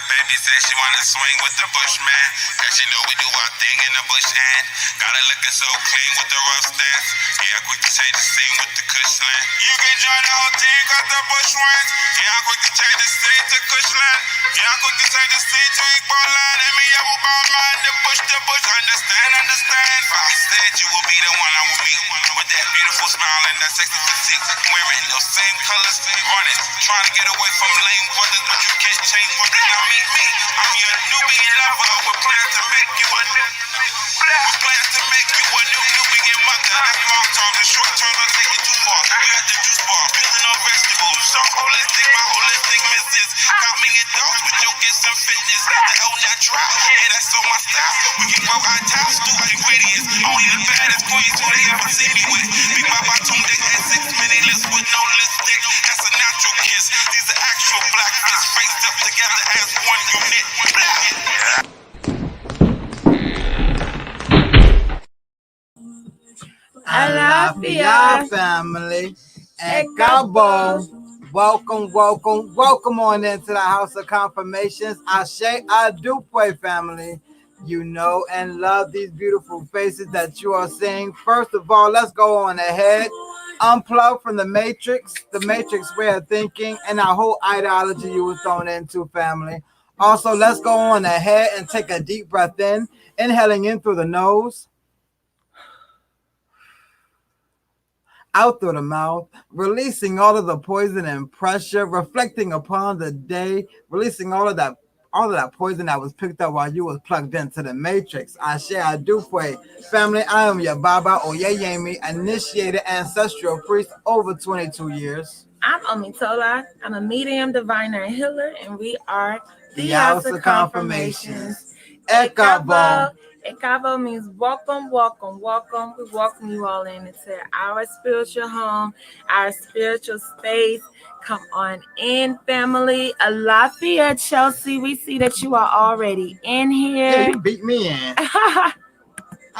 Baby said she wanna swing with the Bushman. Yeah, she know we do our thing in the bush and got her looking so clean with the rough stance. Yeah, quick to change the scene with the Cushland. You can join the whole team cause the bush wins. Yeah, I'm quick to change the scene to Cushland. Yeah, I'm quick to change the scene to Equalland. And me up about mine, the bush, understand, understand. I said you will be the one I will meet with that beautiful smile and that sexy physique. Wearing those same colors, running, trying to get away from lame brothers, but you can't change what they now meet me. I'm your Nubian lover with plans to make you a Nubian mother. That's long term, the short term I take it too far. You got the juice bar, building on vegetables, so holistic, my holistic missus. Got me in dogs with your gifts and fitness. The hell natural, yeah, that's so my style. We can grow our towels through ingredients. Only the baddest queens who they ever see me with. Big Mama Tunde at 6 mini lips with no lipstick. That's a natural kiss. These are actual black fists faced up together as one unit. Alafia family and Gabo. Welcome on into the House of Confirmations. Ashe Adupe family. You know and love these beautiful faces that you are seeing. First of all, let's go on ahead. Unplug from the Matrix way of thinking, and our whole ideology you were thrown into, family. Also, let's go on ahead and take a deep breath in, inhaling in through the nose, out through the mouth, releasing all of the poison and pressure, reflecting upon the day, releasing all of that poison that was picked up while you was plugged into the Matrix. Ashe Adupe. Family, I am your Baba Oyeyemi, initiated ancestral priest over 22 years. I'm Omitola. I'm a medium, diviner, and healer, and we are the House of Confirmations. Ekabo. Ekabo means welcome. We welcome you all into our spiritual home, our spiritual space. Come on in, family. Alafia, Chelsea, we see that you are already in here. Yeah, you beat me in. How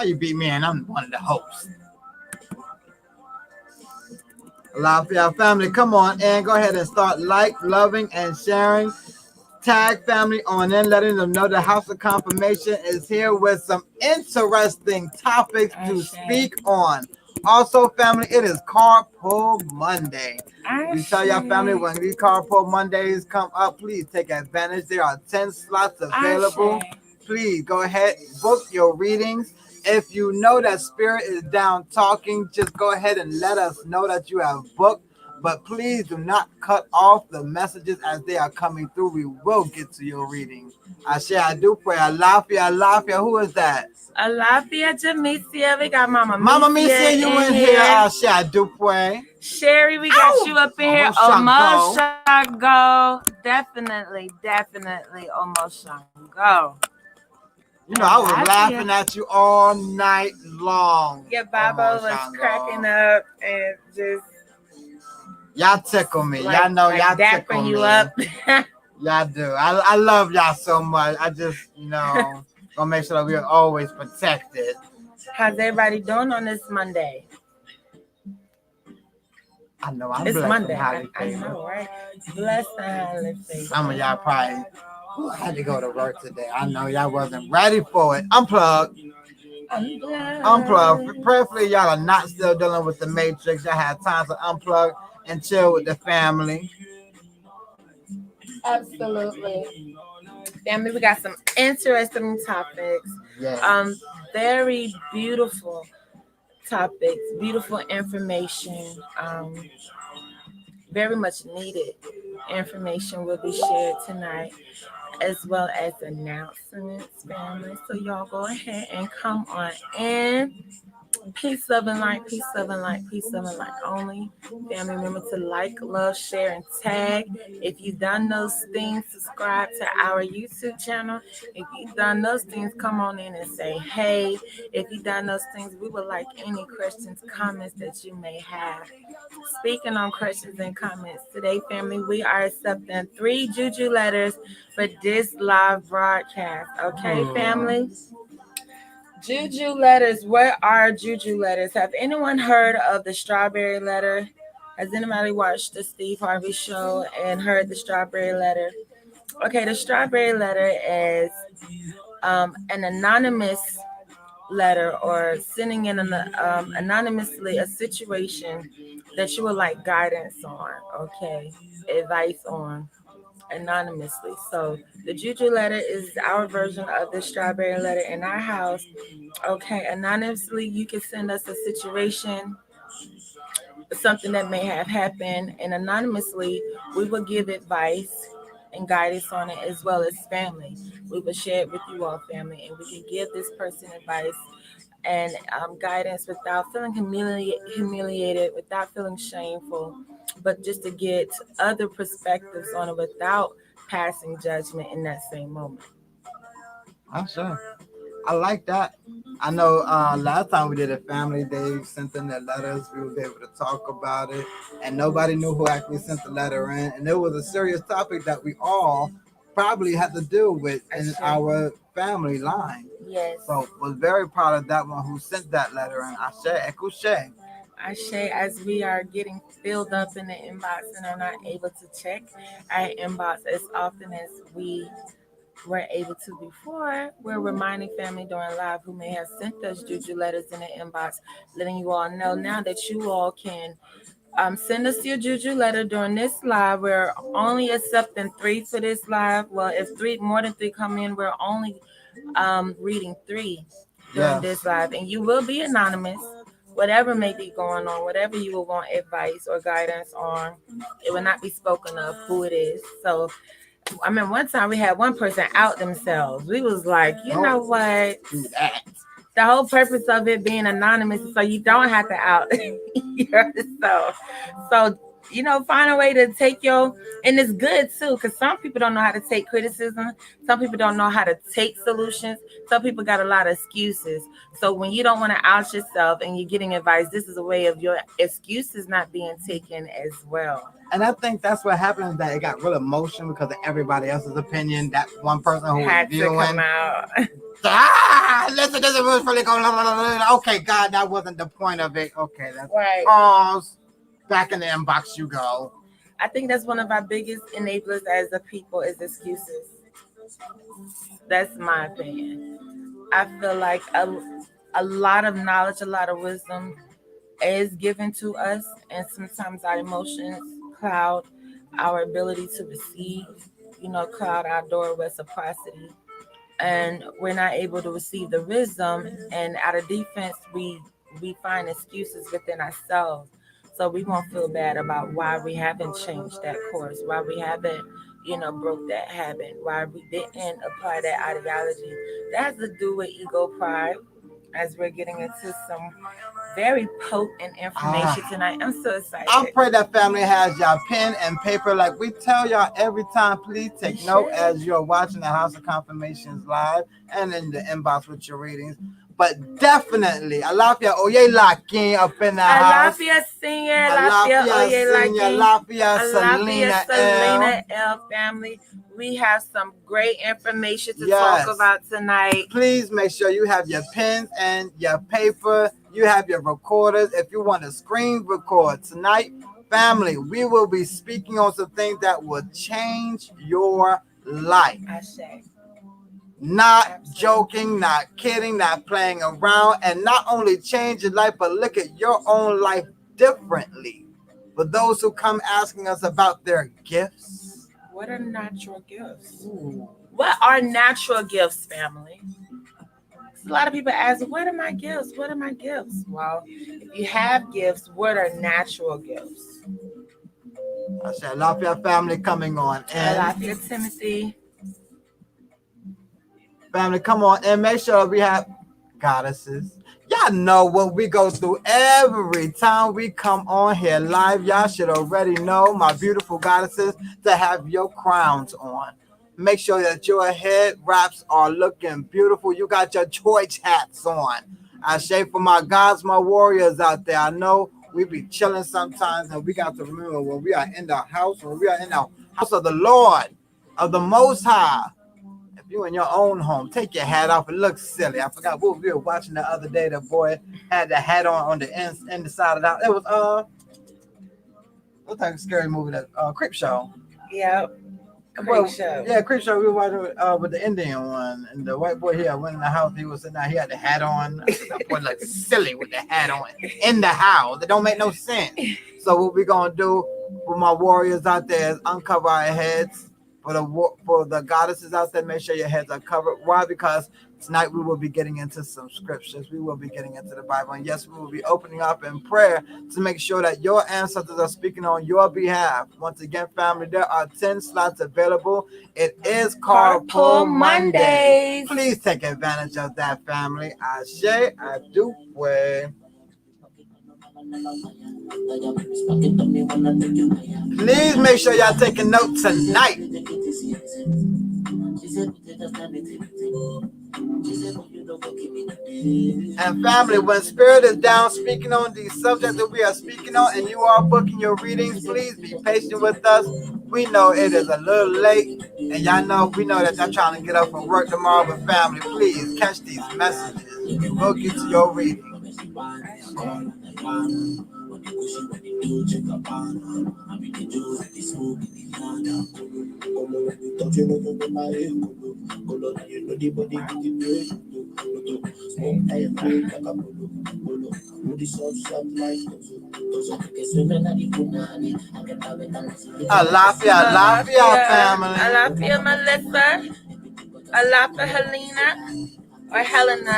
you beat me in? I'm one of the hosts. Alafia family, come on in. Go ahead and start loving, and sharing. Tag family on in, letting them know the House of Confirmation is here with some interesting topics to speak on. Also, family, it is Carpool Monday. We tell y'all, family, when these Carpool Mondays come up, please take advantage. There are 10 slots available. Please go ahead, book your readings. If you know that Spirit is down talking, just go ahead and let us know that you have booked. But please do not cut off the messages as they are coming through. We will get to your reading. Ashe Adupe, Alafia. Who is that? Alafia Jamicia. We got Mama Misia, you in here. Ashe Adupe. Sherry, we got you up in here. Almost go. Definitely. Almost go. You know, I was laughing at you all night long. Yeah, Baba was cracking up and just... Y'all tickle me. Y'all know y'all tickle me. Up. Y'all do. I love y'all so much. I just, gonna make sure that we're always protected. How's everybody doing on this Monday? I know I'm it's blessed. Monday. I know, right? Blessed and highly favored. Some of y'all probably had to go to work today. I know y'all wasn't ready for it. Unplug. Prayerfully, y'all are not still dealing with the Matrix. Y'all have time to unplug and chill with the family. Absolutely. Family, we got some interesting topics. Yes. Very beautiful topics, beautiful information. Very much needed information will be shared tonight, as well as announcements, family. So y'all go ahead and come on in. Peace, love, and light. Peace, love, and light. Peace, love, and light only. Family, remember to like, love, share, and tag. If you've done those things, subscribe to our YouTube channel. If you've done those things, come on in and say hey. If you've done those things, we would like any questions, comments that you may have. Speaking on questions and comments today, family, we are accepting 3 Juju letters for this live broadcast. Okay, family? Juju letters. What are Juju letters? Have anyone heard of the strawberry letter? Has anybody watched the Steve Harvey show and heard the strawberry letter? Okay, the strawberry letter is an anonymous letter or sending in anonymously a situation that you would like guidance on, okay, advice on anonymously. So the Juju letter is our version of the strawberry letter in our house. Okay, anonymously, you can send us a situation, something that may have happened, and anonymously, we will give advice and guidance on it as well as family. We will share it with you all, family, and we can give this person advice and guidance without feeling humiliated, without feeling shameful, but just to get other perspectives on it without passing judgment in that same moment. I'm sure. I like that. I know last time we did a family day, sent in their letters. We was able to talk about it, and nobody knew who actually sent the letter in. And it was a serious topic that we all probably had to deal with in our family line. Yes. So was very proud of that one who sent that letter in. Ashe, Ekushe. Ashe, as we are getting filled up in the inbox and are not able to check our inbox as often as we were able to before, we're reminding family during live who may have sent us Juju letters in the inbox, letting you all know now that you all can send us your Juju letter during this live. We're only accepting 3 for this live. Well, if more than 3 come in, we're only reading 3 during this live, and you will be anonymous. Whatever may be going on, whatever you will want advice or guidance on, it will not be spoken of who it is. So, I mean, one time we had one person out themselves. We was like, you know what? The whole purpose of it being anonymous is so you don't have to out yourself. So, find a way to take and it's good too, because some people don't know how to take criticism. Some people don't know how to take solutions. Some people got a lot of excuses. So when you don't want to out yourself and you're getting advice, this is a way of your excuses not being taken as well. And I think that's what happened, that it got real emotional because of everybody else's opinion. That one person who had was viewing, to come out. Listen, this was really going on. Okay, God, that wasn't the point of it. Okay, that's right. Pause. Back in the inbox you go. I think that's one of our biggest enablers as a people is excuses. That's my opinion. I feel like a lot of knowledge, a lot of wisdom is given to us, and sometimes our emotions cloud our ability to receive, cloud our door reciprocity. And we're not able to receive the wisdom, and out of defense, we find excuses within ourselves. So we won't feel bad about why we haven't changed that course, why we haven't, broke that habit, why we didn't apply that ideology. That has to do with ego pride, as we're getting into some very potent information tonight. I'm so excited. I pray that family has y'all pen and paper. Like we tell y'all every time, please take note as you're watching the House of Confirmations live and in the inbox with your readings. But definitely, Alafia Oye Lakin up in the house. Alafia Senior, Alafia Oye Lakin, Alafia Selena L family. We have some great information to talk about tonight. Please make sure you have your pens and your paper. You have your recorders. If you want to screen record tonight, family, we will be speaking on some things that will change your life. I say. Not joking, not kidding, not playing around, and not only change your life, but look at your own life differently. For those who come asking us about their gifts. What are natural gifts? Ooh. What are natural gifts, family? A lot of people ask, what are my gifts? What are my gifts? Well, if you have gifts, what are natural gifts? I said, Lafayette family coming on. And Lafayette Timothy. Family, come on and make sure we have goddesses. Y'all know what we go through every time we come on here live. Y'all should already know, my beautiful goddesses, to have your crowns on. Make sure that your head wraps are looking beautiful. You got your choice hats on. I say for my gods, my warriors out there, I know we be chilling sometimes, and we got to remember when we are in the house, when we are in the house of the Lord, of the Most High. You in your own home, take your hat off. It looks silly. I forgot what we were watching the other day. The boy had the hat on the end side of that. It was what type of scary movie? That Creep Show. Yep. Creep show. Yeah, Creep Show. We were watching with the Indian one, and the white boy here went in the house. He was sitting there. He had the hat on. I said, that boy looked silly with the hat on in the house. It don't make no sense. So what we gonna do with my warriors out there is uncover our heads. For the goddesses out there, make sure your heads are covered. Why? Because tonight we will be getting into some scriptures. We will be getting into the Bible. And yes, we will be opening up in prayer to make sure that your ancestors are speaking on your behalf. Once again, family, there are 10 slots available. It is Carpool Monday. Please take advantage of that, family. Ashe, Adukwe. Please make sure y'all taking notes tonight. And family, when spirit is down speaking on these subjects that we are speaking on and you are booking your readings, please be patient with us. We know it is a little late, and y'all know we know that y'all trying to get up and work tomorrow with family. Please catch these messages. We'll get to your reading. Alafia family. Alafia Melissa. Alafia Helena. Or Helena.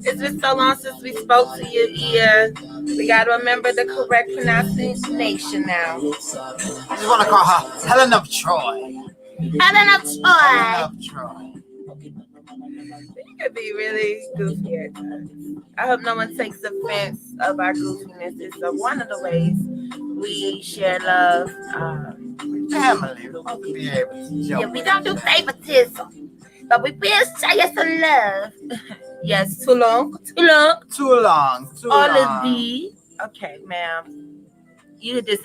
It's been so long since we spoke to your ear. We got to remember the correct pronunciation now. I just want to call her Helen of Troy. Helen of Troy. Helen of Troy. It could be really goofy at times. I hope no one takes offense of our goofiness. It's one of the ways we share love. Family. We want to be able to joke. Yeah, we don't do favoritism, but we will show you some love. Yes, too long. All of these. Okay, ma'am. You just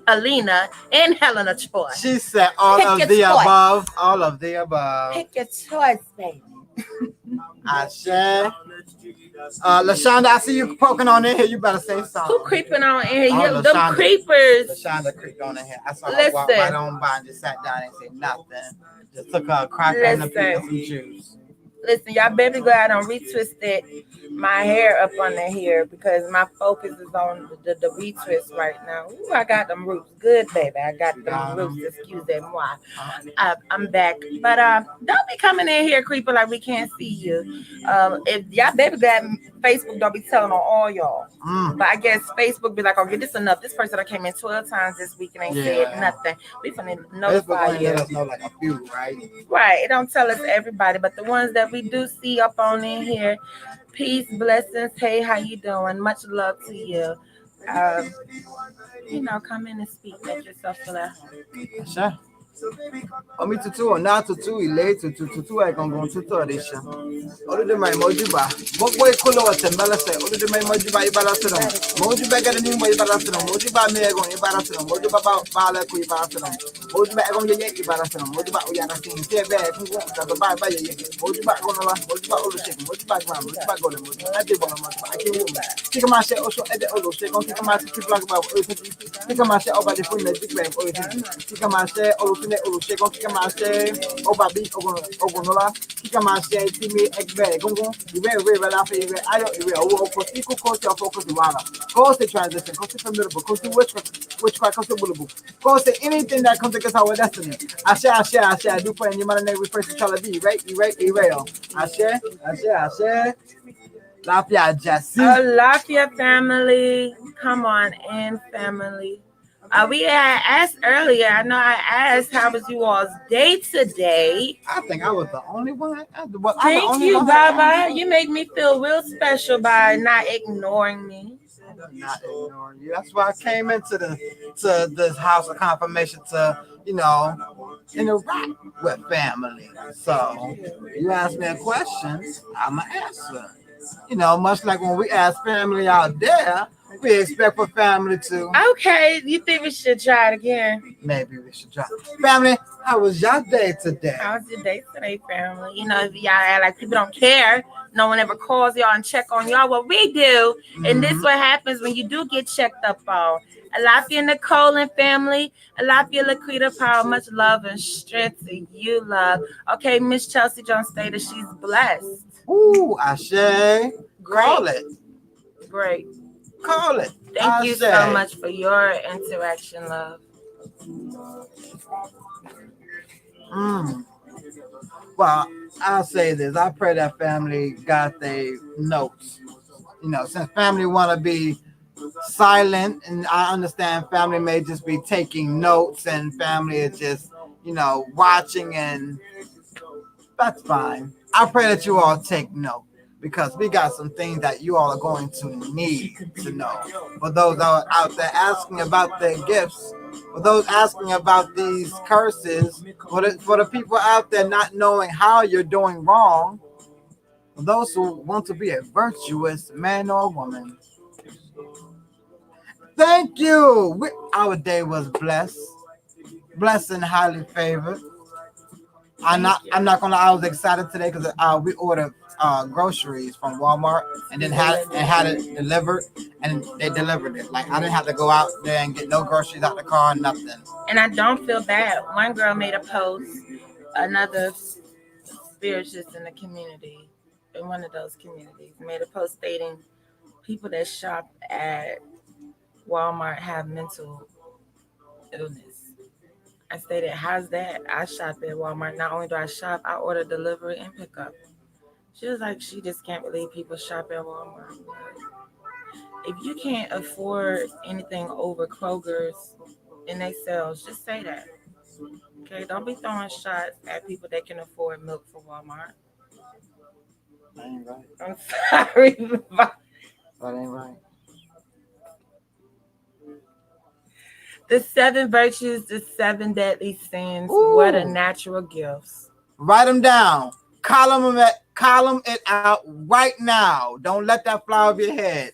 Alina, and Helena Troy. She said all of the above. All of the above. Pick your choice, baby. Ashe. LaShonda, I see you poking on in here. You better say something. Who creeping on in here? Oh, Them creepers. LaShonda creeped on in here. I saw her walk right on by and just sat down and said nothing. Just took her a crack on the piece of some juice. Listen, y'all better go out and retwisted my hair up under here because my focus is on the retwist right now. Ooh, I got them roots. Good, baby. I got them roots. Excuse them. Why? I'm back. But don't be coming in here creeping like we can't see you. If y'all baby got Facebook, don't be telling on all y'all. But I guess Facebook be like, oh, this enough. This person that came in 12 times this week and ain't said nothing. We finna notify you. Let us know like a few, right? Right. It don't tell us everybody, but the ones that we do see up on in here, peace, blessings. Hey, how you doing? Much love to you. Come in and speak. Let yourself feel at home. Sure. Omi tutu na tutu ile tutu ai gongon tutu adisha. Olu mai mojuba. Boy kolo wa tembala sai olu mai mojuba ibala sino. Mojuba ga ni mo ibala sino. Mojuba me gon ibala sino. Mojuba ba la ku ibala sino. Mojuba gon ye ibala sino. Mojuba o ya na sin te be ku ga ba ye. Mojuba gon la. Mojuba olu se. Mojuba ga mojuba gon mojuba. Ade bona ma aki wo. Tika ma se oso ede olu se gon tika ma se plug ba. Tika ma se oba de fu me dik be olu. Tika ma se olu Oluche kon kika mase obabi ogonola kika mase timi egbe gongon iwe la fe iwe ayo iwe owo ko iko ko ti focus wala ko se transition ko se formidable ko se which ko se bulubu ko se anything that comes against our destiny ashe I do pray in your name we first tell be right ashe Lafia Jesse Lafia family come on in family. We had asked earlier. I know I asked, how was you all's day today? I think I was the only one. Thank you, Baba. You make me feel real special by not ignoring me. Not ignoring you. That's why I came into this house of confirmation to, interact with family. So you ask me a question, I'ma answer. Much like when we ask family out there, we expect for family to. Okay, you think we should try it again? Maybe we should try. Family, how was your day today? How was your day today, family? If y'all act like people don't care, No one ever calls y'all and check on y'all. What we do, and this what happens when you do get checked up on. Alafia Nicole and family. Alafia Laquita Power. Much love and strength to you, love. Okay, Miss Chelsea Jones stated she's blessed. Ooh, Ashe. Call it. Great. Call it. Thank you Ashe. so much for your interaction, love. Well, I'll say this. I pray that family got their notes. You know, since family want to be silent, and I understand family may just be taking notes and family is just, you know, watching, and that's fine. I pray that you all take note because we got some things that you all are going to need to know. For those out there asking about their gifts, for those asking about these curses, for the people out there not knowing how you're doing wrong, for those who want to be a virtuous man or woman. Thank you. Our day was blessed and highly favored. I'm not gonna lie, I was excited today because we ordered groceries from Walmart and then had it delivered, and they delivered it. Like I didn't have to go out there and get no groceries out the car, nothing. And I don't feel bad. One girl made a post, another spiritualist in the community, in one of those communities, made a post stating people that shop at Walmart have mental illness. I stated, how's that? I shop at Walmart. Not only do I shop, I order delivery and pickup. She was like, she just can't believe people shop at Walmart. If you can't afford anything over Kroger's in their sales, just say that. Okay, don't be throwing shots at people that can afford milk for Walmart. That ain't right. I'm sorry. That ain't right. The 7 virtues, the 7 deadly sins. Ooh. What a natural gifts. Write them down. Column it out right now. Don't let that fly over your head.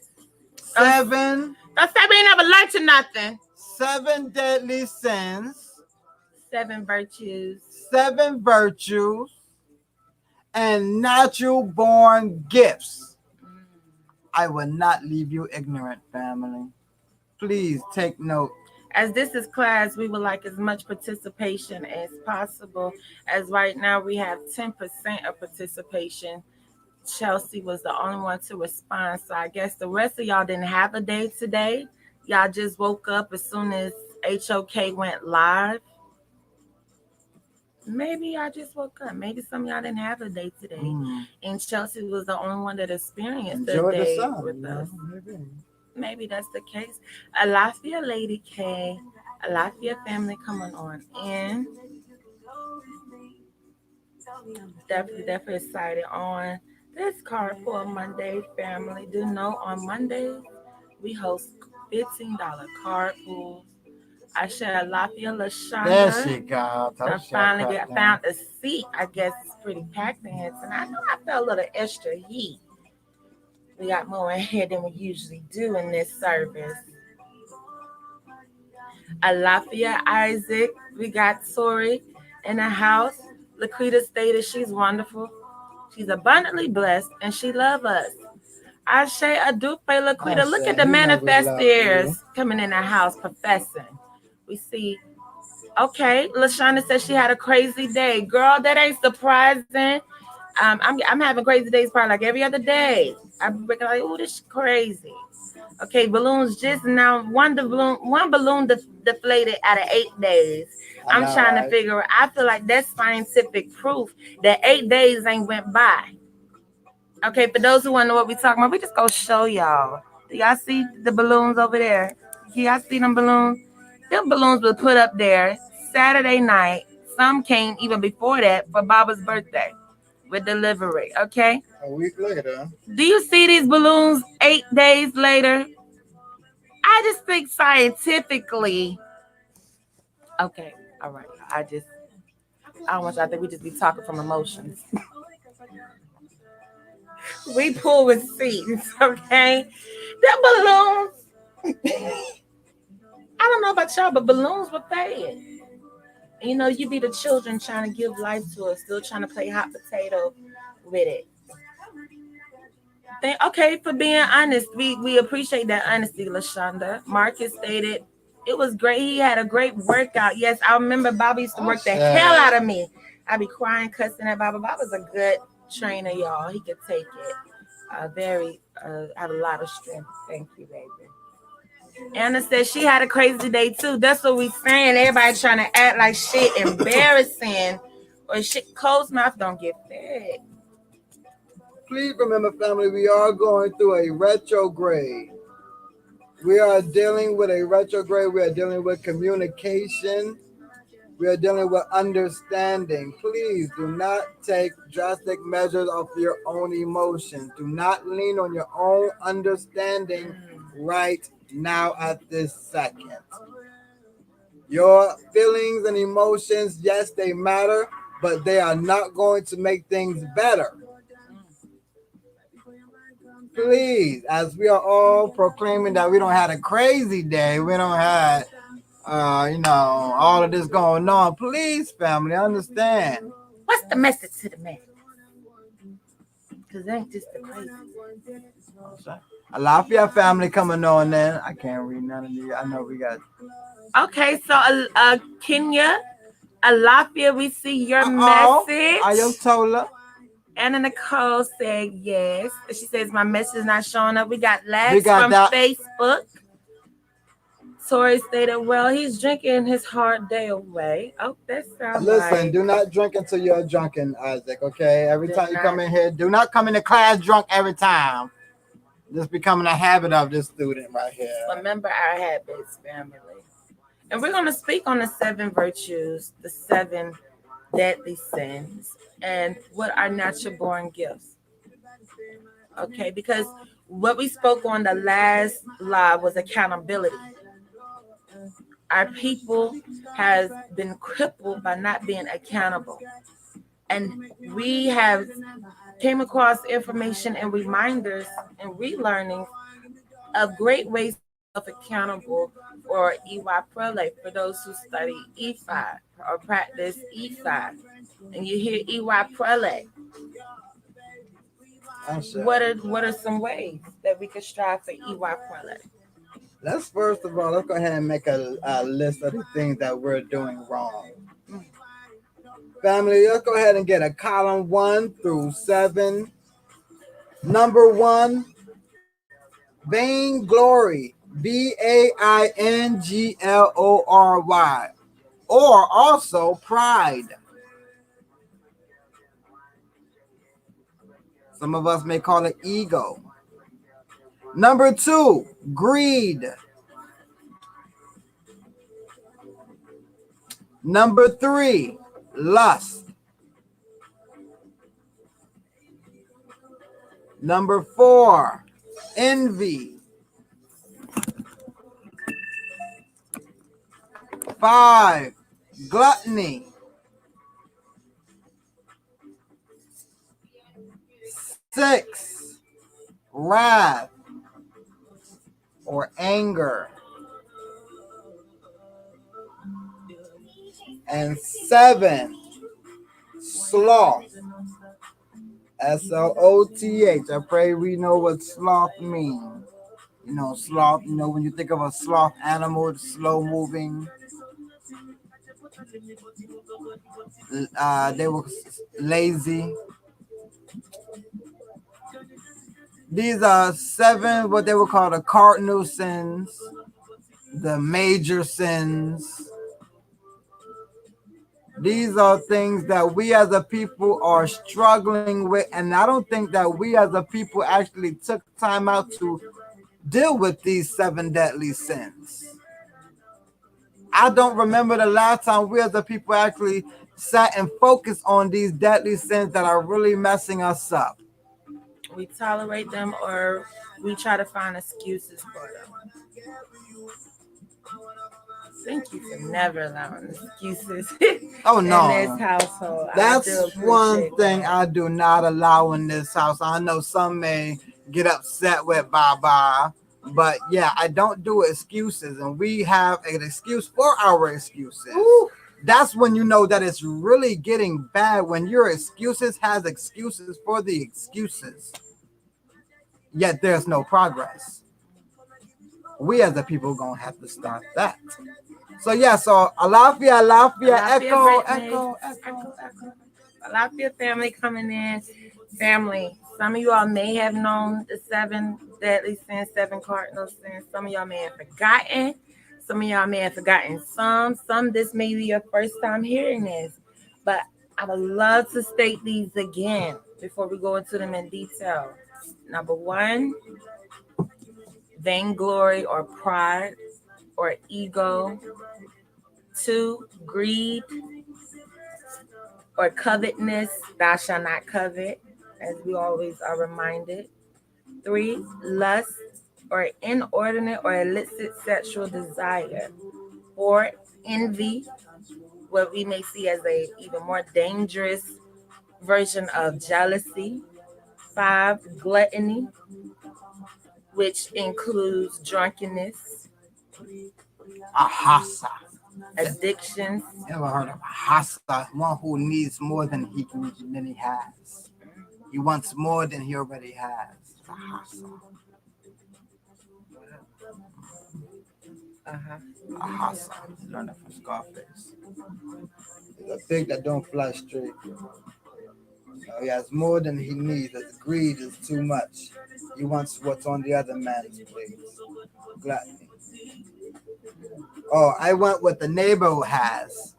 7. Don't say we ain't never learned to nothing. 7 deadly sins. 7 virtues. 7 virtues. And natural born gifts. I will not leave you ignorant, family. Please take note. As this is class, we would like as much participation as possible. As right now, we have 10% of participation. Chelsea was the only one to respond. So I guess the rest of y'all didn't have a day today. Y'all just woke up as soon as HOK went live. Maybe I just woke up. Maybe some of y'all didn't have a day today. And Chelsea was the only one that experienced the day with us. Maybe that's the case. Alafia Lady K, Alafia family coming on in. Definitely excited on this card for Monday, family. Do know on Mondays we host $15 card pools. I share Alafia Lashana. There she goes. I finally found a seat. I guess it's pretty packed in here tonight. I know I felt a little extra heat. We got more in here than we usually do in this service. Alafia Isaac. We got Tori in the house. Laquita stated she's wonderful. She's abundantly blessed and she loves us. Ashe Adupe Laquita. Look at the manifestors coming in the house professing. We see. Okay, Lashana says she had a crazy day. Girl, that ain't surprising. I'm having crazy days probably like every other day. I'm like, oh, this is crazy. Okay, balloons just now. One balloon deflated out of 8 days. I'm trying to figure. I feel like that's scientific proof that 8 days ain't went by. Okay, for those who want to know what we're talking about, we just go show y'all. Do y'all see the balloons over there? Can y'all see them balloons? Them balloons were put up there Saturday night. Some came even before that for Baba's birthday with delivery. Okay. A week later. Do you see these balloons 8 days later? I just think scientifically. Okay. All right. I don't want y'all to think we just be talking from emotions. We pull with seats, okay? The balloons. I don't know about y'all, but balloons were fed. You know, you be the children trying to give life to us, still trying to play hot potato with it. Okay, for being honest. We appreciate that honesty, Lashonda. Marcus stated it was great. He had a great workout. Yes, I remember Bobby used to work the hell out of me. I'd be crying, cussing at Bobby. Bob was a good trainer, y'all. He could take it. Very had a lot of strength. Thank you, baby. Anna said she had a crazy day too. That's what we saying. Everybody trying to act like shit embarrassing or shit. Closed mouth don't get fed. Please remember, family, we are going through a retrograde. We are dealing with a retrograde. We are dealing with communication. We are dealing with understanding. Please do not take drastic measures of your own emotions. Do not lean on your own understanding right now at this second. Your feelings and emotions, yes, they matter, but they are not going to make things better. Please, as we are all proclaiming that we don't have a crazy day, we don't have, all of this going on. Please, family, understand. What's the message to the man? Because ain't just the crazy. A lot of your family coming on then. I can't read none of you. I know we got. Okay, so Kenya, Alafia, we see your message. Ayotola. Anna Nicole said yes. She says my message is not showing up. We got Lex from Facebook. Tori stated, well, he's drinking his hard day away. Oh, that sounds Listen, do not drink until you're drunken, Isaac, okay? Every time you come in here, do not come into class drunk every time. Just becoming a habit of this student right here. Remember our habits, family. And we're going to speak on the 7 virtues, the 7 deadly sins, and what are natural born gifts. Okay, because what we spoke on the last live was accountability. Our people has been crippled by not being accountable. And we have came across information and reminders and relearning of great ways of accountable for EY Prelate, for those who study E5 or practice E5. And you hear EY Prelate. What are some ways that we could strive for EY Prelate? Let's first of all, let's go ahead and make a list of the things that we're doing wrong. Family, let's go ahead and get a column 1 through 7. Number 1, vainglory, VAINGLORY, or also pride. Some of us may call it ego. Number 2, greed. Number 3, lust. Number 4, envy. 5, gluttony. 6, wrath or anger. And 7, sloth. SLOTH. I pray we know what sloth means. You know, sloth, when you think of a sloth animal, it's slow moving. They were lazy. These are 7, what they would call the cardinal sins, the major sins. These are things that we as a people are struggling with, and I don't think that we as a people actually took time out to deal with these 7 deadly sins. I don't remember the last time we as a people actually sat and focused on these deadly sins that are really messing us up. We tolerate them or we try to find excuses for them. Thank you for never allowing excuses. Oh no, in this household. That's one thing I do not allow in this house. I know some may get upset with Baba, but yeah, I don't do excuses, and we have an excuse for our excuses. Ooh. That's when you know that it's really getting bad, when your excuses has excuses for the excuses. yet there's no progress. We as a people gonna have to start that. So yeah, so Alafia, echo. Alafia family coming in. Family, some of you all may have known the 7 deadly sins, 7 cardinal sins. Some of y'all may have forgotten. Some of y'all may have forgotten some. Some this may be your first time hearing this. But I would love to state these again before we go into them in detail. Number 1, vainglory or pride or ego. 2, greed or covetousness, thou shalt not covet, as we always are reminded. 3, lust or inordinate or illicit sexual desire. 4, envy, what we may see as a even more dangerous version of jealousy. 5, gluttony, which includes drunkenness, Ahasa. addictions. Ever heard of Ahasa? One who needs more than he has. He wants more than he already has. Ahasa. Ahasa. Learn that from Scarface. It's a pig that don't fly straight. So he has more than he needs. His greed is too much. He wants what's on the other man's plate. Gluttony. Oh, I want what the neighbor has.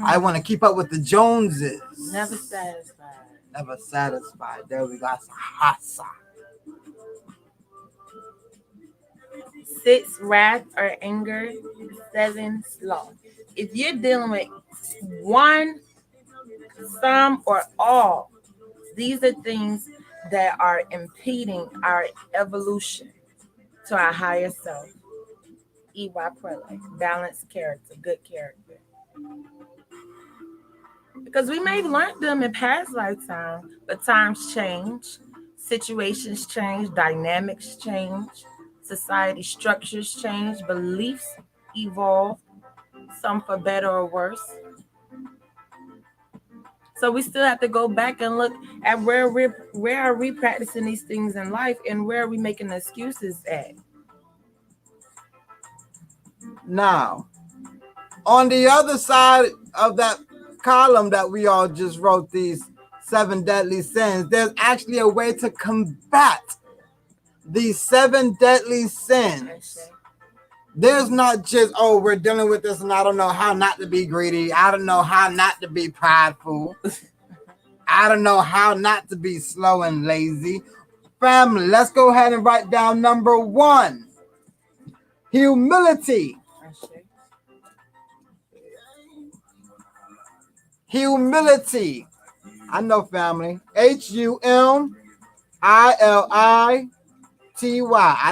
I want to keep up with the Joneses. Never satisfied. Never satisfied. There we go. That's Ahasa. 6, wrath or anger. 7, sloth. If you're dealing with one, some, or all, these are things that are impeding our evolution to our higher self. EY Prelate, balanced character, good character. Because we may have learned them in past lifetime, but times change, situations change, dynamics change, society structures change, beliefs evolve, some for better or worse. So we still have to go back and look at where are we practicing these things in life and where are we making excuses at. Now, on the other side of that column that we all just wrote, these 7 deadly sins, there's actually a way to combat these 7 deadly sins. There's not just, oh, we're dealing with this and I don't know how not to be greedy. I don't know how not to be prideful. I don't know how not to be slow and lazy. Family, let's go ahead and write down number 1. Humility. Humility. I know, family. HUMILITY. I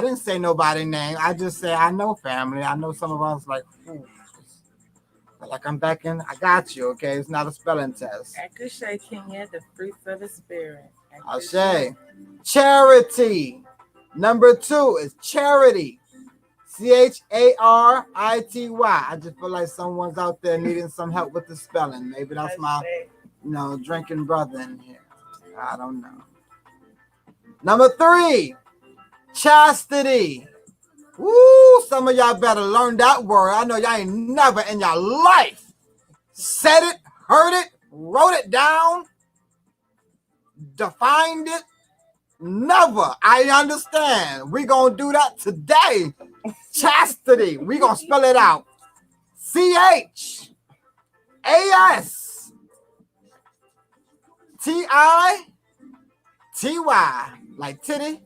didn't say nobody's name. I just say I know, family. I know some of us like, I'm back in. I got you, okay? It's not a spelling test. Akushay Kenya, the fruits of the spirit. I'll say charity. Number 2 is charity. CHARITY. I just feel like someone's out there needing some help with the spelling. Maybe that's my, drinking brother in here. I don't know. Number 3, chastity. Woo, some of y'all better learn that word. I know y'all ain't never in your life said it, heard it, wrote it down, defined it. Never. I understand. We're going to do that today. Chastity. We're going to spell it out. CHASTITY. Like titty.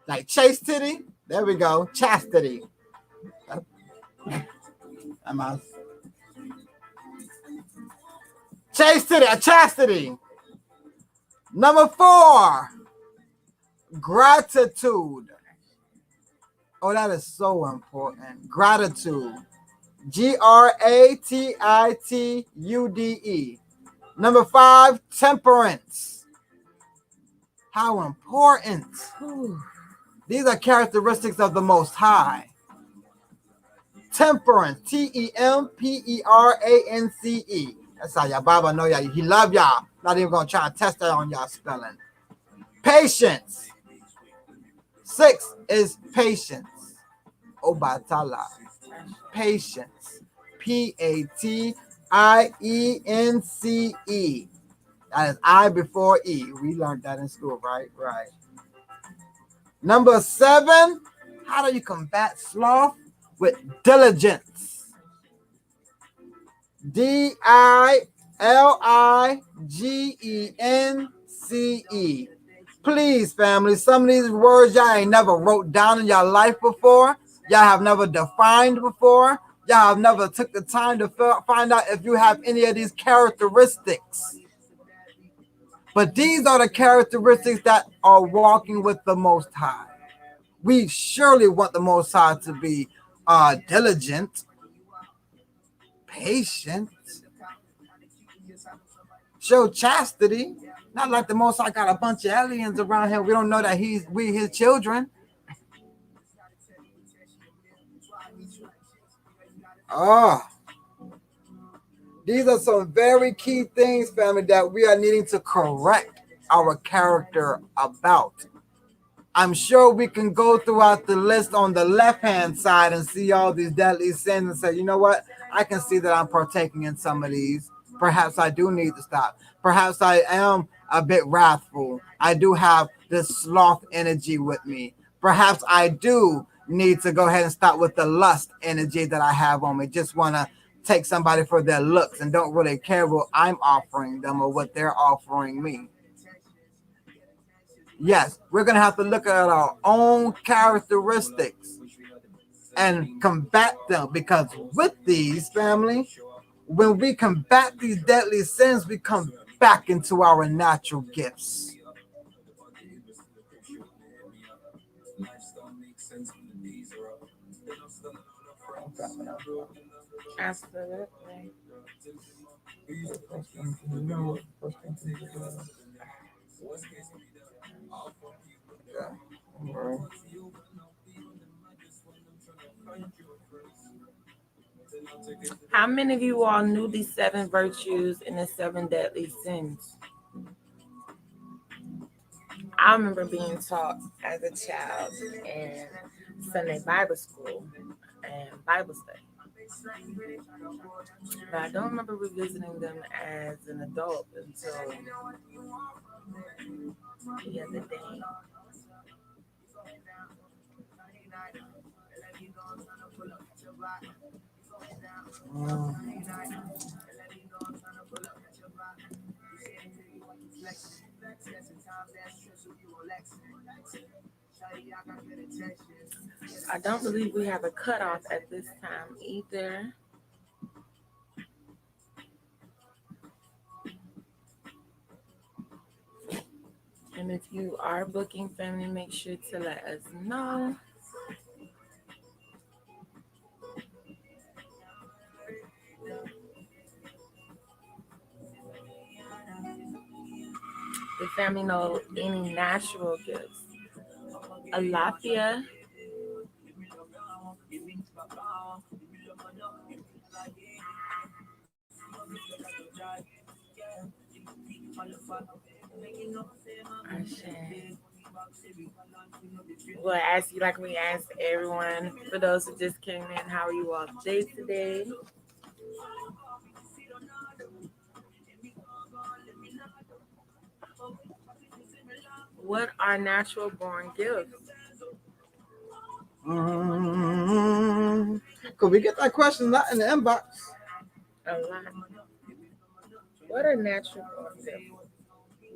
Like chase titty. There we go. Chastity. Chase titty. Chastity. Number 4. Gratitude. Oh, that is so important. Gratitude. GRATITUDE. Number 5, temperance. How important. These are characteristics of the Most High. Temperance. TEMPERANCE. That's how y'all Baba know y'all. He love y'all. Not even going to try to test that on y'all spelling. Patience. 6 is patience. Obatala. Patience. Patience. That is I before E. We learned that in school, right? Right. Number 7, how do you combat sloth? With diligence. Diligence. Please, family, some of these words y'all ain't never wrote down in your life before. Y'all have never defined before. Y'all have never took the time to find out if you have any of these characteristics. But these are the characteristics that are walking with the Most High. We surely want the Most High to be diligent, patient, show chastity. Not like the Most High got a bunch of aliens around here. We don't know that we his children. Oh, these are some very key things, family, that we are needing to correct our character about. I'm sure we can go throughout the list on the left-hand side and see all these deadly sins and say, you know what? I can see that I'm partaking in some of these. Perhaps I do need to stop. Perhaps I am a bit wrathful. I do have this sloth energy with me. Perhaps I do need to go ahead and stop with the lust energy that I have on me. Just want to take somebody for their looks and don't really care what I'm offering them or what they're offering me. Yes, we're going to have to look at our own characteristics and combat them, because with these, family, when we combat these deadly sins, we come back into our natural gifts. Absolutely. How many of you all knew the 7 virtues and the 7 deadly sins? I remember being taught as a child in Sunday Bible school and Bible study. But I don't remember revisiting them as an adult until the other day. I don't believe we have a cutoff at this time either. And if you are booking, family, make sure to let us know. The family know any natural gifts. Alafia. We'll ask you like we asked everyone. For those who just came in, how are you all day today? What are natural born gifts? Could we get that question not in the inbox? A lot. What are natural born gifts?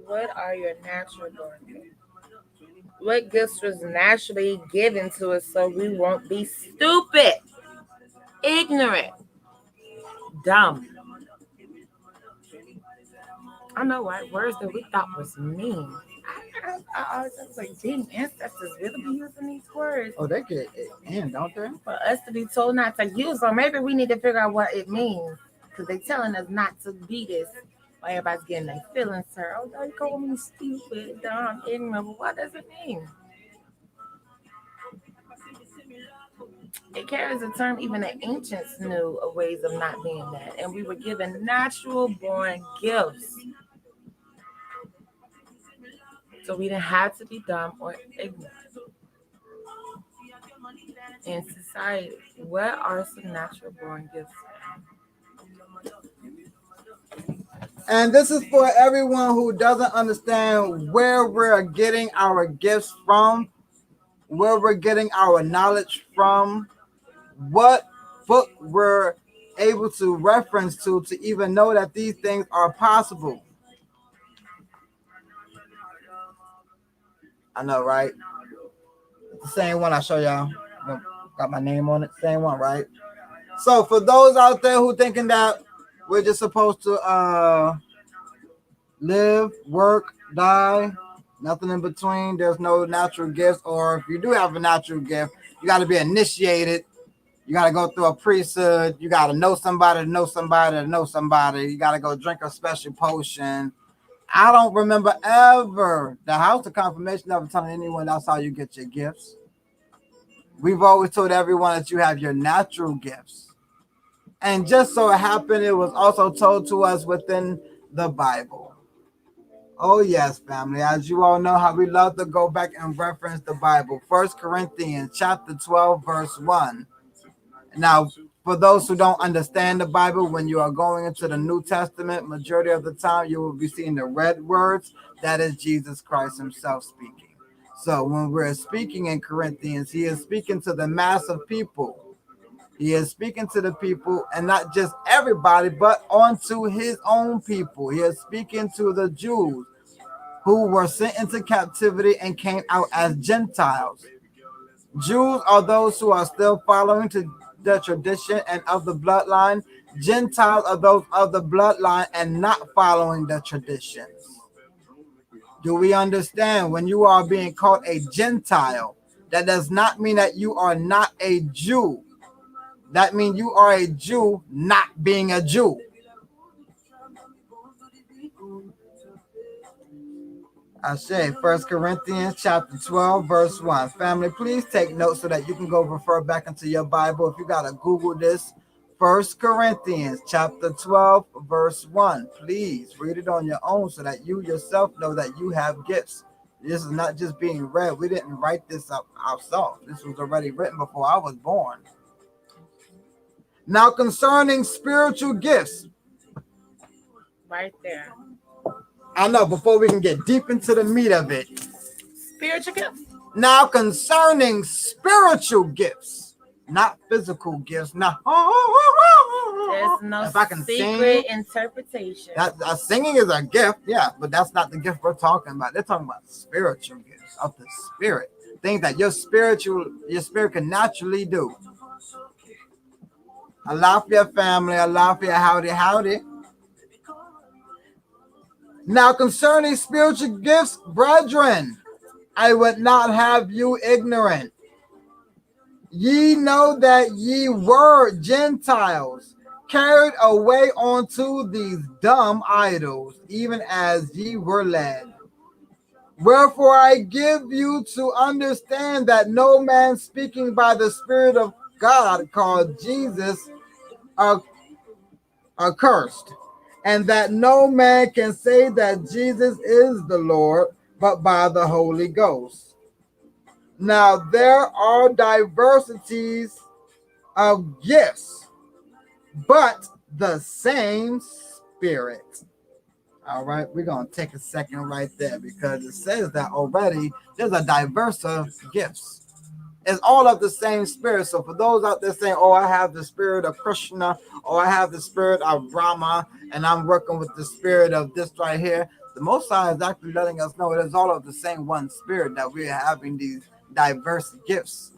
What are your natural born gifts? What gifts was naturally given to us so we won't be stupid, ignorant, dumb? I know, right? Words that we thought was mean. I was like, dang, ancestors really be using these words. Oh, they get it in, don't they? For us to be told not to use them, maybe we need to figure out what it means, because they're telling us not to be this. Why everybody's getting their feelings hurt. Oh, they call me stupid, dumb, ignorant. But what does it mean? It carries a term even the ancients knew of ways of not being that. And we were given natural born gifts. So we didn't have to be dumb or ignorant. in society. What are some natural born gifts? And this is for everyone who doesn't understand where we're getting our gifts from, where we're getting our knowledge from, what book we're able to reference to even know that these things are possible. I know, right? The same one I show y'all. Got my name on it. Same one, right? So for those out there who thinking that we're just supposed to live, work, die, nothing in between. There's no natural gifts, or if you do have a natural gift, you got to be initiated. You got to go through a priesthood. You got to know somebody to know somebody to know somebody. You got to go drink a special potion. I don't remember ever the house of confirmation ever telling anyone that's how you get your gifts. We've always told everyone that you have your natural gifts. And just so it happened, it was also told to us within the Bible. Oh, yes, family. As you all know, how we love to go back and reference the Bible. 1 Corinthians chapter 12, verse 1. Now, for those who don't understand the Bible, when you are going into the New Testament, majority of the time you will be seeing the red words. That is Jesus Christ himself speaking. So when we're speaking in Corinthians, he is speaking to the mass of people. He is speaking to the people, and not just everybody, but onto his own people. He is speaking to the Jews who were sent into captivity and came out as Gentiles. Jews are those who are still following to the tradition and of the bloodline. Gentiles are those of the bloodline and not following the traditions. Do we understand? When you are being called a Gentile, that does not mean that you are not a Jew. That means you are a Jew not being a Jew. I say 1 Corinthians chapter 12, verse 1. Family, please take notes so that you can go refer back into your Bible. If you got to Google this, 1 Corinthians chapter 12, verse 1. Please read it on your own so that you yourself know that you have gifts. This is not just being read. We didn't write this up ourselves. This was already written before I was born. Now, concerning spiritual gifts. Right there. I know, before we can get deep into the meat of it. Spiritual gifts. Now, concerning spiritual gifts, not physical gifts. Now, there's no if I can secret sing, interpretation. Singing is a gift, yeah, but that's not the gift we're talking about. They're talking about spiritual gifts of the spirit, things that your spirit can naturally do. Alafia family, Alafia, howdy. Now, concerning spiritual gifts, brethren, I would not have you ignorant. Ye know that ye were Gentiles, carried away unto these dumb idols, even as ye were led. Wherefore I give you to understand that no man speaking by the Spirit of God called Jesus accursed, and that no man can say that Jesus is the Lord, but by the Holy Ghost. Now there are diversities of gifts, but the same Spirit. All right, we're going to take a second right there because it says that already there's a diverse of gifts. It's all of the same spirit. So for those out there saying, oh, I have the spirit of Krishna, or I have the spirit of Brahma, and I'm working with the spirit of this right here, the Most High is actually letting us know it is all of the same one spirit that we're having these diverse gifts.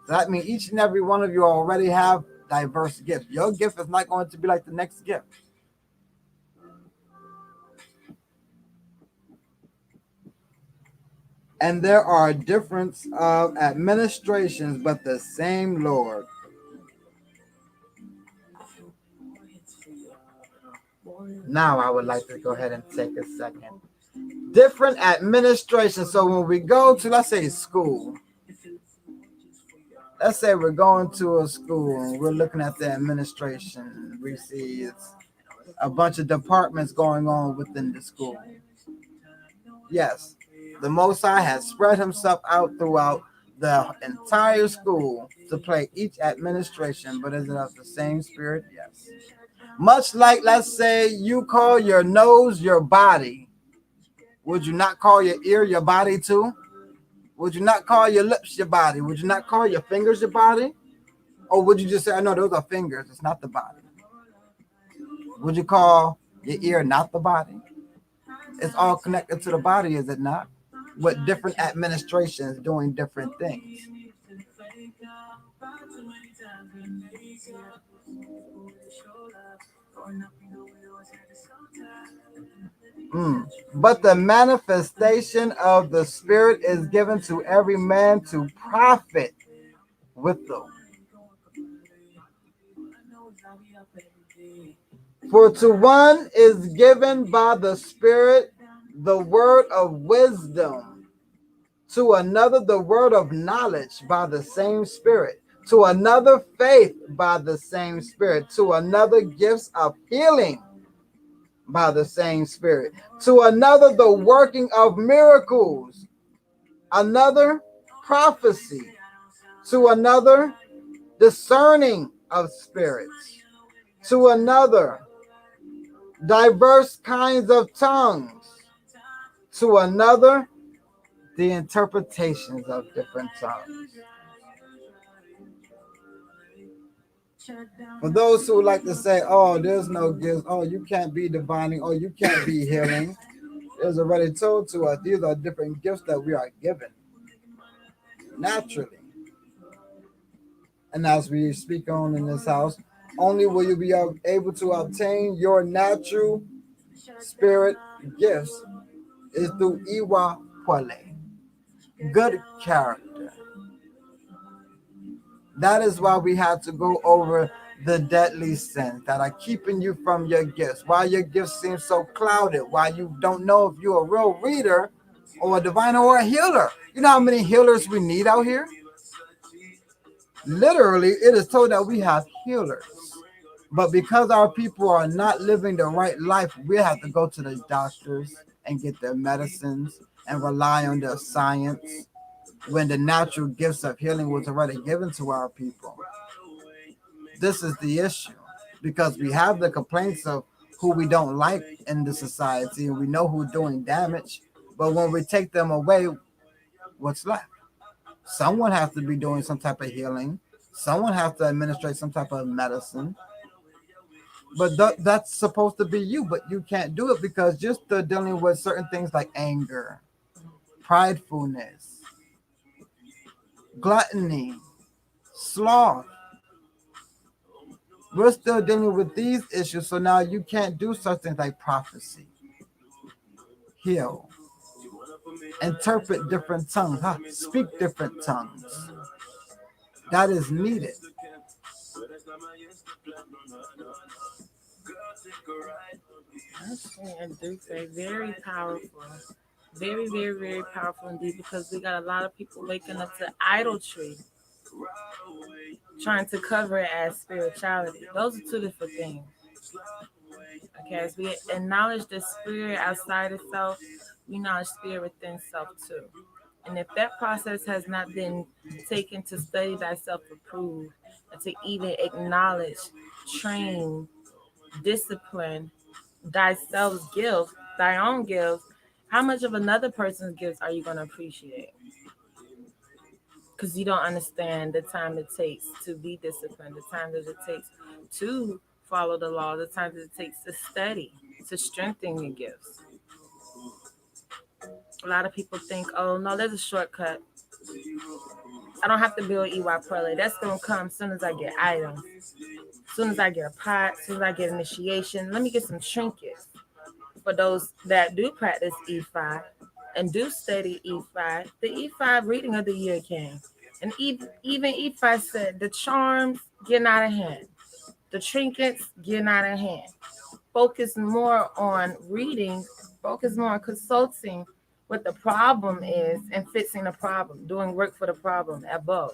So that means each and every one of you already have diverse gifts. Your gift is not going to be like the next gift. And there are difference of administrations, but the same Lord. Now I would like to go ahead and take a second. Different administrations. So when we go to, let's say, school. Let's say we're going to a school and we're looking at the administration. We see it's a bunch of departments going on within the school. Yes. The Most High has spread himself out throughout the entire school to play each administration, but is it of the same spirit? Yes. Much like, let's say, you call your nose your body, would you not call your ear your body too? Would you not call your lips your body? Would you not call your fingers your body? Or would you just say, I know those are fingers, it's not the body? Would you call your ear not the body? It's all connected to the body, is it not? With different administrations doing different things. But the manifestation of the Spirit is given to every man to profit with them. For to one is given by the Spirit the word of wisdom, to another the word of knowledge by the same Spirit, to another faith by the same Spirit, to another gifts of healing by the same Spirit, to another the working of miracles, another prophecy, to another discerning of spirits, to another diverse kinds of tongues, to another the interpretations of different tongues. For those who like to say, oh, there's no gifts, oh, you can't be divining, oh, you can't be healing, it was already told to us these are different gifts that we are given naturally. And as we speak on in this house, only will you be able to obtain your natural spirit gifts is through Iwa Pwale, good character. That is why we have to go over the deadly sins that are keeping you from your gifts. Why your gifts seem so clouded. Why you don't know if you're a real reader or a diviner or a healer. You know how many healers we need out here? Literally, it is told that we have healers. But because our people are not living the right life, we have to go to the doctors and get their medicines and rely on their science when the natural gifts of healing was already given to our people. This is the issue, because we have the complaints of who we don't like in the society, and we know who's doing damage. But when we take them away, what's left? Someone has to be doing some type of healing. Someone has to administrate some type of medicine. But that's supposed to be you, but you can't do it because you're still dealing with certain things like anger, pridefulness, gluttony, sloth. We're still dealing with these issues, so now you can't do such things like prophecy, heal, interpret different tongues, speak different tongues. That is needed. And Duke say very powerful. Very, very, very powerful indeed, because we got a lot of people waking up to idolatry, trying to cover it as spirituality. Those are two different things. Okay, as we acknowledge the spirit outside itself, we acknowledge spirit within self too. And if that process has not been taken to study thyself, approve, and to even acknowledge, train, discipline thyself's gift, thy own gifts, how much of another person's gifts are you going to appreciate? Because you don't understand the time it takes to be disciplined, the time that it takes to follow the law, the time that it takes to study, to strengthen your gifts. A lot of people think, oh, no, there's a shortcut. I don't have to build EY Prelate. That's going to come as soon as I get items, as soon as I get a pot, as soon as I get initiation. Let me get some trinkets. For those that do practice E5 and do study E5, the E5 reading of the year came. And even E5 said the charms getting out of hand, the trinkets getting out of hand. Focus more on reading, focus more on consulting what the problem is and fixing the problem, doing work for the problem above.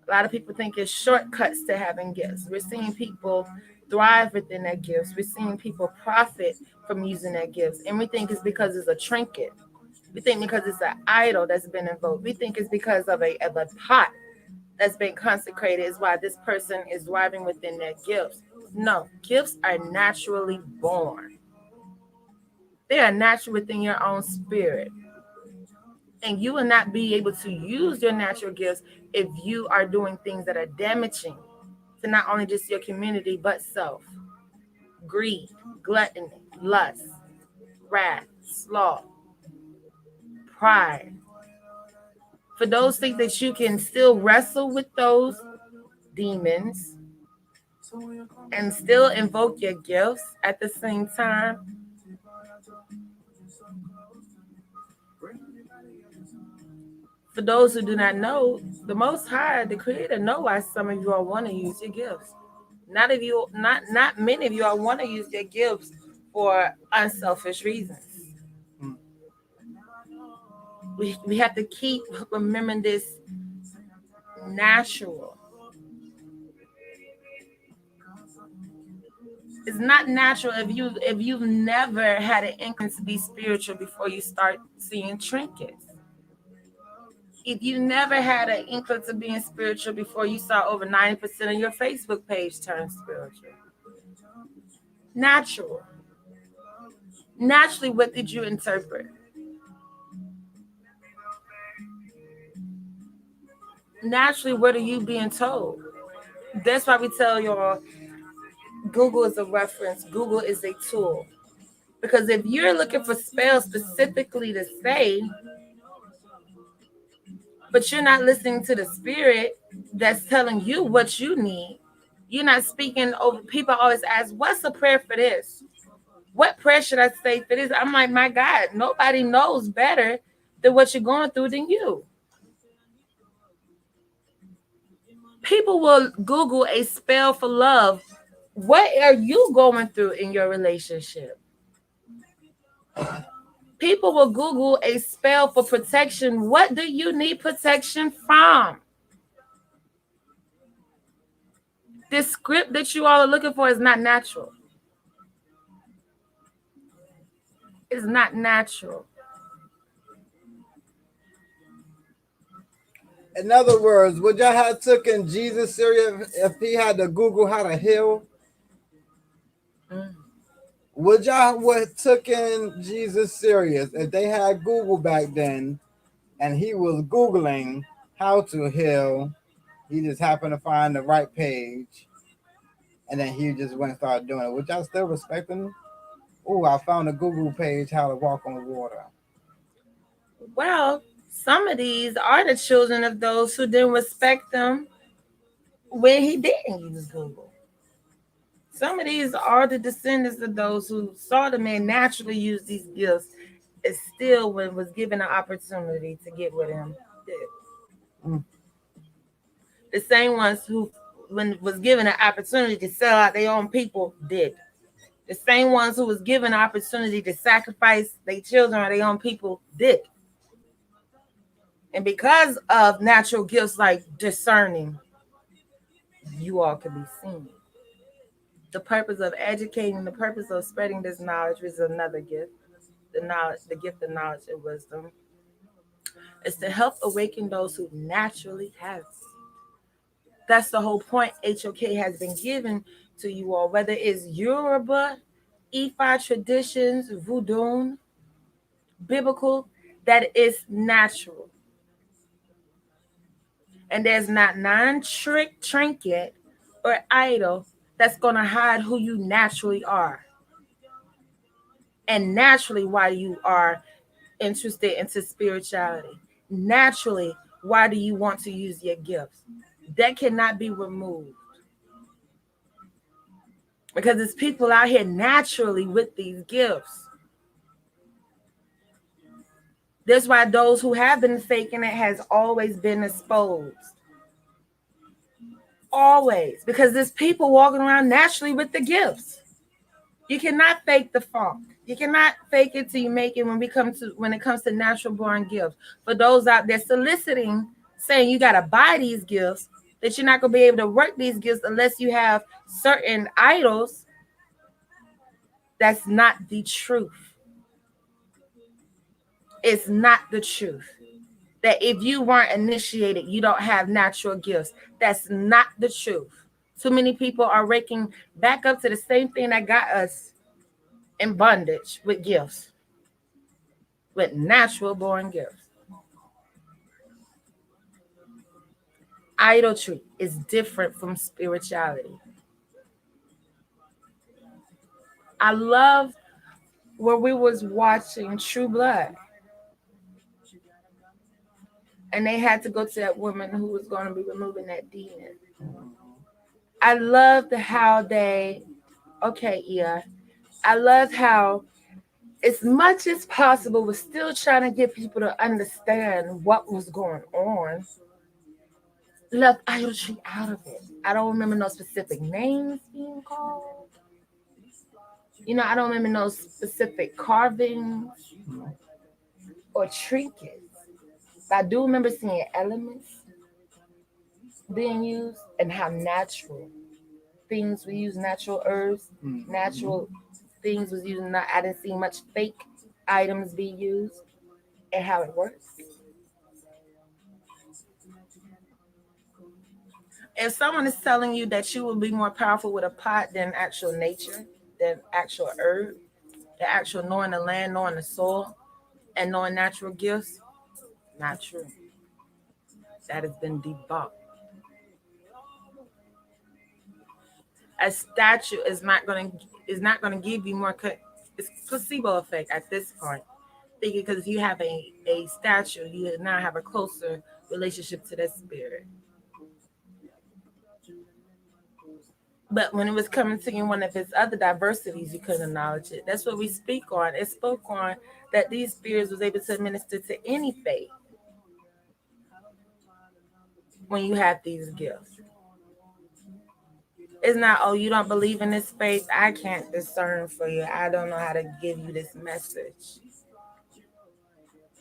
A lot of people think it's shortcuts to having gifts. We're seeing people thrive within their gifts. We're seeing people profit from using their gifts. And we think it's because it's a trinket. We think because it's an idol that's been invoked. We think it's because of a pot that's been consecrated is why this person is thriving within their gifts. No, gifts are naturally born. They are natural within your own spirit. And you will not be able to use your natural gifts if you are doing things that are damaging to not only just your community, but self. Greed, gluttony, lust, wrath, sloth, pride. For those things that you can still wrestle with those demons and still invoke your gifts at the same time. For those who do not know, the Most High, the Creator, know why some of you all want to use your gifts. Not many of you all want to use their gifts for unselfish reasons. We have to keep remembering this natural. It's not natural if you've never had an inkling to be spiritual before you start seeing trinkets. If you never had an inkling to being spiritual before you saw over 90% of your Facebook page turn spiritual. Natural. Naturally, what did you interpret? Naturally, what are you being told? That's why we tell y'all Google is a reference. Google is a tool. Because if you're looking for spells specifically to say, but you're not listening to the spirit that's telling you what you need, you're not speaking over. People always ask, what's a prayer for this? What prayer should I say for this? I'm like, my God, nobody knows better than what you're going through than you. People will Google a spell for love. What are you going through in your relationship? People will Google a spell for protection. What do you need protection from? This script that you all are looking for is not natural. It's not natural. In other words, would y'all have taken Jesus serious if he had to Google how to heal? Would y'all have taken Jesus serious if they had Google back then and he was Googling how to heal? He just happened to find the right page and then he just went and started doing it. Would y'all still respect him? Oh, I found a Google page how to walk on water. Well, some of these are the children of those who didn't respect them when he didn't use Google. Some of these are the descendants of those who saw the man naturally use these gifts and still when was given an opportunity to get with him did. The same ones who when was given an opportunity to sell out their own people did. The same ones who was given an opportunity to sacrifice their children or their own people did. And because of natural gifts like discerning, you all can be seen. The purpose of educating, the purpose of spreading this knowledge is another gift. The gift of knowledge and wisdom is to help awaken those who naturally have it. That's the whole point HOK has been given to you all, whether it's Yoruba, Ifa traditions, voodoo, biblical, that is natural. And there's not non-trick trinket or idol that's going to hide who you naturally are. And naturally why you are interested into spirituality. Naturally, why do you want to use your gifts? That cannot be removed. Because there's people out here naturally with these gifts. That's why those who have been faking it has always been exposed. Always. Because there's people walking around naturally with the gifts. You cannot fake the funk. You cannot fake it till you make it when it comes to natural born gifts. For those out there soliciting, saying you got to buy these gifts, that you're not going to be able to work these gifts unless you have certain idols, that's not the truth. It's not the truth. That if you weren't initiated, you don't have natural gifts. That's not the truth. Too many people are raking back up to the same thing that got us in bondage with gifts, with natural born gifts. Idolatry is different from spirituality. I love where we was watching True Blood, and they had to go to that woman who was going to be removing that demon. I loved how I loved how, as much as possible, was still trying to get people to understand what was going on. Left idolatry out of it. I don't remember no specific names being called. I don't remember no specific carvings or trinkets. But I do remember seeing elements being used and how natural things we use, natural herbs, natural things was used. I didn't see much fake items be used and how it works. If someone is telling you that you will be more powerful with a pot than actual nature, than actual herb, the actual knowing the land, knowing the soil, and knowing natural gifts, not true. That has been debunked. A statue is not going to give you more. It's placebo effect at this point. Thinking because if you have a statue, you now have a closer relationship to that spirit. But when it was coming to you, one of its other diversities, you couldn't acknowledge it. That's what we speak on. It spoke on that these spirits was able to minister to any faith when you have these gifts. It's not, oh, you don't believe in this faith. I can't discern for you. I don't know how to give you this message.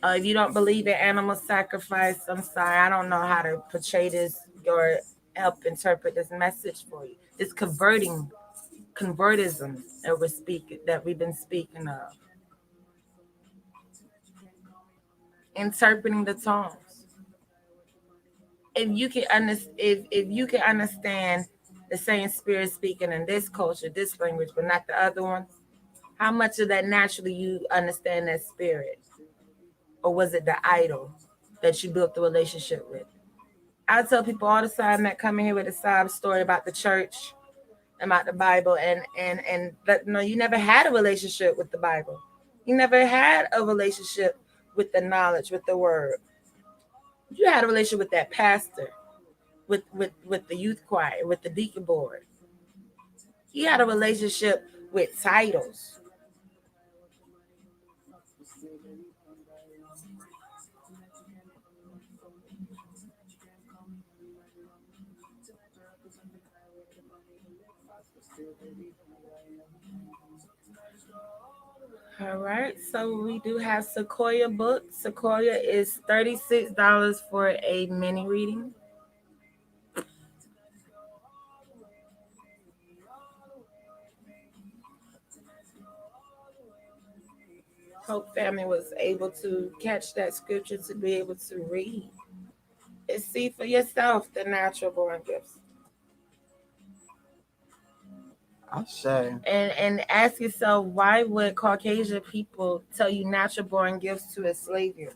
If you don't believe in animal sacrifice, I'm sorry. I don't know how to portray this or help interpret this message for you. It's convertism that we've been speaking of. Interpreting the tongues. If you can understand the same spirit speaking in this culture, this language, but not the other one, how much of that naturally you understand that spirit? Or was it the idol that you built the relationship with? I tell people all the time that come in here with a sob story about the church, about the Bible, and that no, you never had a relationship with the Bible. You never had a relationship with the knowledge, with the word. You had a relationship with that pastor, with the youth choir, with the deacon board. You had a relationship with titles. All right, so we do have Sequoia books. Sequoia is $36 for a mini reading. Hope family was able to catch that scripture to be able to read and see for yourself the natural born gifts. I'll say. And ask yourself, why would Caucasian people tell you natural born gifts to enslave you?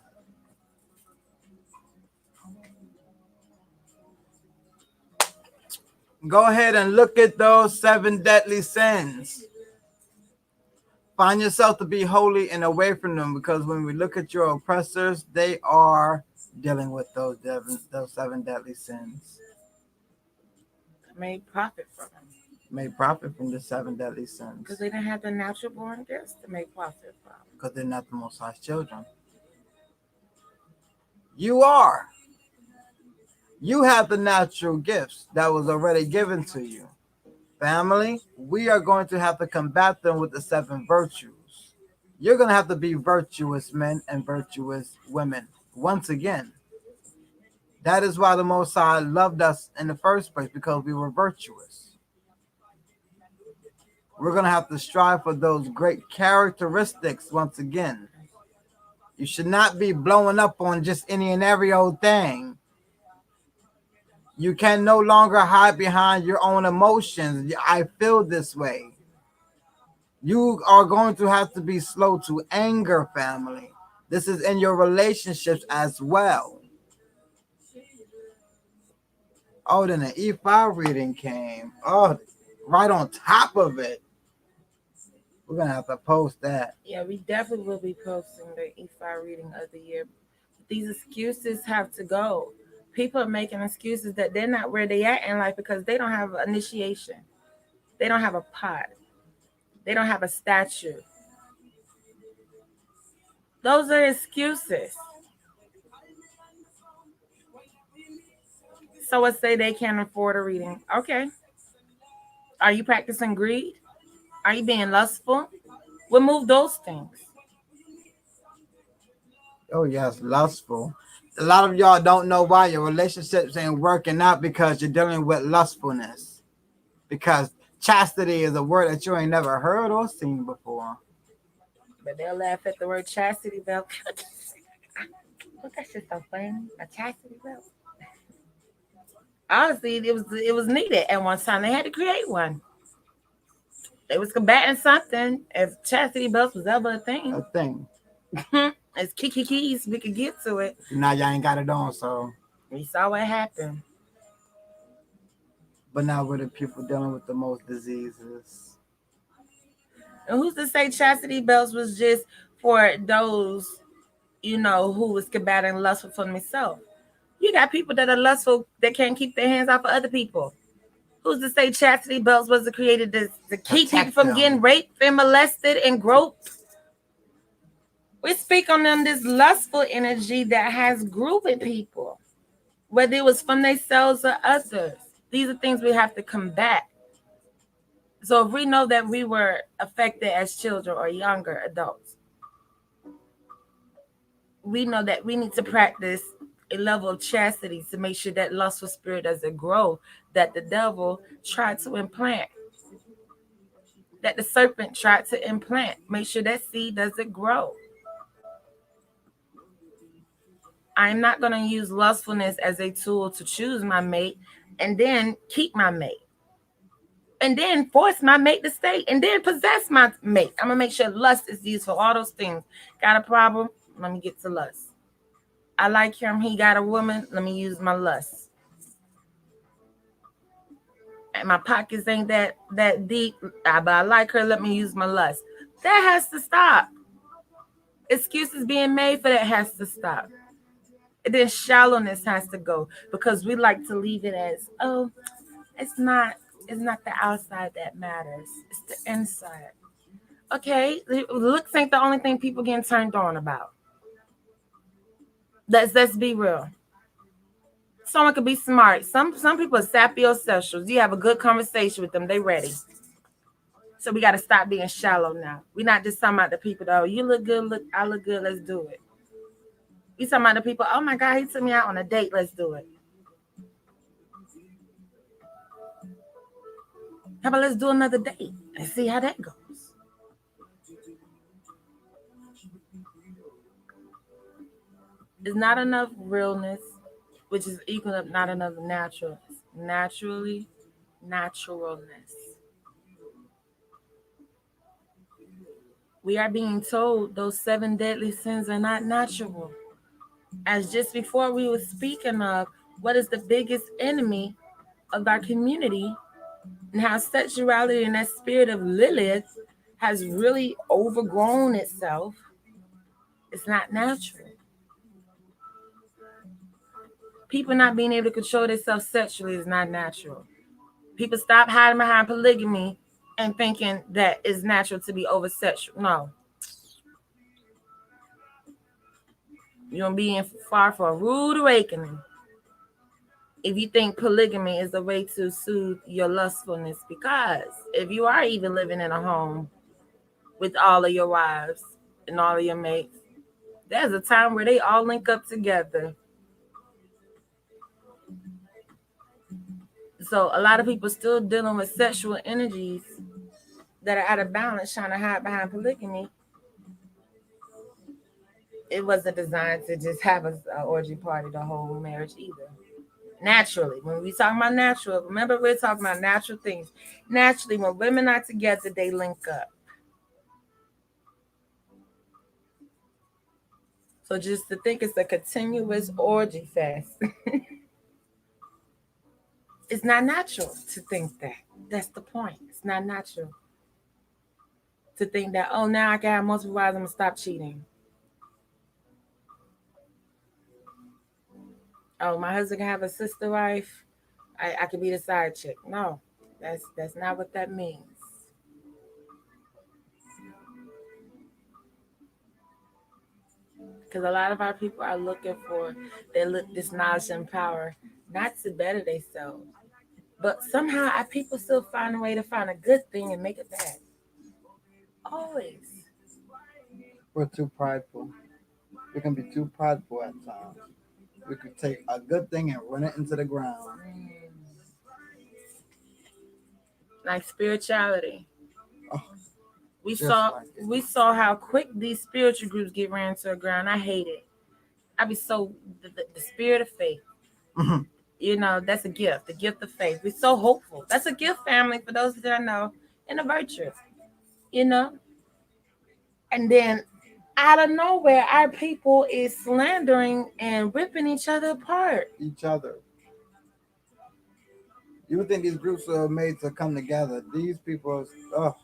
Go ahead and look at those 7 deadly sins. Find yourself to be holy and away from them, because when we look at your oppressors, they are dealing with those 7 deadly sins. Made profit from them. Made profit from the 7 deadly sins. Because they didn't have the natural born gifts to make profit from. Because they're not the Most High's children. You are. You have the natural gifts that was already given to you. Family, we are going to have to combat them with the 7 virtues. You're going to have to be virtuous men and virtuous women once again. That is why the Most High loved us in the first place, because we were virtuous. We're going to have to strive for those great characteristics once again. You should not be blowing up on just any and every old thing. You can no longer hide behind your own emotions. I feel this way. You are going to have to be slow to anger, family. This is in your relationships as well. Oh, then the E5 reading came. Oh, right on top of it. We're going to have to post that. Yeah, we definitely will be posting the E5 reading of the year. These excuses have to go. People are making excuses that they're not where they at in life because they don't have initiation. They don't have a pot. They don't have a statue. Those are excuses. So let's say they can't afford a reading. Okay. Are you practicing greed? Are you being lustful? Remove those things. Oh, yes, lustful. A lot of y'all don't know why your relationships ain't working out because you're dealing with lustfulness. Because chastity is a word that you ain't never heard or seen before. But they'll laugh at the word chastity belt. Look, that's just so funny. A chastity belt. Honestly, it was needed at one time. They had to create one. They was combating something. If chastity belts was ever a thing, as keys, we could get to it. Now y'all ain't got it on, so we saw what happened. But now we're the people dealing with the most diseases. And who's to say chastity belts was just for those, you know, who was combating lustful for themselves? You got people that are lustful that can't keep their hands off of other people. Who's to say chastity belts was created to keep people from getting raped and molested and groped? We speak on them this lustful energy that has grew with people, whether it was from themselves or others. These are things we have to combat. So if we know that we were affected as children or younger adults, we know that we need to practice a level of chastity to make sure that lustful spirit doesn't grow, that the devil tried to implant, that the serpent tried to implant. Make sure that seed doesn't grow. I'm not going to use lustfulness as a tool to choose my mate and then keep my mate and then force my mate to stay and then possess my mate. I'm going to make sure lust is used for all those things. Got a problem? Let me get to lust. I like him. He got a woman. Let me use my lust. And my pockets ain't that deep, but I like her. Let me use my lust. That has to stop. Excuses being made for that has to stop. And then shallowness has to go because we like to leave it as, oh, it's not the outside that matters. It's the inside. Okay, looks ain't the only thing people getting turned on about. Let's be real. Someone could be smart. Some people are sapiosexuals. You have a good conversation with them, they ready. So we got to stop being shallow now. We're not just talking about the people though. You look good, I look good, let's do it. We talking about the people, oh my God, he took me out on a date, let's do it. How about let's do another date and see how that goes? There's not enough realness, which is equal to not enough naturalness. Naturalness. We are being told those 7 deadly sins are not natural. As just before we were speaking of what is the biggest enemy of our community and how sexuality and that spirit of Lilith has really overgrown itself. It's not natural. People not being able to control themselves sexually is not natural. People stop hiding behind polygamy and thinking that it's natural to be over sexual. No. You're going to be in far for a rude awakening if you think polygamy is the way to soothe your lustfulness. Because if you are even living in a home with all of your wives and all of your mates, there's a time where they all link up together. So a lot of people still dealing with sexual energies that are out of balance, trying to hide behind polygamy. It wasn't designed to just have a orgy party the whole marriage either. Naturally, when we talk about natural, remember we're talking about natural things. Naturally, when women are together, they link up. So just to think it's a continuous orgy fest, it's not natural to think that. That's the point. It's not natural to think that, oh, now I can have multiple wives, I'm gonna stop cheating. Oh, my husband can have a sister wife, I can be the side chick. No, that's not what that means. Because a lot of our people are looking for this knowledge and power, not to better themselves, but somehow our people still find a way to find a good thing and make it bad. Always. We're too prideful. We can be too prideful at times. We could take a good thing and run it into the ground. Like spirituality. Oh, We just saw like it. we saw how quick these spiritual groups get ran to the ground. I hate it. I be so the spirit of faith. Mhm. That's a gift. The gift of faith. We're so hopeful. That's a gift, family, for those that I know, and a virtue. You know, and then out of nowhere, our people is slandering and ripping each other apart. Each other. You would think these groups are made to come together. These people, oh,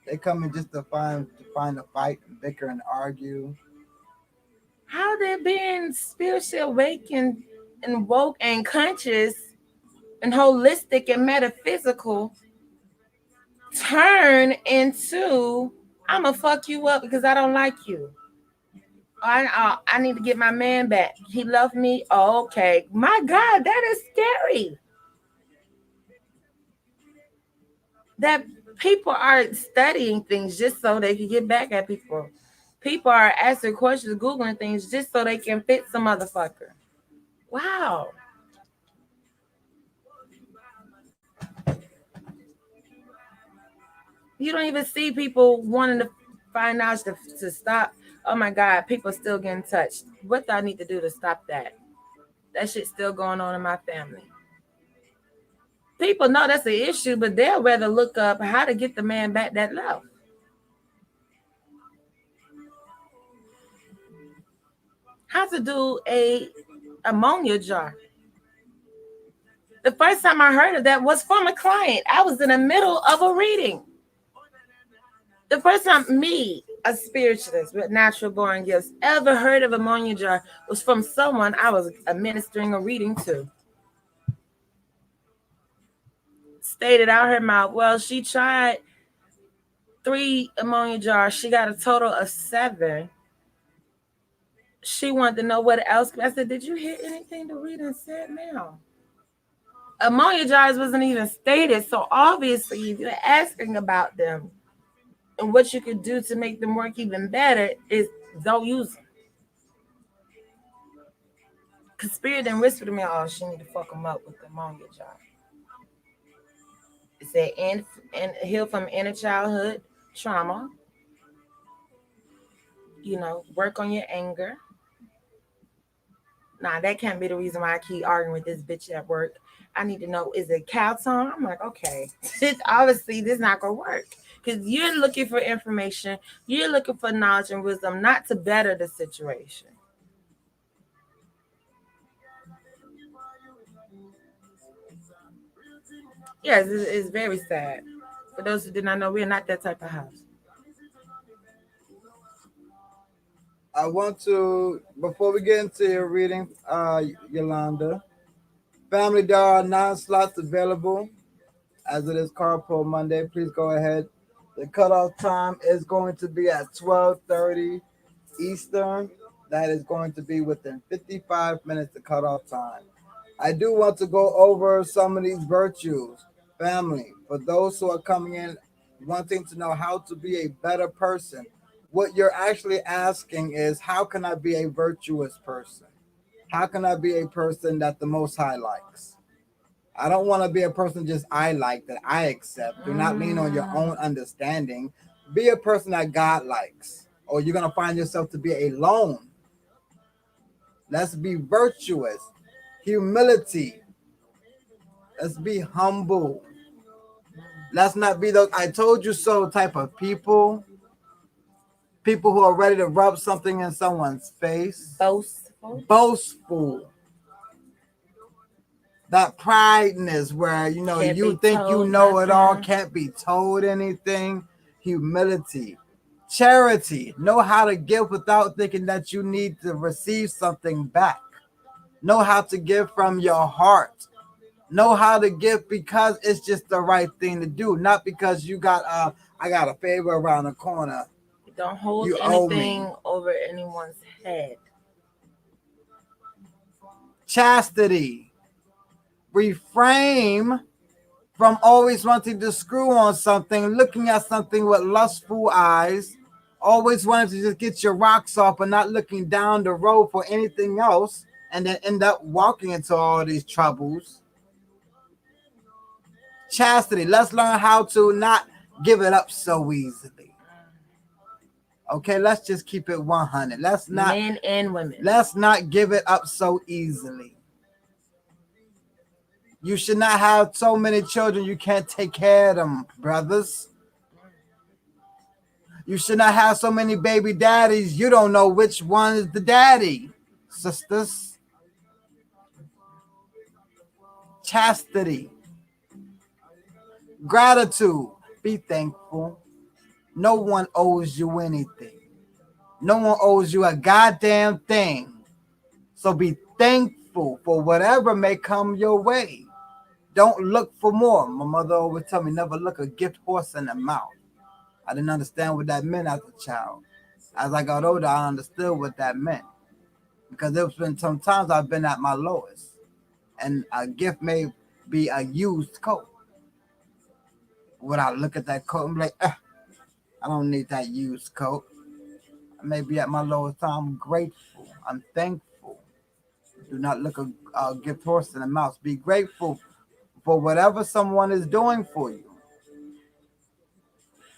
they come in just to find a fight, and bicker and argue. How they're being spiritually awakened and woke and conscious and holistic and metaphysical turn into I'm gonna fuck you up because I don't like you. I need to get my man back. He loved me. Oh, okay. My God, that is scary. That people are studying things just so they can get back at people. People are asking questions, Googling things just so they can fit some motherfucker. Wow. You don't even see people wanting to find out to stop. Oh my God, people still getting touched. What do I need to do to stop that? That shit's still going on in my family. People know that's an issue, but they'll rather look up how to get the man back that left. How to do a ammonia jar. The first time I heard of that was from a client. I was in the middle of a reading. The first time me, a spiritualist with natural born gifts, ever heard of ammonia jar was from someone I was administering a reading to. Stated out her mouth, well, she tried 3 ammonia jars. She got a total of 7. She wanted to know what else. I said, did you hear anything the reading said, ma'am? Ammonia jars wasn't even stated. So obviously, if you're asking about them and what you could do to make them work even better, is don't use them. Because Spirit then whispered to me, oh, she need to fuck them up with the ammonia jar. It said, and heal from inner childhood trauma. Work on your anger. Nah, that can't be the reason why I keep arguing with this bitch at work. I need to know, is it cow tongue? I'm like, okay, obviously this is not gonna work because you're looking for information, you're looking for knowledge and wisdom, not to better the situation. Yes, it's very sad. For those who did not know, we're not that type of house. I want to, before we get into your reading, Yolanda, family, there are 9 slots available as it is Carpool Monday. Please go ahead. The cutoff time is going to be at 12:30 Eastern. That is going to be within 55 minutes the cutoff time. I do want to go over some of these virtues. Family, for those who are coming in wanting to know how to be a better person, what you're actually asking is, how can I be a virtuous person? How can I be a person that the Most High likes? I don't want to be a person just I like, that I accept. Do not lean on your own understanding. Be a person that God likes, or you're going to find yourself to be alone Let's be virtuous. Humility. Let's be humble. Let's not be those I told you so type of people. People who are ready to rub something in someone's face. Boastful. Boastful. That prideness where Can't you be think you told know it all, nothing. can't be told anything. Humility. Charity. Know how to give without thinking that you need to receive something back. Know how to give from your heart. Know how to give because it's just the right thing to do, not because you got I got a favor around the corner. Don't hold You owe me. anything over anyone's head. Chastity. Refrain from always wanting to screw on something, looking at something with lustful eyes, always wanting to just get your rocks off and not looking down the road for anything else, and then end up walking into all these troubles. Chastity. Let's learn how to not give it up so easily. Okay, let's just keep it 100. Men and women. Let's not give it up so easily. You should not have so many children you can't take care of them, brothers. You should not have so many baby daddies you don't know which one is the daddy, sisters. Chastity. Gratitude. Be thankful. No one owes you anything. No one owes you a goddamn thing. So be thankful for whatever may come your way. Don't look for more. My mother always tell me never look a gift horse in the mouth. I didn't understand what that meant as a child. As I got older, I understood what that meant. Because there's been some times I've been at my lowest. And a gift may be a used coat. When I look at that coat, I'm like, I don't need that used coat. I may be at my lowest time. I'm grateful. I'm thankful. Do not look a gift horse in the mouth. Be grateful for whatever someone is doing for you.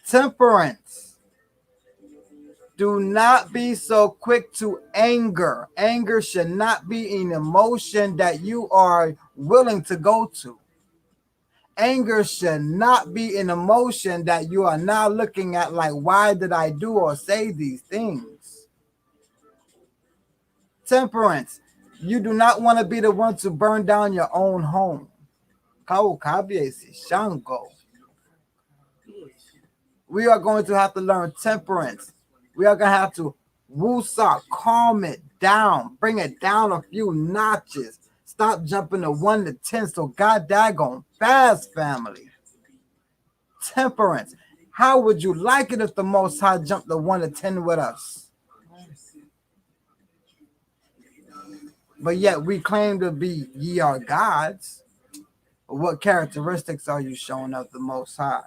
Temperance. Do not be so quick to anger. Anger should not be an emotion that you are willing to go to. Anger should not be an emotion that you are now looking at like, why did I do or say these things? Temperance. You do not want to be the one to burn down your own home. We are going to have to learn temperance. We are going to have to woosah, calm it down, bring it down a few notches. Stop jumping to 1 to 10 so god daggone fast, family. Temperance. How would you like it if the Most High jumped to 1 to 10 with us? But yet we claim to be ye are gods. What characteristics are you showing of the Most High?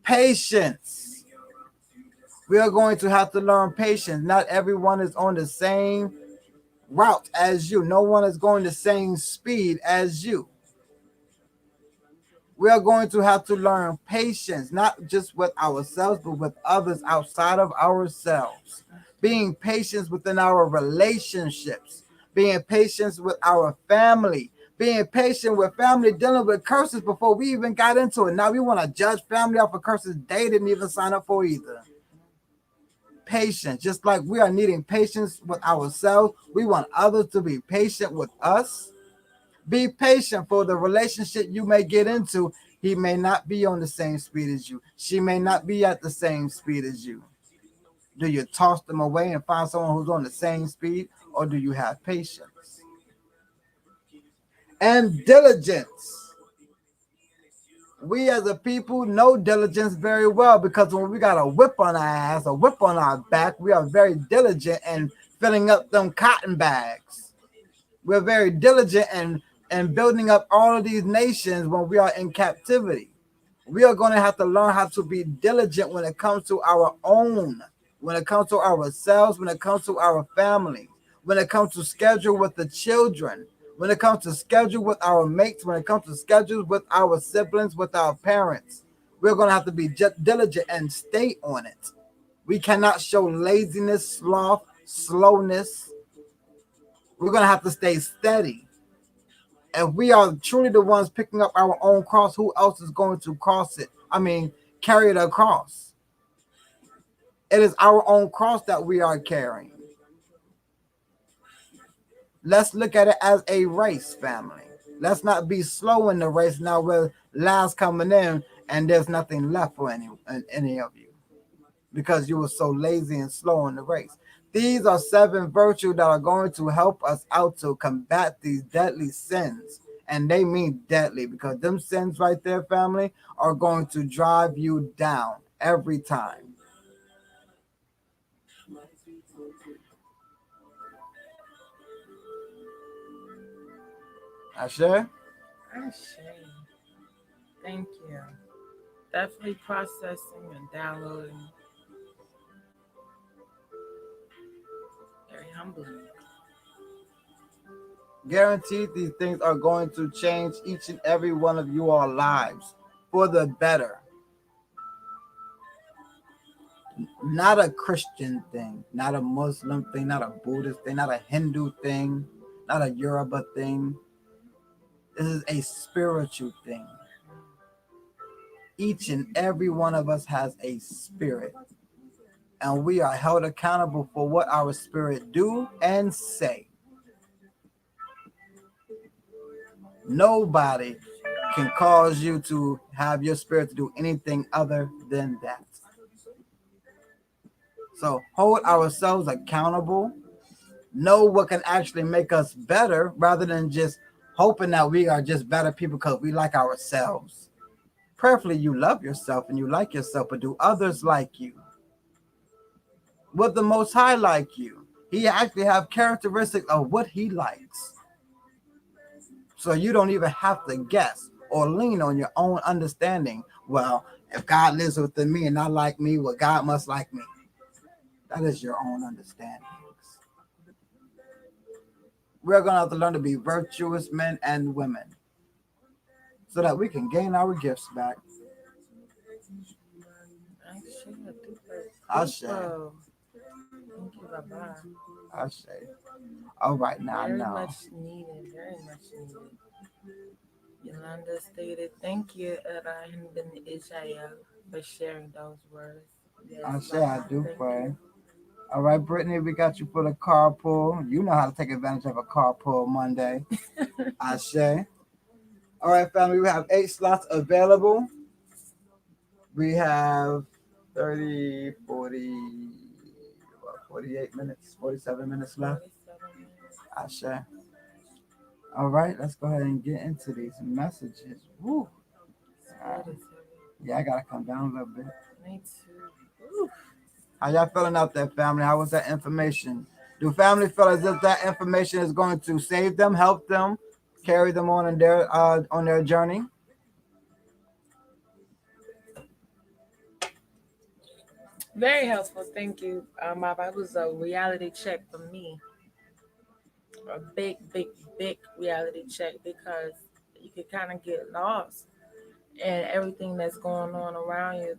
Patience. We are going to have to learn patience. Not everyone is on the same route as you. No one is going the same speed as you. We are going to have to learn patience, not just with ourselves, but with others outside of ourselves. Being patient within our relationships. Being patient with our family. Being patient with family dealing with curses before we even got into it. Now we want to judge family off of curses they didn't even sign up for either. Patience, just like we are needing patience with ourselves, we want others to be patient with us. Be patient for the relationship you may get into. He may not be on the same speed as you. She may not be at the same speed as you. Do you toss them away and find someone who's on the same speed, or do you have patience? And diligence. We as a people know diligence very well, because when we got a whip on our ass, a whip on our back, we are very diligent in filling up them cotton bags. We're very diligent in building up all of these nations when we are in captivity. We are going to have to learn how to be diligent when it comes to our own, when it comes to ourselves, when it comes to our family, when it comes to schedule with the children, when it comes to schedule with our mates, when it comes to schedules with our siblings, with our parents. We're going to have to be diligent and stay on it. We cannot show laziness, sloth, slowness. We're going to have to stay steady. If we are truly the ones picking up our own cross, who else is going to cross it? I mean, carry the cross. It is our own cross that we are carrying. Let's look at it as a race, family. Let's not be slow in the race now with last coming in and there's nothing left for any of you because you were so lazy and slow in the race. These are 7 virtues that are going to help us out to combat these deadly sins. And they mean deadly because them sins right there, family, are going to drive you down every time. Ashe? Thank you. Definitely processing and downloading. Very humbling. Guaranteed these things are going to change each and every one of you all lives for the better. Not a Christian thing, not a Muslim thing, not a Buddhist thing, not a Hindu thing, not a Yoruba thing. This is a spiritual thing. Each and every one of us has a spirit, and we are held accountable for what our spirit do and say. Nobody can cause you to have your spirit to do anything other than that. So hold ourselves accountable. Know what can actually make us better rather than just hoping that we are just better people because we like ourselves. Prayerfully, you love yourself and you like yourself, but do others like you? Would the Most High like you? He actually have characteristics of what he likes. So you don't even have to guess or lean on your own understanding. Well, if God lives within me and not like me, well, God must like me. That is your own understanding. We're going to have to learn to be virtuous men and women so that we can gain our gifts back. I say. Thank you, Baba. I say. All right, now Very I know. much needed, very much needed. Yolanda stated, thank you, Rahim bin Ishaya, for sharing those words. Yes, I say I Baba, do thank pray. you. All right, Brittany, we got you for the carpool. You know how to take advantage of a carpool Monday. I say. All right, family, we have 8 slots available. We have 30, 40, 48 minutes, 47 minutes left. 47 minutes. I say. All right, let's go ahead and get into these messages. Woo. That is Yeah, I gotta come down a little bit. heavy. Me too. Oof. How y'all feeling out there, family? How was that information? Do family feel as if that information is going to save them, help them, carry them on their journey? Very helpful. Thank you. Baba. It was a reality check for me. A big, big, big reality check because you could kind of get lost in everything that's going on around you.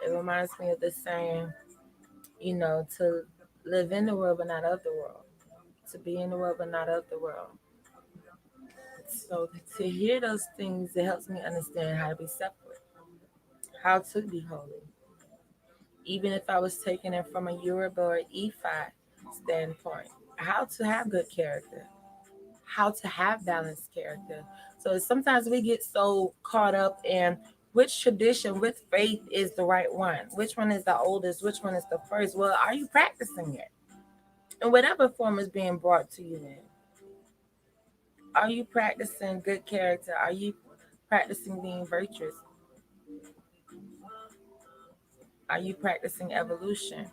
It reminds me of the saying, to live in the world but not of the world, to be in the world but not of the world. So to hear those things, it helps me understand how to be separate, how to be holy. Even if I was taking it from a Yoruba or Ifa standpoint, how to have good character, how to have balanced character. So sometimes we get so caught up in which tradition, which faith is the right one, which one is the oldest, which one is the first. Well, are you practicing it? In whatever form is being brought to you in. Are you practicing good character? Are you practicing being virtuous? Are you practicing evolution?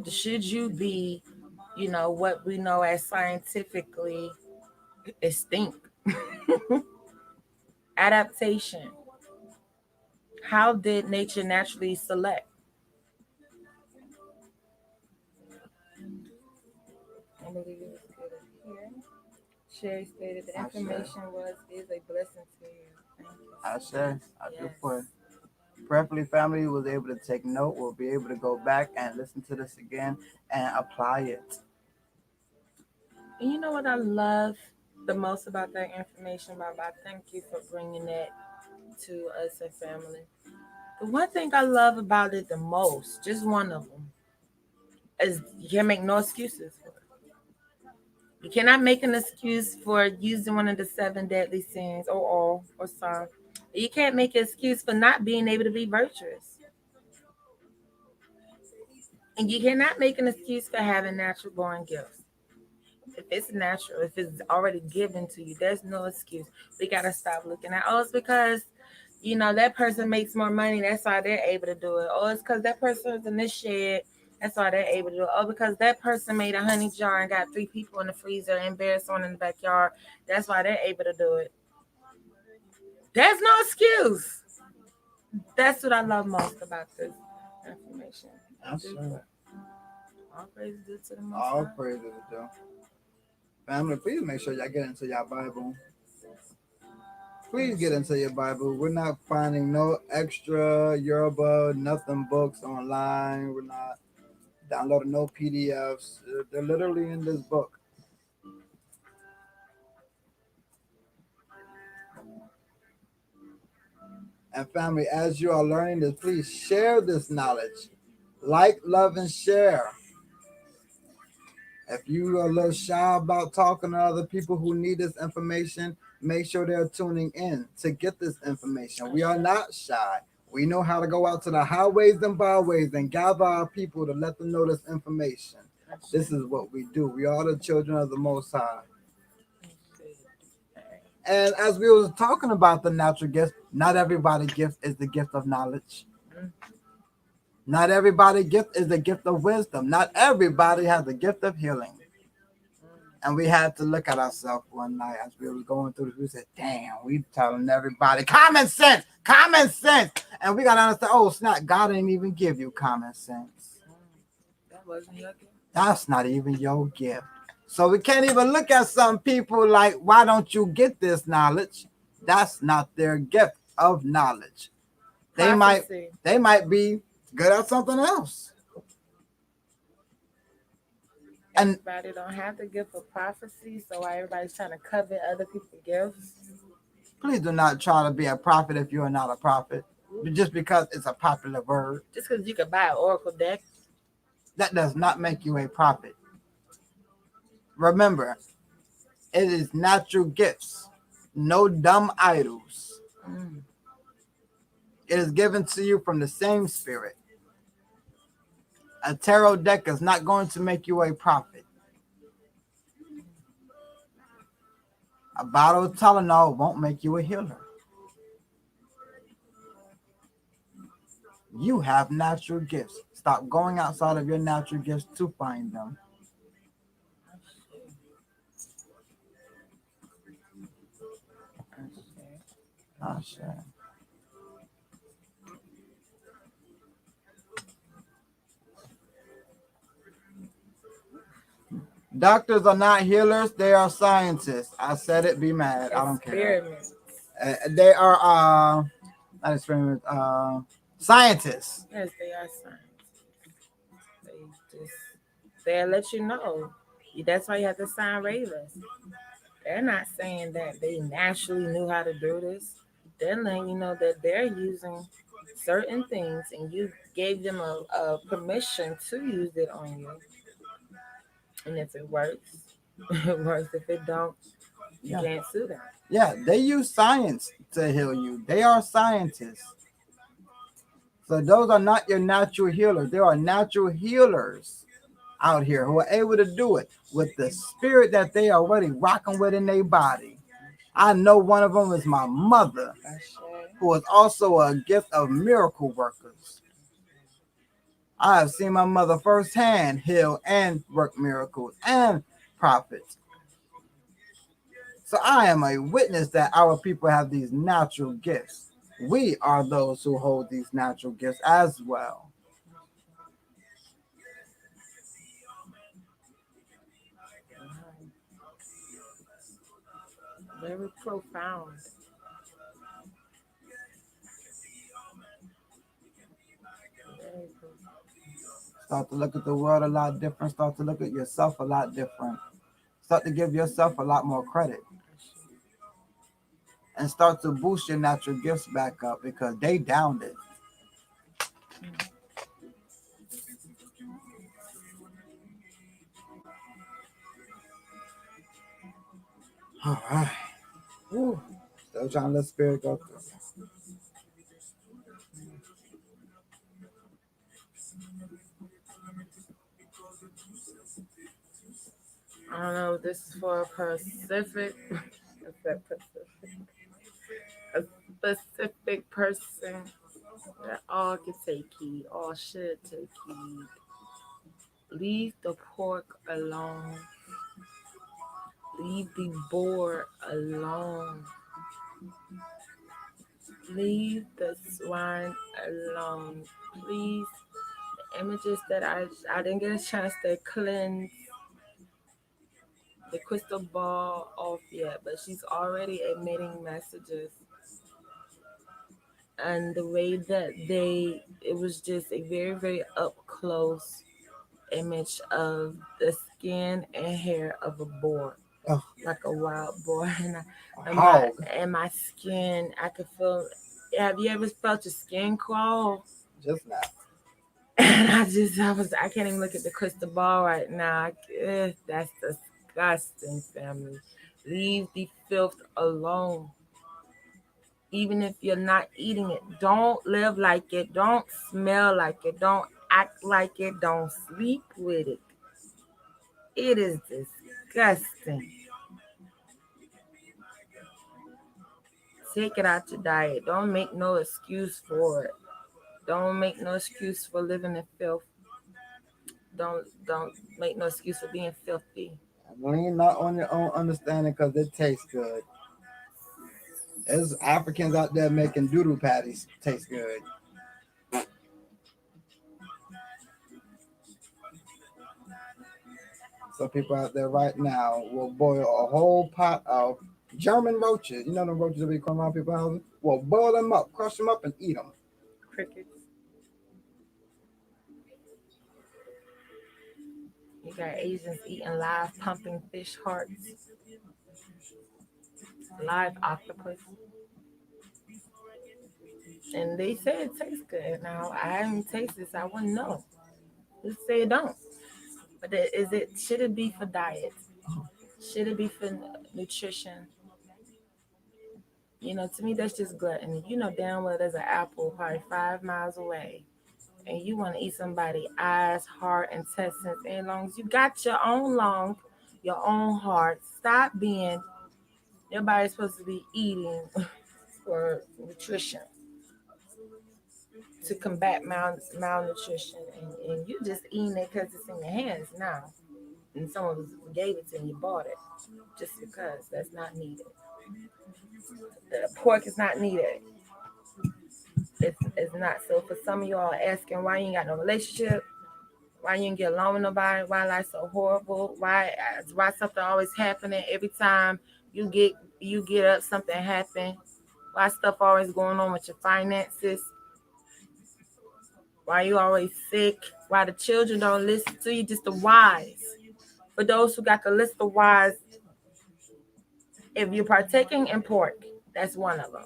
Should you be, what we know as scientifically extinct? Adaptation. How did nature naturally select? I believe it was good here. Sherry stated the information is a blessing to you. Thank you. I say, I do pray. Prayerfully family was able to take note. We'll be able to go back and listen to this again and apply it. And you know what I love the most about that information, Bob? I thank you for bringing that to us and family. The one thing I love about it the most, just one of them, is you can make no excuses for it. You cannot make an excuse for using one of the seven deadly sins or all or some. You can't make an excuse for not being able to be virtuous. And you cannot make an excuse for having natural born gifts. If it's natural, if it's already given to you, there's no excuse. We gotta stop looking at, oh, it's because that person makes more money, that's why they're able to do it. Oh, it's because that person's in this shed, that's why they're able to do it. Oh, because that person made a honey jar and got three people in the freezer and embarrassed one in the backyard, that's why they're able to do it. There's no excuse. That's what I love most about this information. That's right. All praise due to the Most All High. praises to family. Please make sure y'all get into your Bible. Please get into your Bible. We're not finding no extra Yoruba, nothing books online. We're not downloading no PDFs. They're literally in this book. And family, as you are learning this, please share this knowledge. Like, love, and share. If you are a little shy about talking to other people who need this information, make sure they're tuning in to get this information. We are not shy. We know how to go out to the highways and byways and gather our people to let them know this information. This is what we do. We are the children of the Most High. And as we were talking about the natural gifts, not everybody gift is the gift of knowledge. Not everybody gift is the gift of wisdom. Not everybody has the gift of healing. And we had to look at ourselves one night as we were going through this. We said, damn, we telling everybody common sense, common sense. And we got to understand, oh, snap, God didn't even give you common sense. That wasn't your gift. That's not even your gift. So we can't even look at some people like, why don't you get this knowledge? That's not their gift of knowledge. They might be good at something else. And everybody don't have the gift of prophecy, so why everybody's trying to covet other people's gifts? Please do not try to be a prophet if you are not a prophet. Just because it's a popular word. Just because you can buy an oracle deck. That does not make you a prophet. Remember, it is natural gifts. No dumb idols. It is given to you from the same spirit. A tarot deck is not going to make you a prophet. A bottle of Tylenol won't make you a healer. You have natural gifts. Stop going outside of your natural gifts to find them. Doctors are not healers, they are scientists. I said it, be mad. I don't care. They are not experiments, scientists. Yes, they are scientists. They'll let you know. That's why you have to sign waivers. They're not saying that they naturally knew how to do this. They're letting you know that they're using certain things and you gave them a permission to use it on you. And if it works, it works. If it don't, you can't sue them. Yeah, they use science to heal you. They are scientists. So those are not your natural healers. There are natural healers out here who are able to do it with the spirit that they are already rocking with in their body. I know one of them is my mother, who is also a gift of miracle workers. I have seen my mother firsthand heal and work miracles and prophets. So I am a witness that our people have these natural gifts. We are those who hold these natural gifts as well. Very profound. Start to look at the world a lot different. Start to look at yourself a lot different. Start to give yourself a lot more credit. And start to boost your natural gifts back up because they downed it. All right. Woo. Still trying to let spirit go through. I don't know. This is for a Pacific. A specific person that all can take heed, all should take heed. Leave the pork alone. Leave the boar alone. Leave the swine alone. Please. The images that I didn't get a chance to cleanse the crystal ball off yet, but she's already emitting messages. And the way that it was just a very, very up close image of the skin and hair of a boar, Oh. like a wild boar. And Hog. my skin, I could feel. Have you ever felt your skin crawl? Just now. And I can't even look at the crystal ball right now. That's disgusting, family. Leave the filth alone. Even if you're not eating it, don't live like it. Don't smell like it. Don't act like it. Don't sleep with it. It is disgusting. Take it out your diet. Don't make no excuse for it. Don't make no excuse for living in filth. Don't make no excuse for being filthy. Lean not on your own understanding because it tastes good. There's Africans out there making doodle patties taste good. Some people out there right now will boil a whole pot of German roaches. You know the roaches that be coming around people's houses? Well, boil them up, crush them up, and eat them. Crickets. You got Asians eating live pumping fish hearts, live octopus. And they say it tastes good. Now, I haven't tasted this, I wouldn't know. Let's say it don't. But should it be for diet? Should it be for nutrition? You know, to me, that's just gluttony. You know damn well there's an apple probably 5 miles away. And you want to eat somebody's eyes, heart, intestines. And as long as you got your own lung, your own heart, stop being, everybody's supposed to be eating for nutrition, to combat malnutrition. And you just eating it because it's in your hands now. And someone gave it to you and you bought it just because. That's not needed. The pork is not needed. It's not. So for some of y'all asking why you ain't got no relationship, why you ain't get along with nobody, why life's so horrible, why something always happening every time you get up, something happen, why stuff always going on with your finances, why you always sick, why the children don't listen to you, just the whys. For those who got the list of whys, if you're partaking in pork, that's one of them.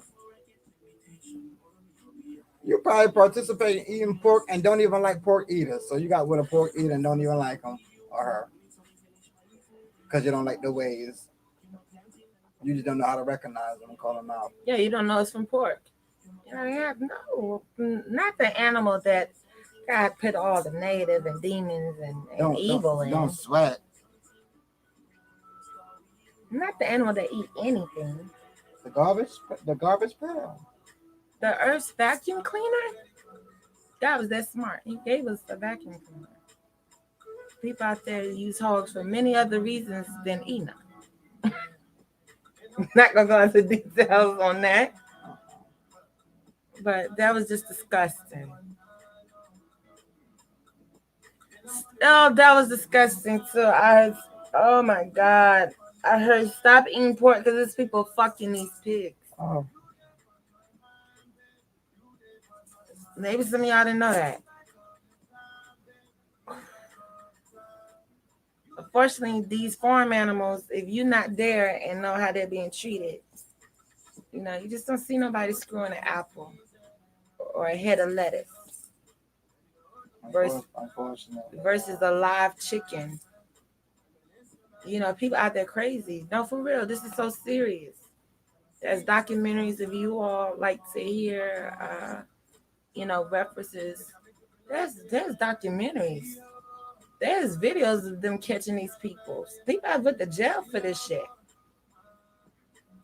You probably participate in eating pork and don't even like pork eaters. So you got with a pork eater and don't even like him or her because you don't like the ways. You just don't know how to recognize them and call them out. Yeah, you don't know it's from pork. No, not the animal that God put all the negative and demons and evil in. Don't sweat. Not the animal that eat anything. The garbage pail. The Earth's vacuum cleaner? God was that smart. He gave us a vacuum cleaner. People out there use hogs for many other reasons than eating them. Not gonna go into details on that. But that was just disgusting. Oh, that was disgusting too. Oh my God. I heard stop eating pork because there's people fucking these pigs. Oh. Maybe some of y'all didn't know that. Unfortunately, these farm animals, if you're not there and know how they're being treated, you just don't see nobody screwing an apple or a head of lettuce Unfortunately. versus a live chicken. People out there crazy. No, for real, this is so serious. There's documentaries if you all like to hear, references. There's documentaries. There's videos of them catching these people. People have went to jail for this shit.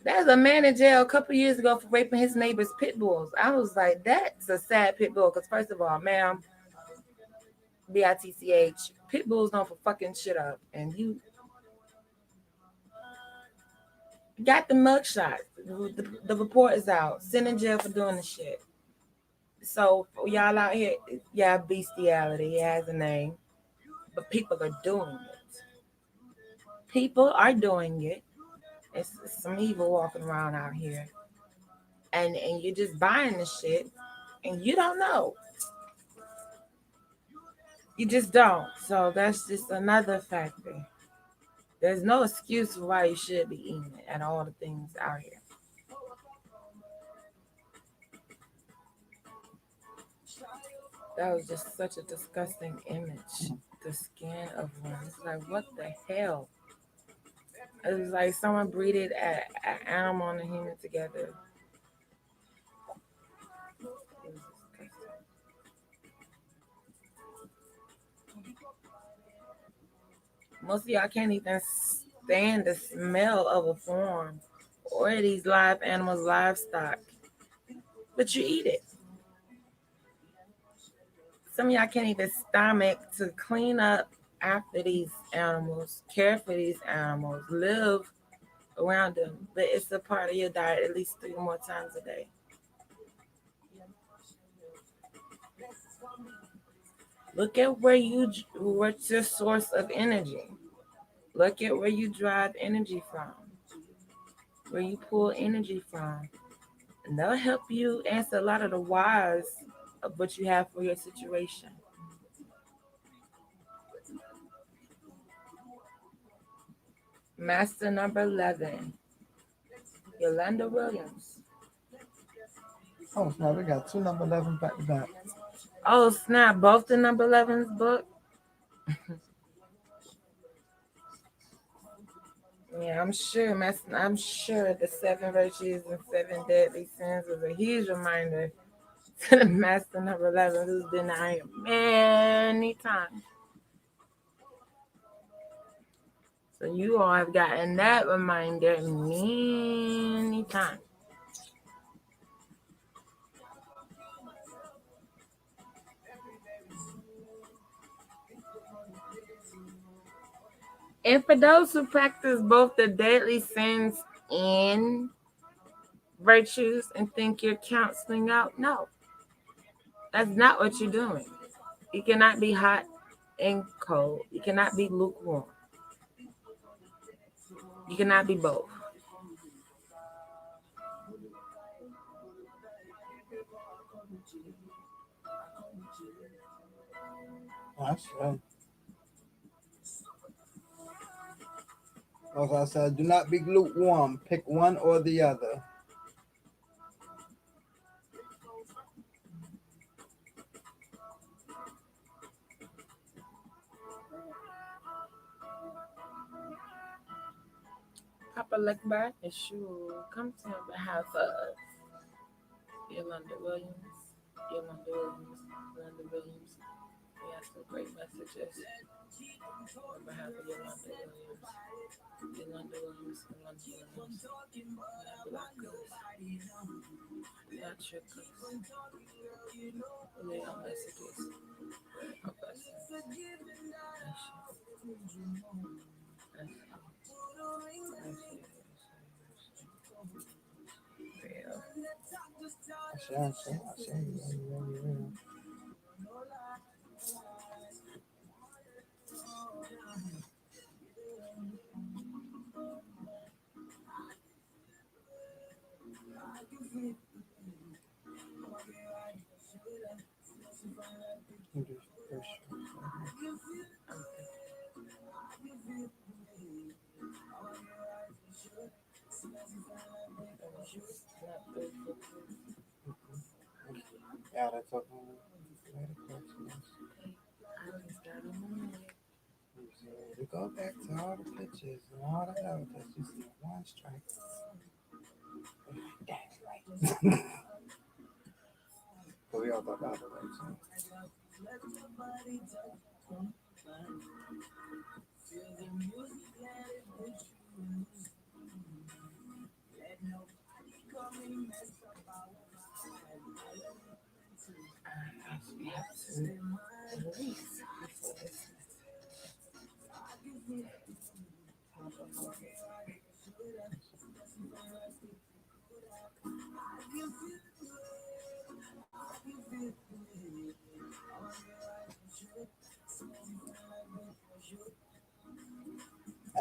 There's a man in jail a couple years ago for raping his neighbor's pit bulls. I was like, that's a sad pit bull. Because first of all, ma'am, bitch, pit bulls don't for fucking shit up, and you got the mugshot. The report is out. Sent in jail for doing the shit. So for y'all out here, yeah, bestiality, it has a name, but people are doing it. People are doing it. It's some evil walking around out here, and you're just buying the shit, and you don't know. You just don't. So that's just another factor. There's no excuse for why you should be eating it at all the things out here. That was just such a disgusting image. The skin of one. It's like, what the hell? It was like someone breeded an animal and a human together. Most of y'all can't even stand the smell of a farm or these live animals, livestock, but you eat it. Some of y'all can't even stomach to clean up after these animals, care for these animals, live around them, but it's a part of your diet at least 3 more times a day. Look at what's your source of energy. Look at where you drive energy from, where you pull energy from. And they'll help you answer a lot of the whys of what you have for your situation. Master number 11, Yolanda Williams. Oh, snap. We got 2 number 11 back to back. Oh, snap. Both the number 11's book? Yeah, I'm sure the 7 virtues and 7 deadly sins was a huge reminder to the master number 11 who's been out here many times. So you all have gotten that reminder many times. And for those who practice both the deadly sins and virtues and think you're counseling out, no, that's not what you're doing. You cannot be hot and cold. You cannot be lukewarm. You cannot be both. That's right. As I said, do not be lukewarm. Pick one or the other. Papa Lekbar Yeshua comes on behalf of Yolanda Williams. Yolanda Williams. He has some great messages on behalf of Yolanda Williams. Yolanda Williams. Black girls. Not trick us. They are messages. Help us. I say. Yeah, that's okay. We go back to all the pictures and all that other stuff. You see one strike. That's right. But we all talk about the right too.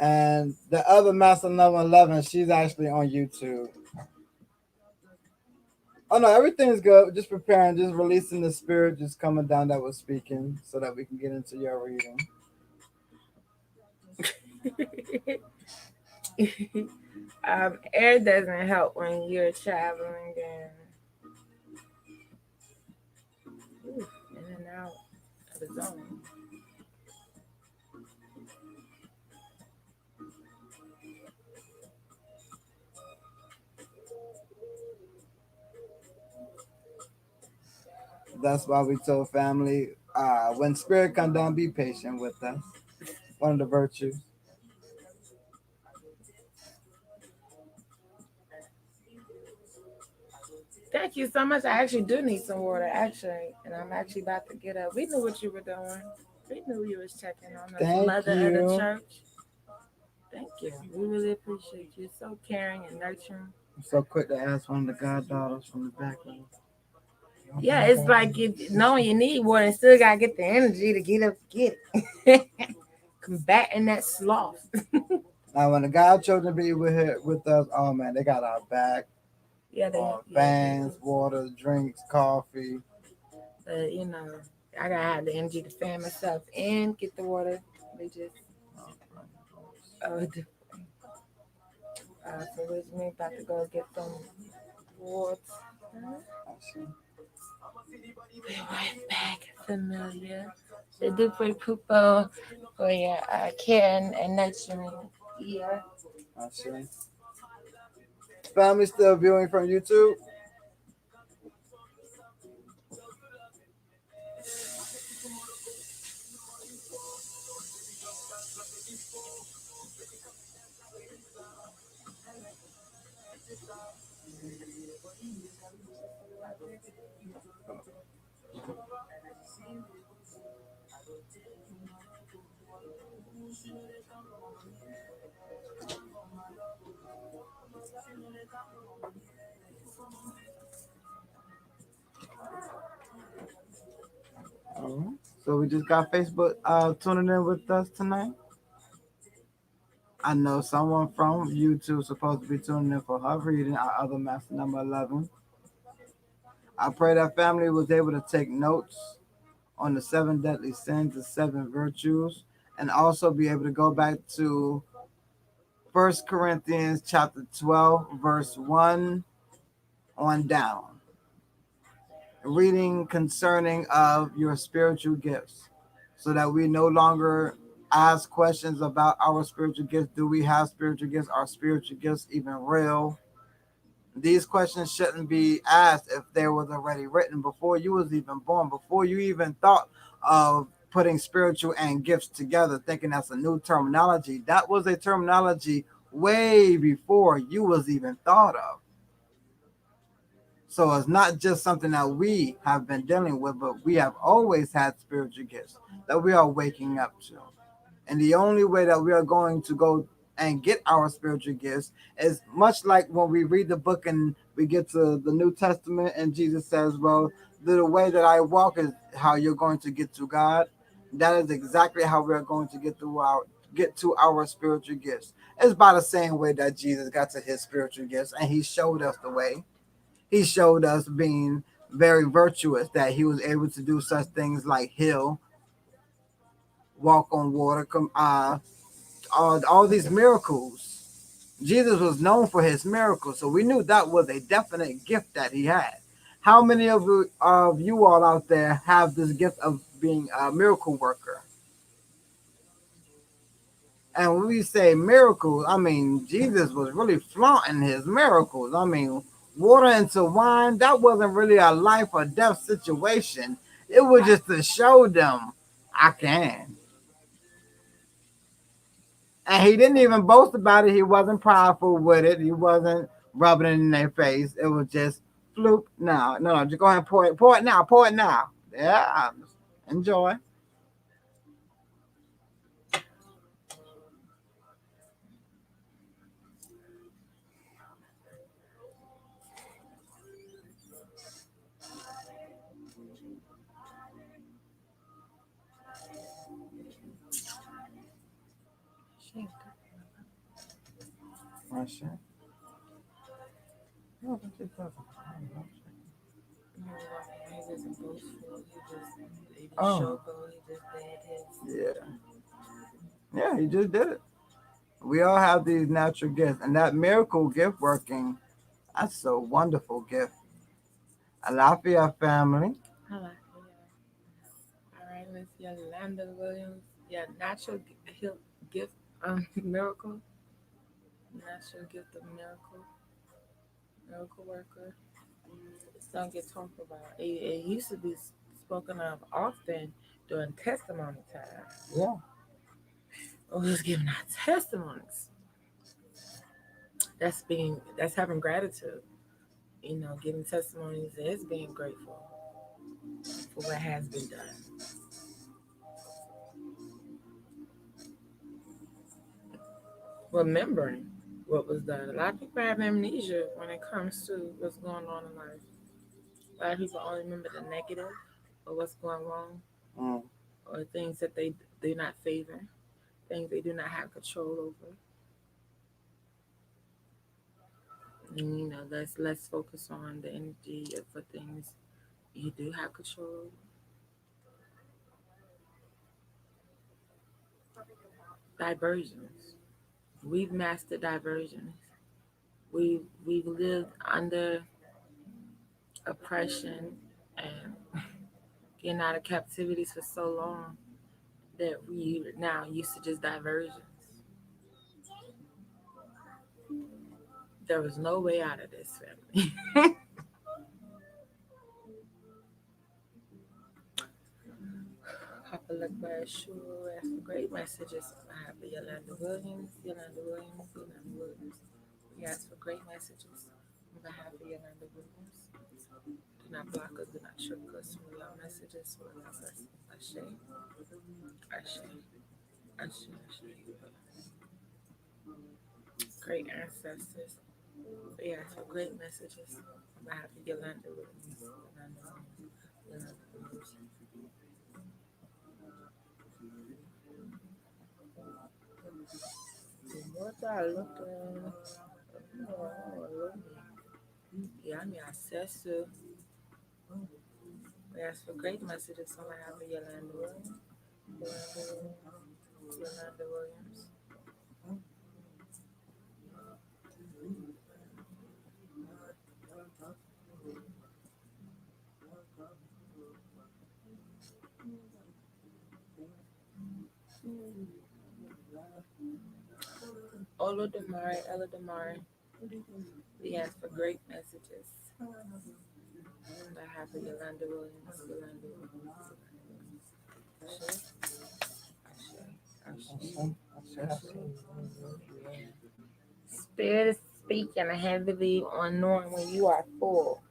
And the other Master Number 11, she's actually on YouTube. Oh no, everything's good. Just preparing, just releasing the spirit, just coming down that was speaking, so that we can get into your reading. Air doesn't help when you're traveling and in and out of the zone. That's why we told family, when spirit come down, be patient with us. One of the virtues. Thank you so much. I actually do need some water, actually, and I'm actually about to get up. We knew what you were doing. We knew you was checking on us, Thank mother you. of the church. Thank you. We really appreciate you. So caring and nurturing. I'm so quick to ask one of the goddaughters from the back room. Yeah, it's like knowing you need water and still gotta get the energy to get up, get it. Combating that sloth. Now, when the godchildren be with us, oh man, they got our back. Yeah, fans, water, drinks, coffee. You know, I gotta have the energy to fan myself and get the water. They just so with me about to go get some water. Be right back, familiar. They do for people for your care and nurturing. Yeah. I see. Family still viewing from YouTube? So we just got Facebook tuning in with us tonight. I know someone from YouTube supposed to be tuning in for her reading our other Master Number 11. I pray that family was able to take notes on the 7 deadly sins, the 7 virtues, and also be able to go back to 1 Corinthians chapter 12, verse 1 on down. Reading concerning of your spiritual gifts, so that we no longer ask questions about our spiritual gifts. Do we have spiritual gifts? Are spiritual gifts even real? These questions shouldn't be asked if they was already written before you was even born, before you even thought of putting spiritual and gifts together, thinking that's a new terminology. That was a terminology way before you was even thought of. So it's not just something that we have been dealing with, but we have always had spiritual gifts that we are waking up to. And the only way that we are going to go and get our spiritual gifts is much like when we read the book and we get to the New Testament and Jesus says, well, the way that I walk is how you're going to get to God. That is exactly how we're going to get to our spiritual gifts. It's by the same way that Jesus got to his spiritual gifts, and he showed us the way. He showed us being very virtuous, that he was able to do such things like heal, walk on water, all these miracles Jesus was known for his miracles, so we knew that was a definite gift that he had. How many of you all out there have this gift of being a miracle worker? And when we say miracles, I mean, Jesus was really flaunting his miracles. I mean, water into wine, that wasn't really a life or death situation. It was just to show them, I can. And he didn't even boast about it. He wasn't prideful with it. He wasn't rubbing it in their face. It was just floop. No, just go ahead and pour it. Pour it now. Yeah, enjoy. Oh, shit. No, but it doesn't. Oh. Yeah. Yeah, he just did it. We all have these natural gifts, and that miracle gift working, that's a wonderful gift. Alafia family. Hello. All right, Miss Yolanda Williams. Yeah, natural gift, miracle. Natural gift of miracle worker. It's don't get talked about. It used to be spoken of often during testimony time. Yeah. We was giving our testimonies. That's having gratitude. Giving testimonies is being grateful for what has been done. Remembering what was done. A lot of people have amnesia when it comes to what's going on in life. A lot of people only remember the negative or what's going wrong Mm. or things that they do not favor, things they do not have control over. And, let's focus on the energy for things you do have control over. Diversions. We've mastered diversions. We've lived under oppression and getting out of captivities for so long that we now used to just diversions. There was no way out of this, family. Papa look bad, sure. Ask for great messages. I have Yolanda Williams, Yolanda Williams, Yolanda Williams. We ask for great messages on behalf of Yolanda Williams. Do not block us, do not trick us from your messages. Ashe, Ashe, Ashe, Ashe. Great ancestors. We ask for great messages on behalf of Yolanda Williams. Yolanda Williams. Yolanda Williams. What I look at, yeah, I'm your ancestor. We ask for great messages on behalf of Yolanda Williams. Yolanda Williams. Olo Damari, Ella Damari. We ask for great messages on behalf of Yolanda Williams. Yolanda Williams. Spirit is speaking heavily on knowing when you are full.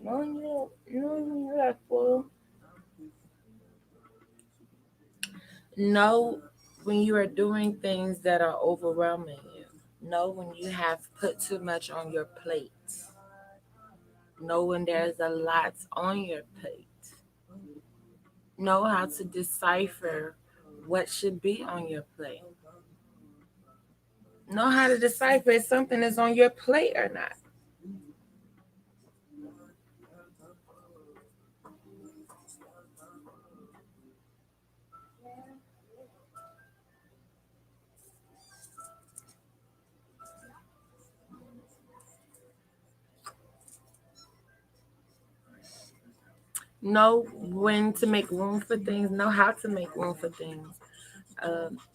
Knowing you are full. Know when you are doing things that are overwhelming you. Know when you have put too much on your plate. Know when there's a lot on your plate. Know how to decipher what should be on your plate. Know how to decipher if something is on your plate or not. Know when to make room for things, know how to make room for things.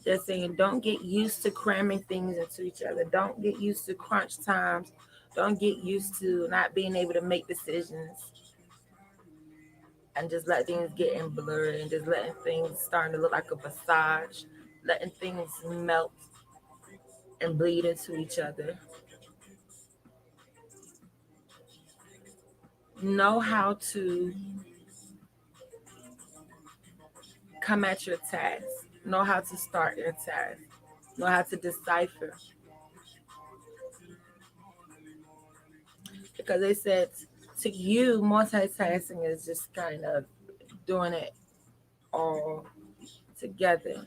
They're saying don't get used to cramming things into each other. Don't get used to crunch times. Don't get used to not being able to make decisions and just let things get in blurred and just letting things starting to look like a massage, letting things melt and bleed into each other. Know how to come at your task. Know how to start your task. Know how to decipher. Because they said to you, multitasking is just kind of doing it all together.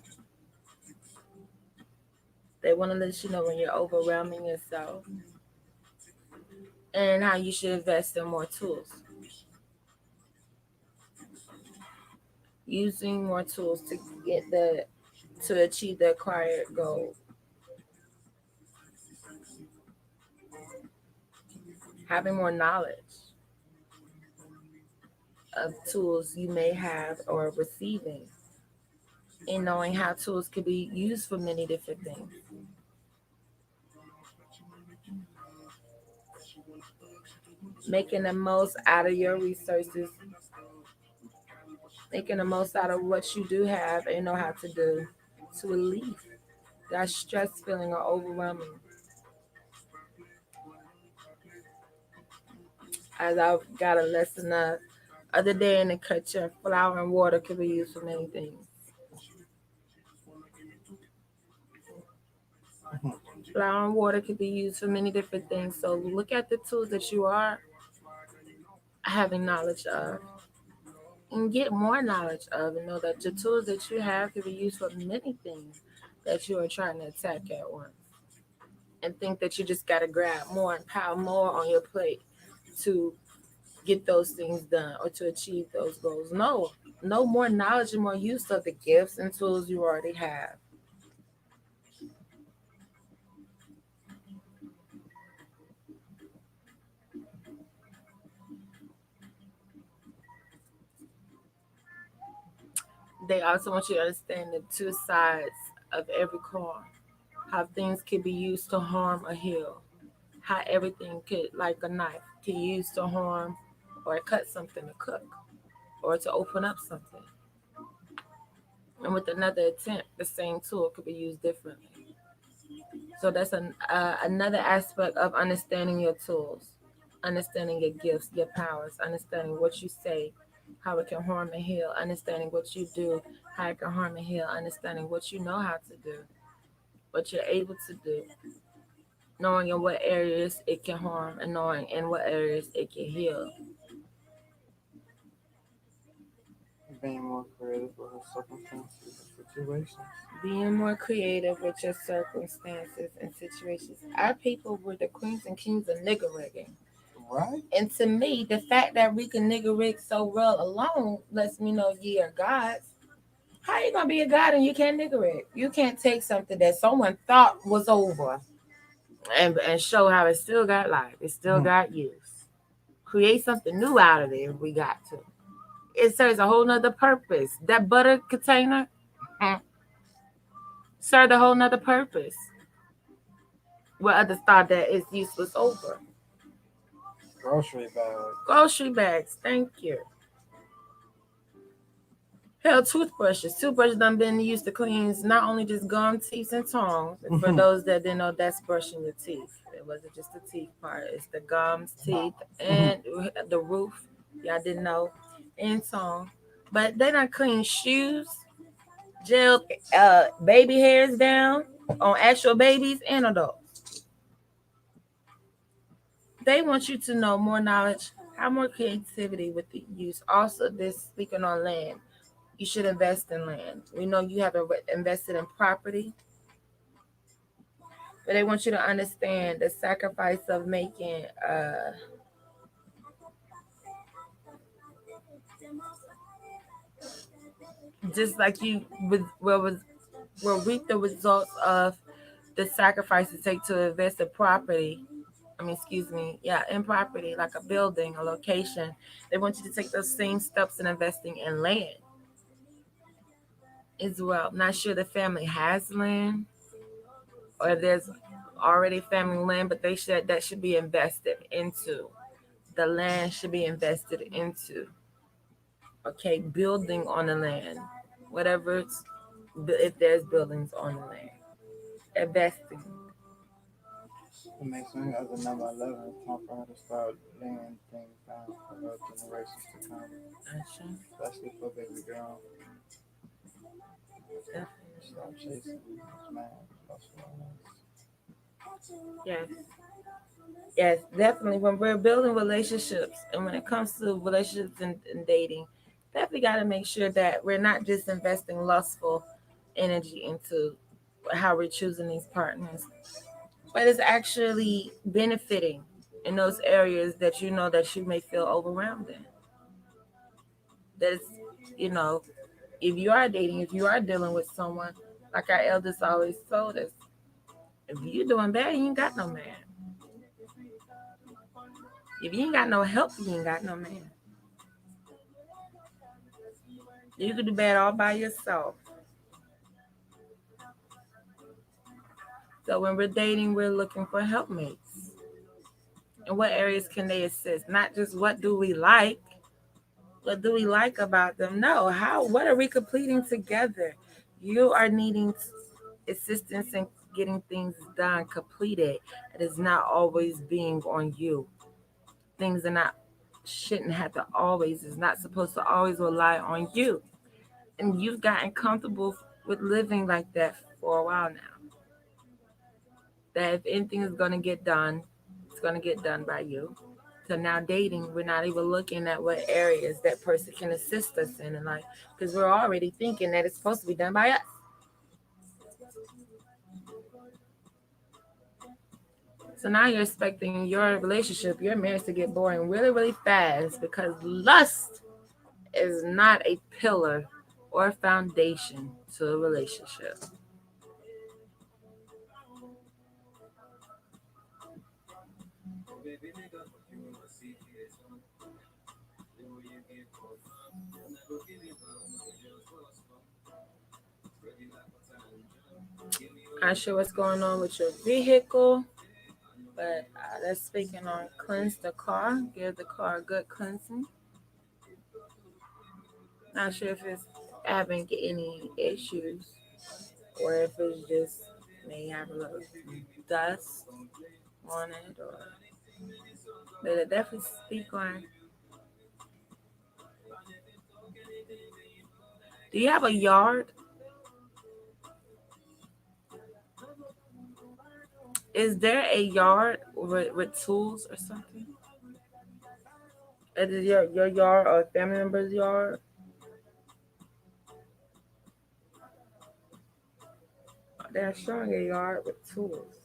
They want to let you know when you're overwhelming yourself and how you should invest in more tools. Using more tools to get to achieve the acquired goal. Having more knowledge of tools you may have or receiving, and knowing how tools could be used for many different things. Making the most out of your resources, making the most out of what you do have and know how to do to relieve that stress feeling or overwhelming. As I've got a lesson of other day in the kitchen, flour and water can be used for many things. Flour and water can be used for many different things. So look at the tools that you are having knowledge of and get more knowledge of and know that the tools that you have can be used for many things that you are trying to attack at once. And think that you just got to grab more and pile more on your plate to get those things done or to achieve those goals. No, no more knowledge and more use of the gifts and tools you already have. They also want you to understand the two sides of every coin, how things can be used to harm or heal, how everything could, like a knife, can be used to harm or cut something to cook or to open up something. And with another attempt, the same tool could be used differently. So that's another aspect of understanding your tools, understanding your gifts, your powers, understanding what you say, how it can harm and heal, understanding what you do, how it can harm and heal, understanding what you know how to do, what you're able to do, knowing in what areas it can harm and knowing in what areas it can heal. Being more creative with her circumstances and situations. Being more creative with your circumstances and situations. Our people were the queens and kings of nigger rigging. Right? And to me, the fact that we can nigger rig so well alone lets me know ye are gods. How you gonna be a god and you can't nigger rig? You can't take something that someone thought was over and show how it still got life, it still got use. Create something new out of it if we got to. It serves a whole nother purpose. That butter container served a whole nother purpose. Where others thought that its use was over. Grocery bag. Grocery bags, thank you. Hell, toothbrushes. Toothbrushes done been used to clean not only just gum, teeth, and tongues. And for those that didn't know, that's brushing your teeth. It wasn't just the teeth part. It's the gums, teeth, and the roof. Y'all didn't know. And tongue. But they done clean shoes, gel baby hairs down on actual babies and adults. They want you to know more knowledge, have more creativity with the use. Also, this speaking on land. You should invest in land. We know you have invested in property, but they want you to understand the sacrifice of making just like you will reap the results of the sacrifice it takes to invest in property excuse me, yeah, in property, like a building, a location. They want you to take those same steps in investing in land as well. Not sure the family has land or there's already family land, but they should that should be invested into. The land should be invested into. Okay, building on the land, whatever it's, if there's buildings on the land, investing. It makes me as a number 11, it's time for her to start laying things down for her generations to come, Gotcha. especially for baby girl. Definitely. Stop chasing this man. That's what Yes. Yes, definitely. When we're building relationships and when it comes to relationships and dating, definitely got to make sure that we're not just investing lustful energy into how we're choosing these partners, but it's actually benefiting in those areas that you know that you may feel overwhelmed in. That it's, you know, if you are dating, if you are dealing with someone, like our elders always told us, if you doing bad, you ain't got no man. If you ain't got no help, you ain't got no man. You can do bad all by yourself. So when we're dating, we're looking for helpmates. And what areas can they assist? Not just what do we like about them? No, what are we completing together? You are needing assistance in getting things done, completed. It is not always being on you. Things are not shouldn't have to always is not supposed to always rely on you. And you've gotten comfortable with living like that for a while now. That if anything is gonna get done, it's gonna get done by you. So now dating, we're not even looking at what areas that person can assist us in life because we're already thinking that it's supposed to be done by us. So now you're expecting your relationship, your marriage to get boring really, really fast because lust is not a pillar or foundation to a relationship. Not sure what's going on with your vehicle, but that's speaking on cleanse the car, give the car a good cleansing. Not sure if it's having any issues or if it's just may have a little dust on it, or but it definitely speak on. Do you have a yard? Is there a yard with tools or something? Is it your yard or a family member's yard? They're showing a yard with tools.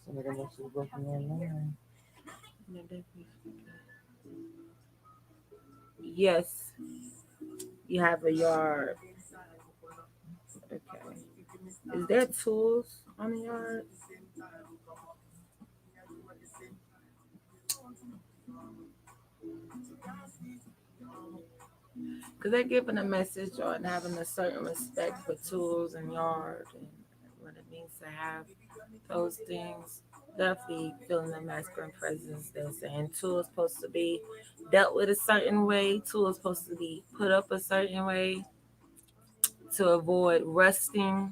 Somebody must be working online. Yes, you have a yard. Okay. Is there tools on the yard? Because they're giving a message on having a certain respect for tools and yard and what it means to have those things. Definitely feeling the masculine presence. They're saying tools supposed to be dealt with a certain way. Tools supposed to be put up a certain way to avoid rusting.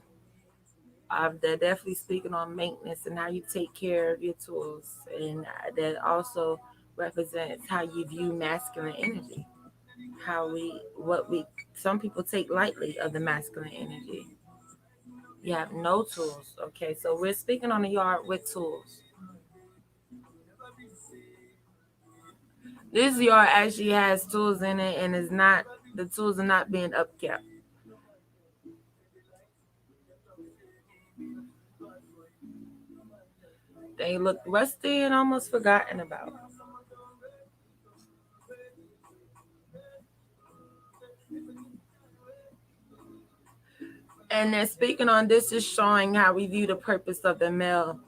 They're definitely speaking on maintenance and how you take care of your tools, and that also represents how you view masculine energy. Some people take lightly of the masculine energy. You have no tools. Okay, so we're speaking on the yard with tools. This yard actually has tools in it, and is not the tools are not being upkept. They look rusty and almost forgotten about. And then speaking on this is showing how we view the purpose of the male,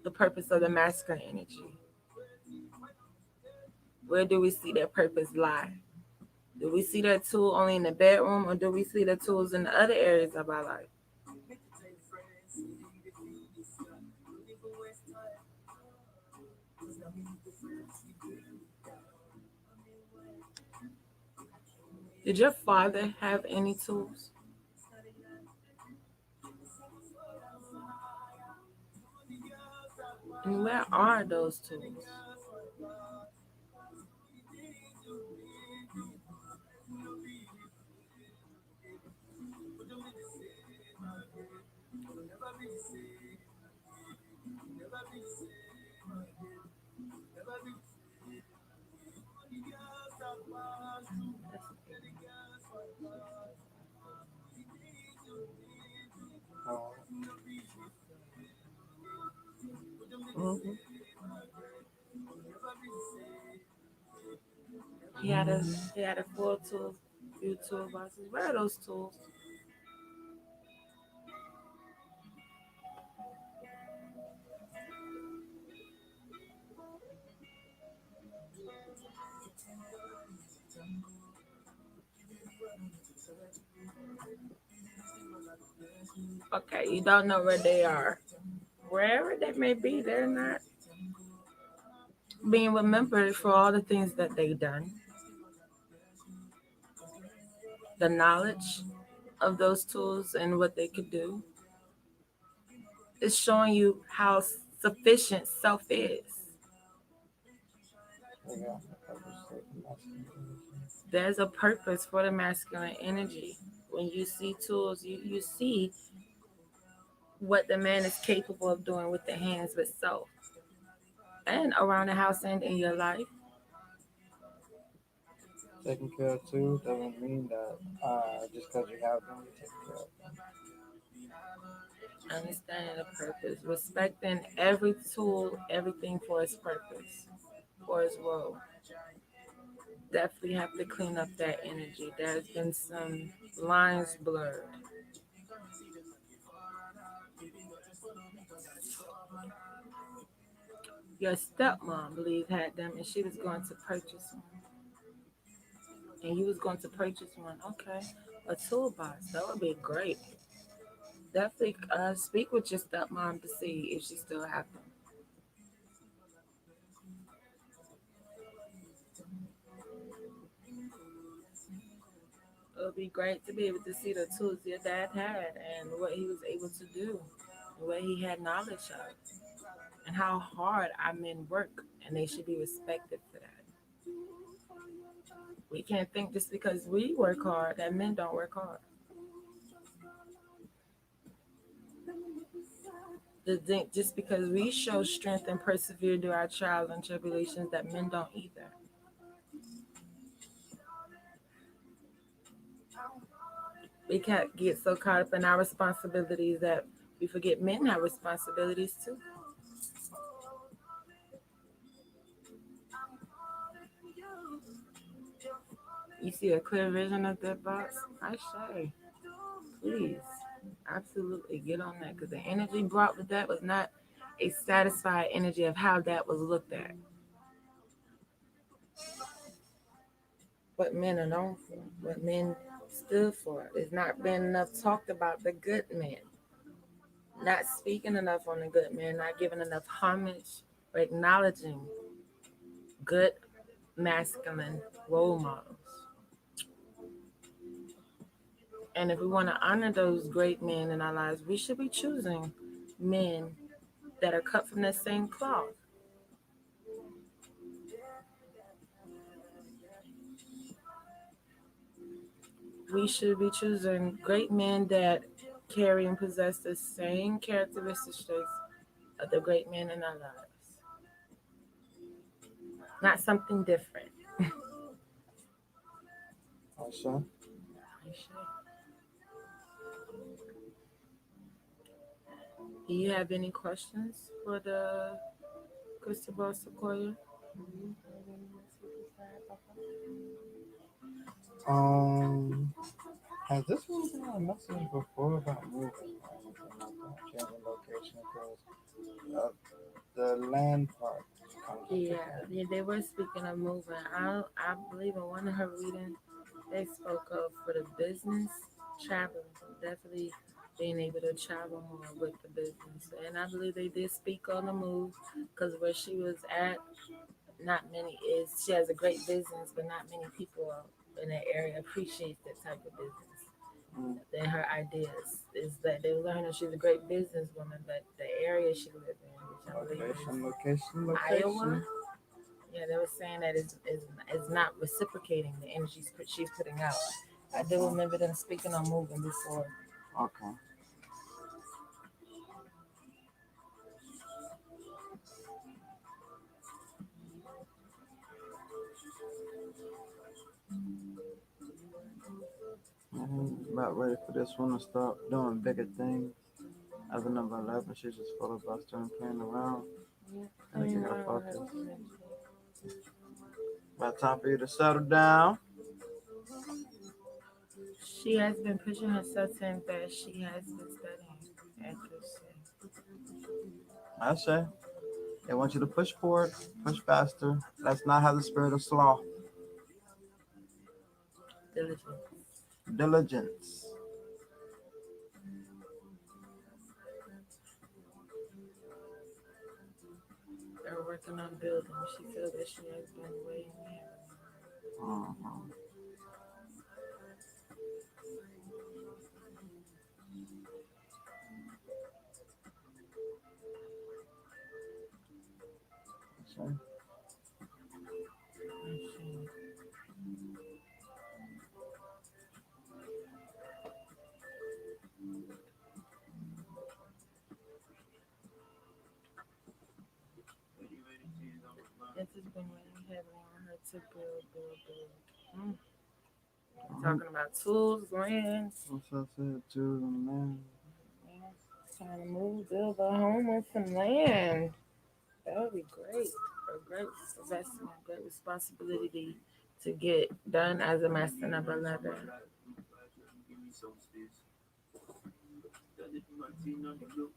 the purpose of the masculine energy. Where do we see that purpose lie? Do we see that tool only in the bedroom, or do we see the tools in the other areas of our life? Did your father have any tools? And where are those tools? Mhm. He had a full tool, few toolboxes. Where are those tools? Okay, you don't know where they are. Wherever they may be, they're not being remembered for all the things that they've done. The knowledge of those tools and what they could do is showing you how sufficient self is. There's a purpose for the masculine energy. When you see tools, you see what the man is capable of doing with the hands with self and around the house and in your life. Taking care of too doesn't mean that just because you have them, you take care of them. Understanding the purpose, respecting every tool, everything for its purpose, for its role. Definitely have to clean up that energy. There's been some lines blurred. Your stepmom, believe, had them, and she was going to purchase one. And you was going to purchase one. Okay, a toolbox. That would be great. Definitely speak with your stepmom to see if she still have them. It would be great to be able to see the tools your dad had and what he was able to do, and what he had knowledge of, and how hard our men work, and they should be respected for that. We can't think just because we work hard that men don't work hard. To think just because we show strength and persevere through our trials and tribulations that men don't either. We can't get so caught up in our responsibilities that we forget men have responsibilities too. You see a clear vision of that box? I say, please, absolutely get on that, because the energy brought with that was not a satisfied energy of how that was looked at. What men are known for, what men stood for. There's not been enough talked about the good men, not speaking enough on the good men, not giving enough homage or acknowledging good masculine role models. And if we want to honor those great men in our lives, we should be choosing men that are cut from the same cloth. We should be choosing great men that carry and possess the same characteristics of the great men in our lives, not something different. Also, Do you have any questions for the Cristobal Sequoia? um, Has this one been on a message before about moving? Changing location because the land part comes into Yeah, they were speaking of moving. I believe in one of her readings, they spoke of for the business travel, definitely being able to travel more with the business. And I believe they did speak on the move because where she was at, not many is she has a great business, but not many people in that area appreciate that type of business. that. Then her ideas is that they learn that she's a great businesswoman, but the area she lives in, which I believe Location, is location, Iowa. location. Yeah, they were saying that is not reciprocating the energy she's putting out. I do remember them speaking on moving before. Okay. About ready for this one to start doing bigger things. As a number 11, she's just full of buster and playing around. Yeah, I Making mean, her around her focus. energy. About time for you to settle down. She has been pushing herself since that she has been studying accuracy. I say. They want you to push forward, push faster. Let's not have the spirit of sloth. Diligence. Diligence. They're working on building. She feels that she has been way ahead. Mhm. Okay. This has been weighing heavily on her to build. Mm. Mhm. Talking about tools, land. What's I said to the man? Yeah, trying to move, build a home on some land. That would be great. A great investment, great responsibility to get done as a master number 11.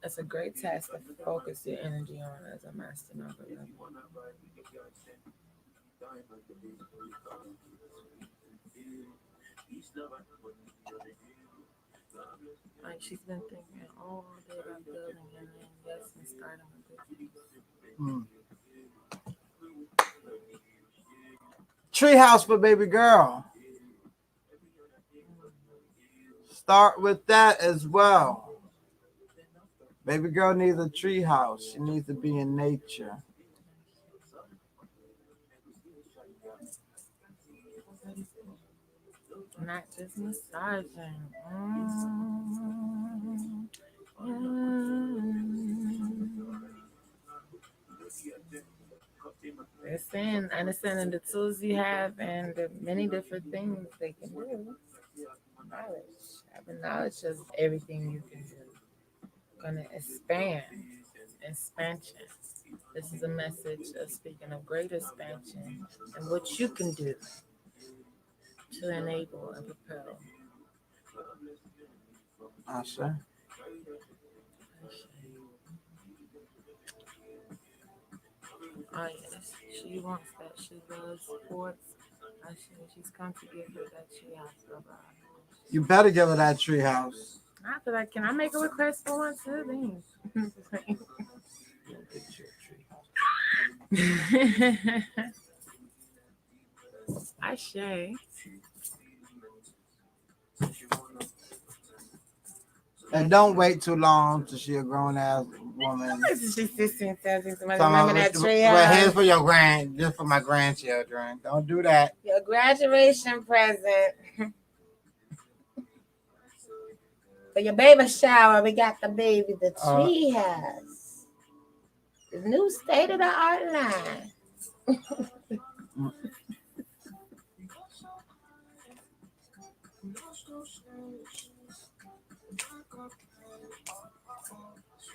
That's a great task to focus your energy on as a master number 11. Like she's been thinking all day about building and then yes, and starting a business. Hmm. Treehouse for baby girl. Start with that as well. Baby girl needs a treehouse. She needs to be in nature. Not just massaging. Mm. They're saying, understanding the tools you have and the many different things they can do. Knowledge. Having knowledge of everything you can do. Gonna expand. Expansion. This is a message of speaking of great expansion and what you can do to enable and propel. I say. Oh yes, she wants that. She loves sports. She's come to give her that she has to provide. You better give her that treehouse. I feel like, can I make a request for one too? Then. I say. And don't wait too long till she a grown ass woman. She's 16, 17. Somebody Some remember of that us, tree well, here's house? for your just for my grandchildren. Don't do that. Your graduation present. For your baby shower, we got the baby, the tree house. The new state of the art line.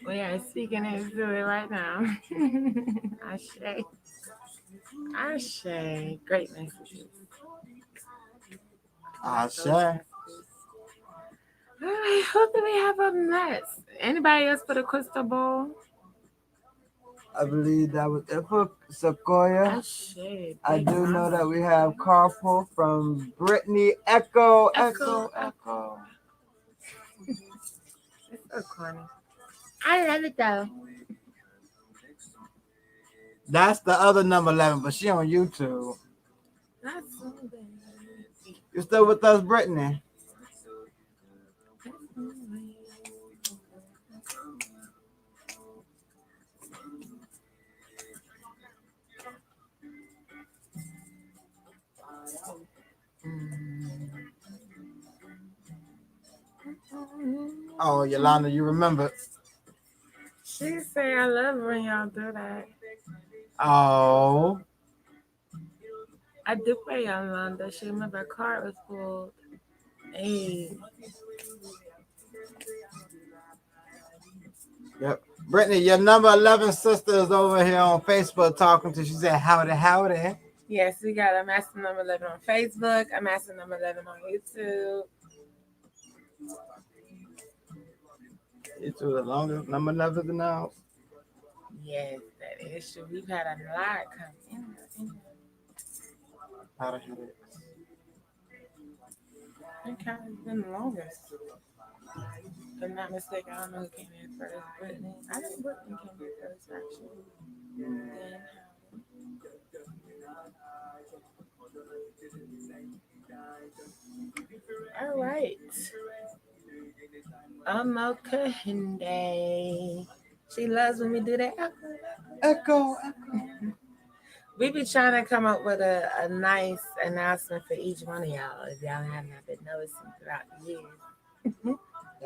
We are speaking into it right now. Ashe. Ashe. Great messages. I say. All right, who do we have up next? Anybody else for the crystal ball? I believe that was it for Sequoia. I should. I Big do know mama. that we have Carpool from Brittany. Echo, Echo. echo, echo. It's so corny. I love it though. That's the other number 11, but she on YouTube. That's so bad. You still with us, Brittany? Oh, Yolanda, you remember? She say I love when y'all do that. Oh, I do pray Yolanda. She remember her card was pulled. Hey. yep. Brittany, your number 11 sister is over here on Facebook talking to. She said, "Howdy, howdy." Yes, we got a master number 11 on Facebook, a master number 11 on YouTube. It's the longest number 11 now. Yes, that is true. We've had a lot come in. Howdy, howdy. It kind of been the longest. If I'm not mistaken, I don't know who came in first. Brittany. I think Brittany came in first, actually. Then all right. Amoka Hinde. She loves when we do that. Echo, echo. We be trying to come up with a nice announcement for each one of y'all if y'all haven't been noticing throughout the years.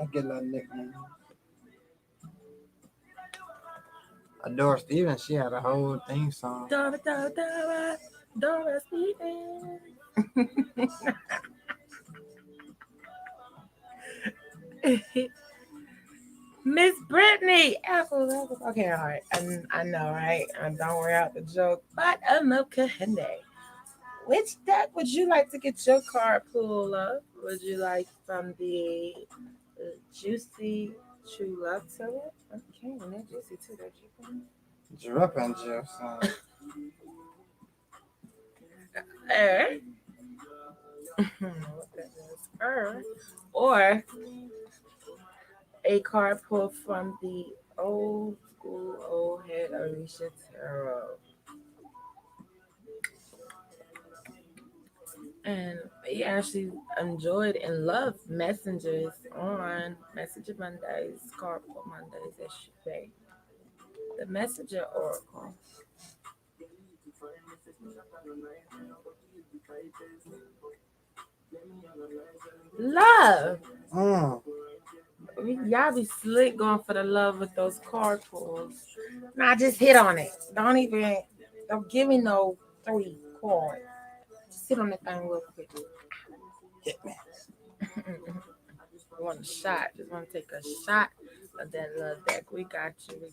I get a lot of nicknames. Adore Stevens, she had a whole theme song. Dora, Dora, Dora, Dora Stevens. Miss Brittany. Apple. Okay, all right. I know, right? Don't worry out the joke. But Amoka Hinde. Which deck would you like to get your card pulled up? Would you like from the Juicy True Love Tower? Okay, and they're juicy too. They're juicy. Drip and juice. Or a card pull from the old school old head Alicia Tarot. And we actually enjoyed and loved messengers on Messenger Mondays, card pull Mondays, I should say. The Messenger Oracle. Love. Y'all be slick going for the love with those card pulls. Nah, just hit on it. Don't give me no 3 cards. Just hit on that thing real quick. Hit me. I want a shot. Just want to take a shot of that love deck. We got you.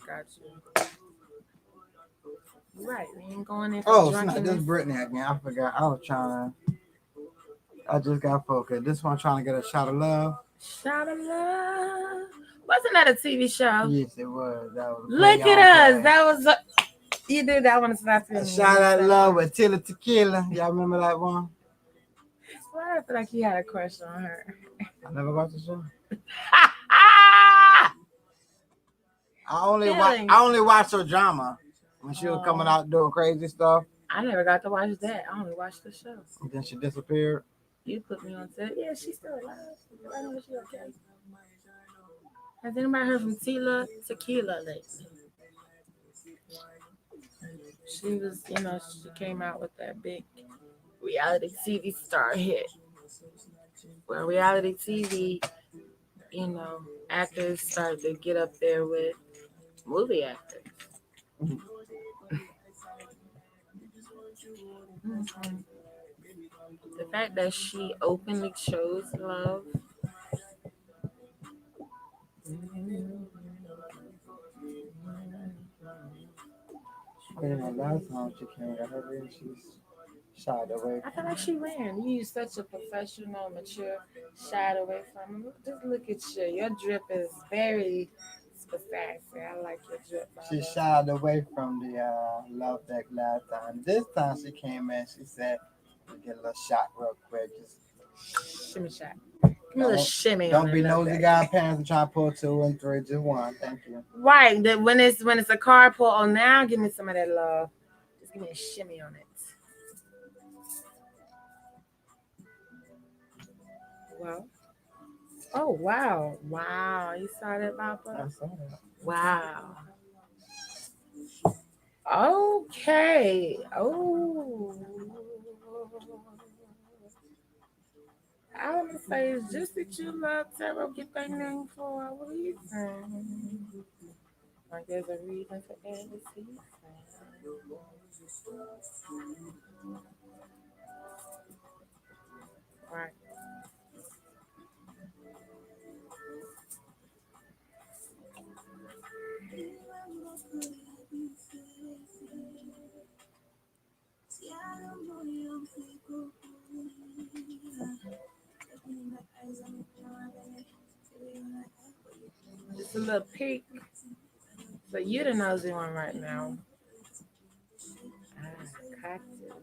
Right, we ain't going in for Oh, snap. drunkenness. This is Brittany again. I forgot. I just got focused. This one trying to get a shot of love. Shot of love. Wasn't that a TV show? Yes, it was. That was Look at us. That was you did that one. a shot at love with Tilla Tequila. Y'all remember that one? Why I feel like he had a crush on her. I never watched the show. Ah! I only watched her drama when she was coming out doing crazy stuff. I never got to watch that. I only watched the show. And then she disappeared. You put me on set. Yeah, she's still alive. I know she's okay. Has anybody heard from Tila Tequila lately? She was, she came out with that big reality TV star hit. Where reality TV, actors started to get up there with movie actors. Mm-hmm. The fact that she openly chose love. I think the last time she came, I heard Shied away. I feel like she ran. You such a professional, mature, shied away from him. Just look at you. Your drip is very specific. I like your drip. She Baba. shied away from the love deck last time. This time she came in. She said, "We get a little shot real quick. Just Shimmy shot. Give me a little shimmy on don't be that love nosy, deck. godparents, and try to pull 2 and 3. Just 1. Thank you." Right. When it's a carpool, oh now give me some of that love. Just give me a shimmy on it. Wow. Oh wow. Wow. You saw that, Papa? I saw that. Wow. Okay. Oh. I want to say it's just that you love tarot. Get that name for a reason. Like there's a reason for every season. Right. Just a little peek. So you're the nosy one right now. Got you.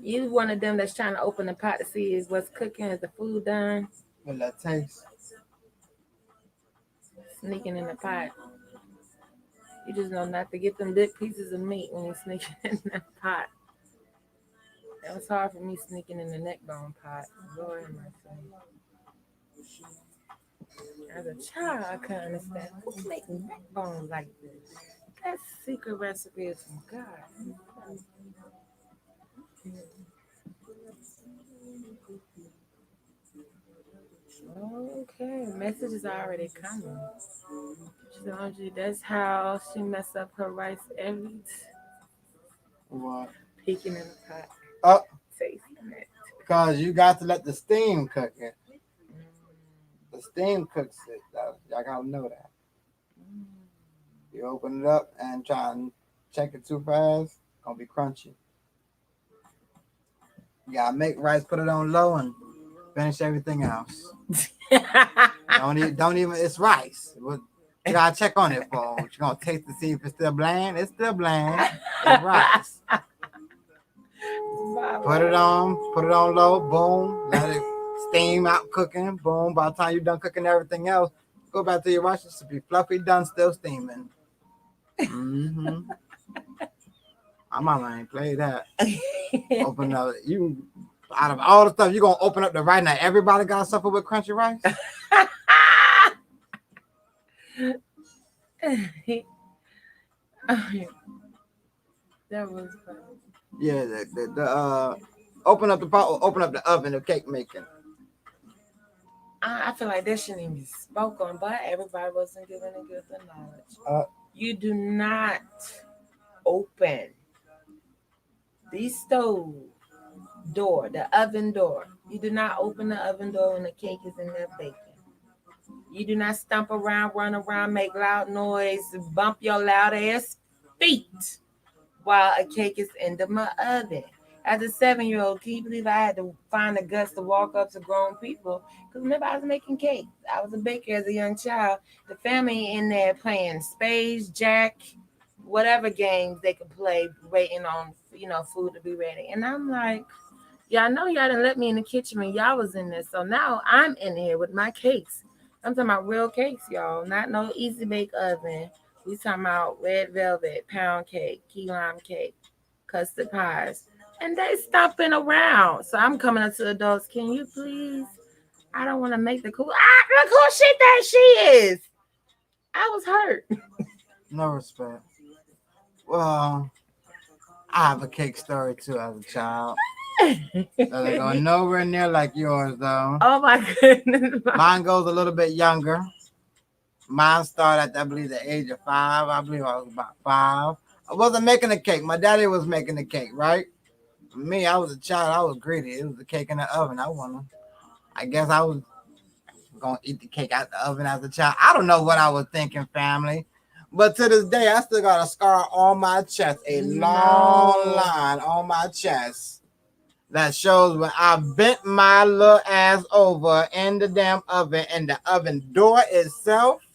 You one of them that's trying to open the pot to see is what's cooking, is the food done, With that taste. sneaking in the pot. You just know not to get them big pieces of meat when you're sneaking in the pot. That was hard for me sneaking in the neck bone pot. Lord have mercy. As a child, I couldn't understand who's making neck bones like this. That secret recipe is from God. Okay, message is already coming. She told you that's how she mess up her rice every What? peeking in the pot, Oh, tasting it. because you got to let the steam cook it. The steam cooks it. Y'all gotta know that. You open it up and try and check it too fast, gonna be crunchy. You gotta make rice, put it on low, and finish everything else. Don't even. It's rice. You gotta check on it for. You're gonna taste to see if it's still bland. It's still bland. It's rice. Put it on low. Boom. Let it steam out cooking. Boom. By the time you're done cooking everything else, go back to your rice. It should be fluffy, done, still steaming. Mm-hmm. My mama ain't played that. Open up. You out of all the stuff, you gonna open up the right now. Everybody gotta suffer with crunchy rice. That was funny. Yeah, the open up the pot, open up the oven of cake making. I feel like that shouldn't even be spoken, but everybody wasn't given a gift of knowledge. You do not open the stove door, the oven door. You do not open the oven door when the cake is in there baking. You do not stomp around, run around, make loud noise, bump your loud ass feet while a cake is in the oven. As a 7-year-old, can you believe I had to find the guts to walk up to grown people? Because remember, I was making cakes. I was a baker as a young child. The family in there playing spades, jack, whatever games they could play, waiting on food to be ready. And I'm like, y'all know y'all didn't let me in the kitchen when y'all was in there. So now I'm in here with my cakes. I'm talking about real cakes, y'all. Not no easy bake oven. We talking about red velvet, pound cake, key lime cake, custard pies. And they stomping around. So I'm coming up to adults. Can you please? I don't want to make the cool. Look who shit that she is. I was hurt. No respect. Well, I have a cake story too as a child. Doesn't go nowhere near like yours though. Oh my goodness. Mine goes a little bit younger. Mine started at I believe the age of 5. I believe I was about 5. I wasn't making a cake. My daddy was making the cake, right? Me, I was a child. I was greedy. It was a cake in the oven. I guess I was gonna eat the cake out the oven as a child. I don't know what I was thinking, family. But to this day, I still got a scar on my chest, a long line on my chest that shows when I bent my little ass over in the damn oven and the oven door itself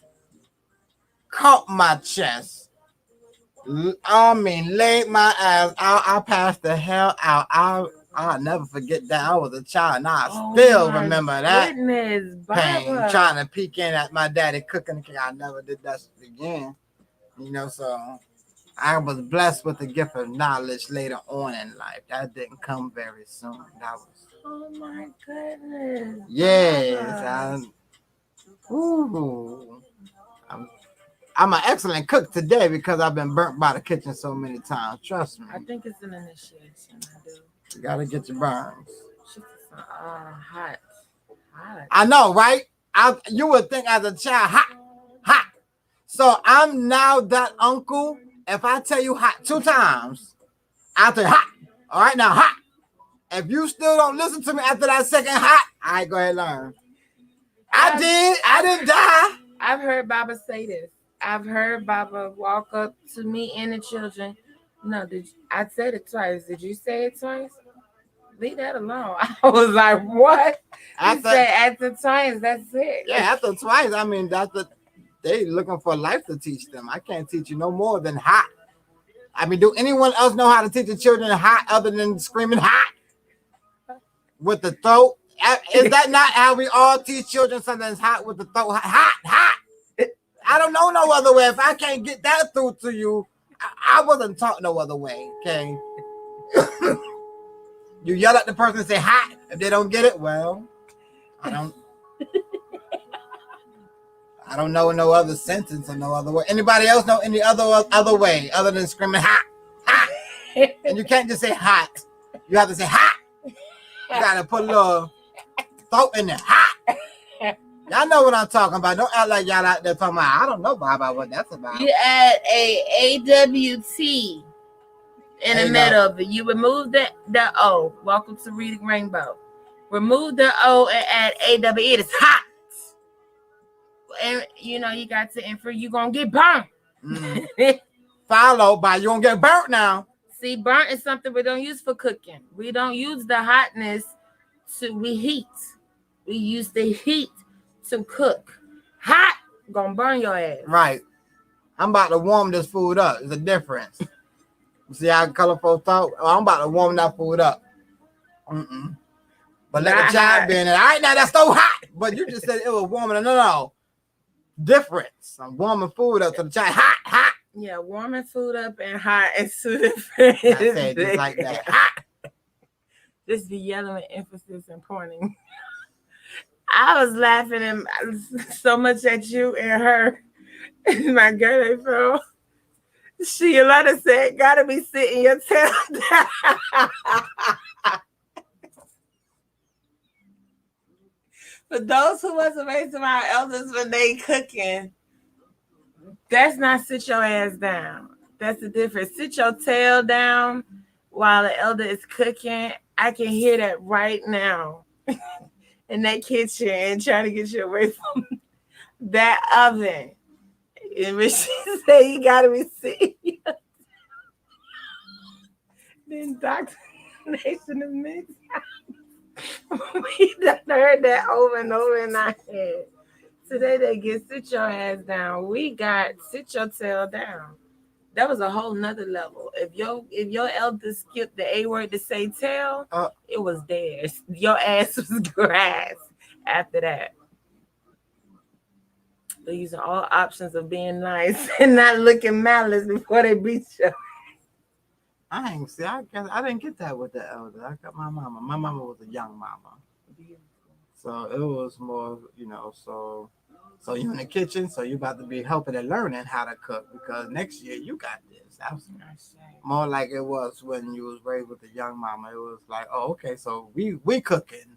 caught my chest. I mean, laid my ass out. I passed the hell out. I'll never forget that. I was a child and I still remember that pain trying to peek in at my daddy cooking. I never did that again. You know, so I was blessed with the gift of knowledge later on in life. That didn't come very soon. That was. Oh my goodness. Yes. I'm an excellent cook today because I've been burnt by the kitchen so many times. Trust me. I think it's an initiation. I do. You gotta get your burns. Hot. I know, right? You would think as a child, hot. So I'm now that uncle. If I tell you hot 2 times, I'll tell you hot. All right, now hot. If you still don't listen to me after that second hot, all right, go ahead and learn. I didn't die. I've heard Baba say this. I've heard Baba walk up to me and the children. No, I said it twice. Did you say it twice? Leave that alone. I was like, what? He said after twice, that's it. Yeah, after twice. I mean, they looking for life to teach them. I can't teach you no more than hot. I mean, do anyone else know how to teach the children hot other than screaming hot with the throat? Is that not how we all teach children something's hot with the throat? Hot. I don't know no other way. If I can't get that through to you, I wasn't taught no other way, okay? You yell at the person and say hot. If they don't get it, well, I don't know no other sentence or no other way. Anybody else know any other way other than screaming hot? And you can't just say hot. You have to say hot. You gotta put a little throat in there. Hot. Y'all know what I'm talking about. Don't act like y'all out there talking about, I don't know about what that's about. You add a AWT in the middle of it. You remove the O. Welcome to Reading Rainbow. Remove the O and add AW. It is hot. And you know you got to infer you're gonna get burnt. Followed by you're gonna get burnt now. See, burnt is something we don't use for cooking. We don't use the hotness we heat. We use the heat to cook. Hot gonna burn your ass. Right. I'm about to warm this food up. There's a difference. You see how colorful talk? Oh, I'm about to warm that food up. But let the child be in it. All right, now that's so hot. But you just said it was warming. No. Difference. I'm warming food up to the child. Hot. Yeah, warming food up and hot is 2 different. I said just like that. Hot. Just be yelling with emphasis and pointing. I was laughing so much at you and her. My girl, Yolanda said, gotta be sitting your tail down. For those who wasn't raised by our elders when they cooking, that's not sit your ass down. That's the difference. Sit your tail down while the elder is cooking. I can hear that right now. In that kitchen and trying to get you away from that oven. And when she said you gotta be serious. Then Dr. Nation of many times. We done heard that over and over in our head. Today they get sit your ass down. We got sit your tail down. That was a whole nother level. If your elder skipped the A word to say tail, it was theirs. Your ass was grass after that. They're using all options of being nice and not looking malice before they beat you. I didn't get that with the elder. I got my mama. My mama was a young mama. So it was more, so you in the kitchen, so you about to be helping and learning how to cook because next year you got this. That's more like it was when you was raised with a young mama. It was like, oh, okay, so we cooking.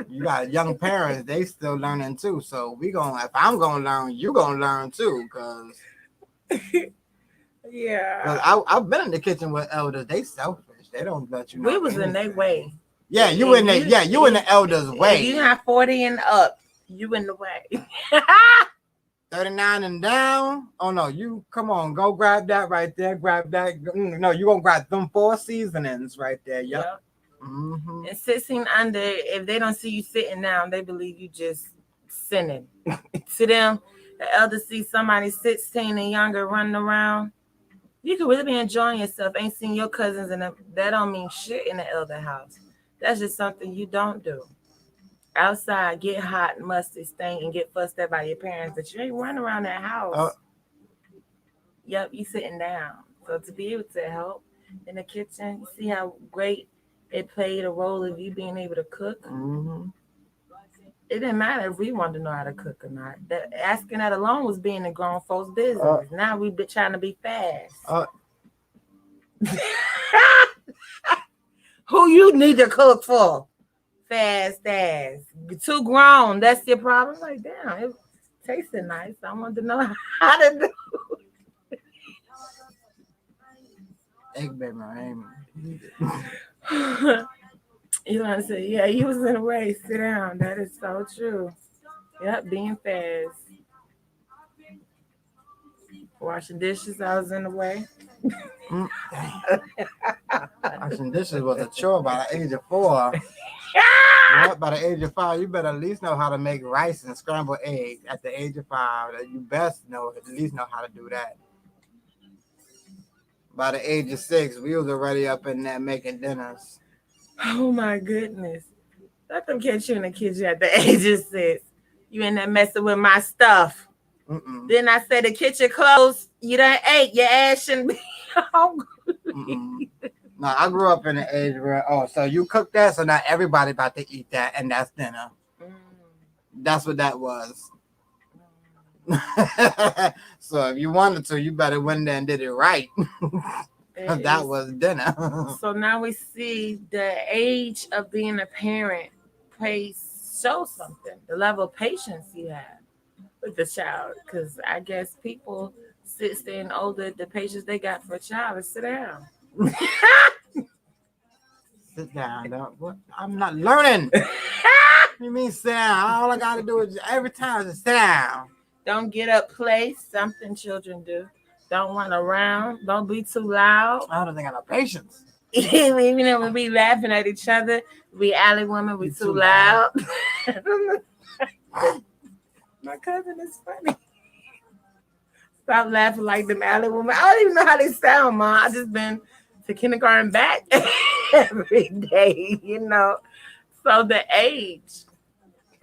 You got young parents, they still learning too. So if I'm gonna learn, you gonna learn too, cause yeah. Cause I've been in the kitchen with elders. They selfish. They don't let you know. We was in their way. Yeah, you in the elders' way. You have 40 and up. You in the way. 39 and down. Oh no, you come on, go grab that right there. Grab that. No, you gonna grab them 4 seasonings right there. Yep. Mm-hmm. And 16 under, if they don't see you sitting down, they believe you just sinning. To them, the elders see somebody 16 and younger running around. You could really be enjoying yourself. Ain't seen your cousins, and that don't mean shit in the elder house. That's just something you don't do. Outside, get hot, musty, stink, and get fussed at by your parents, but you ain't running around that house. Yep, you sitting down. So to be able to help in the kitchen, you see how great it played a role of you being able to cook. Mm-hmm. It didn't matter if we wanted to know how to cook or not. That asking that alone was being a grown folks' business. Now we be trying to be fast. Who you need to cook for? Fast ass. Too grown. That's your problem. Like, damn, it tasted nice. I wanted to know how to do. Egg baby, You want to say, yeah, you was in a way. Sit down. That is so true. Yep, being fast. Washing dishes, I was in the way. Washing dishes was a chore by the age of 4. Yep, by the age of 5, you better at least know how to make rice and scrambled eggs. At the age of 5, you best know at least know how to do that. By the age of 6, we was already up in there making dinners. Oh my goodness! Let them catch you in the kitchen at the age of 6. You in there messing with my stuff. Mm-mm. Then I said the kitchen closed. You done ate. Your ass shouldn't be hungry. No, I grew up in the age where, so you cook that, so now everybody about to eat that, and that's dinner. That's what that was. So if you wanted to, you better went there and did it right. That was dinner. So now we see the age of being a parent show something, the level of patience you have with the child. Because I guess people 60 and older, the patience they got for a child is sit down. Sit down. What? I'm not learning. You mean sit down? All I got to do is every time is sit down. Don't get up, play. Something children do. Don't run around. Don't be too loud. I don't think I got no patience. Even though we be laughing at each other, we alley women, we too loud. My cousin is funny. Stop laughing like them alley women. I don't even know how they sound, Mom. I just been to kindergarten back every day, you know. So the age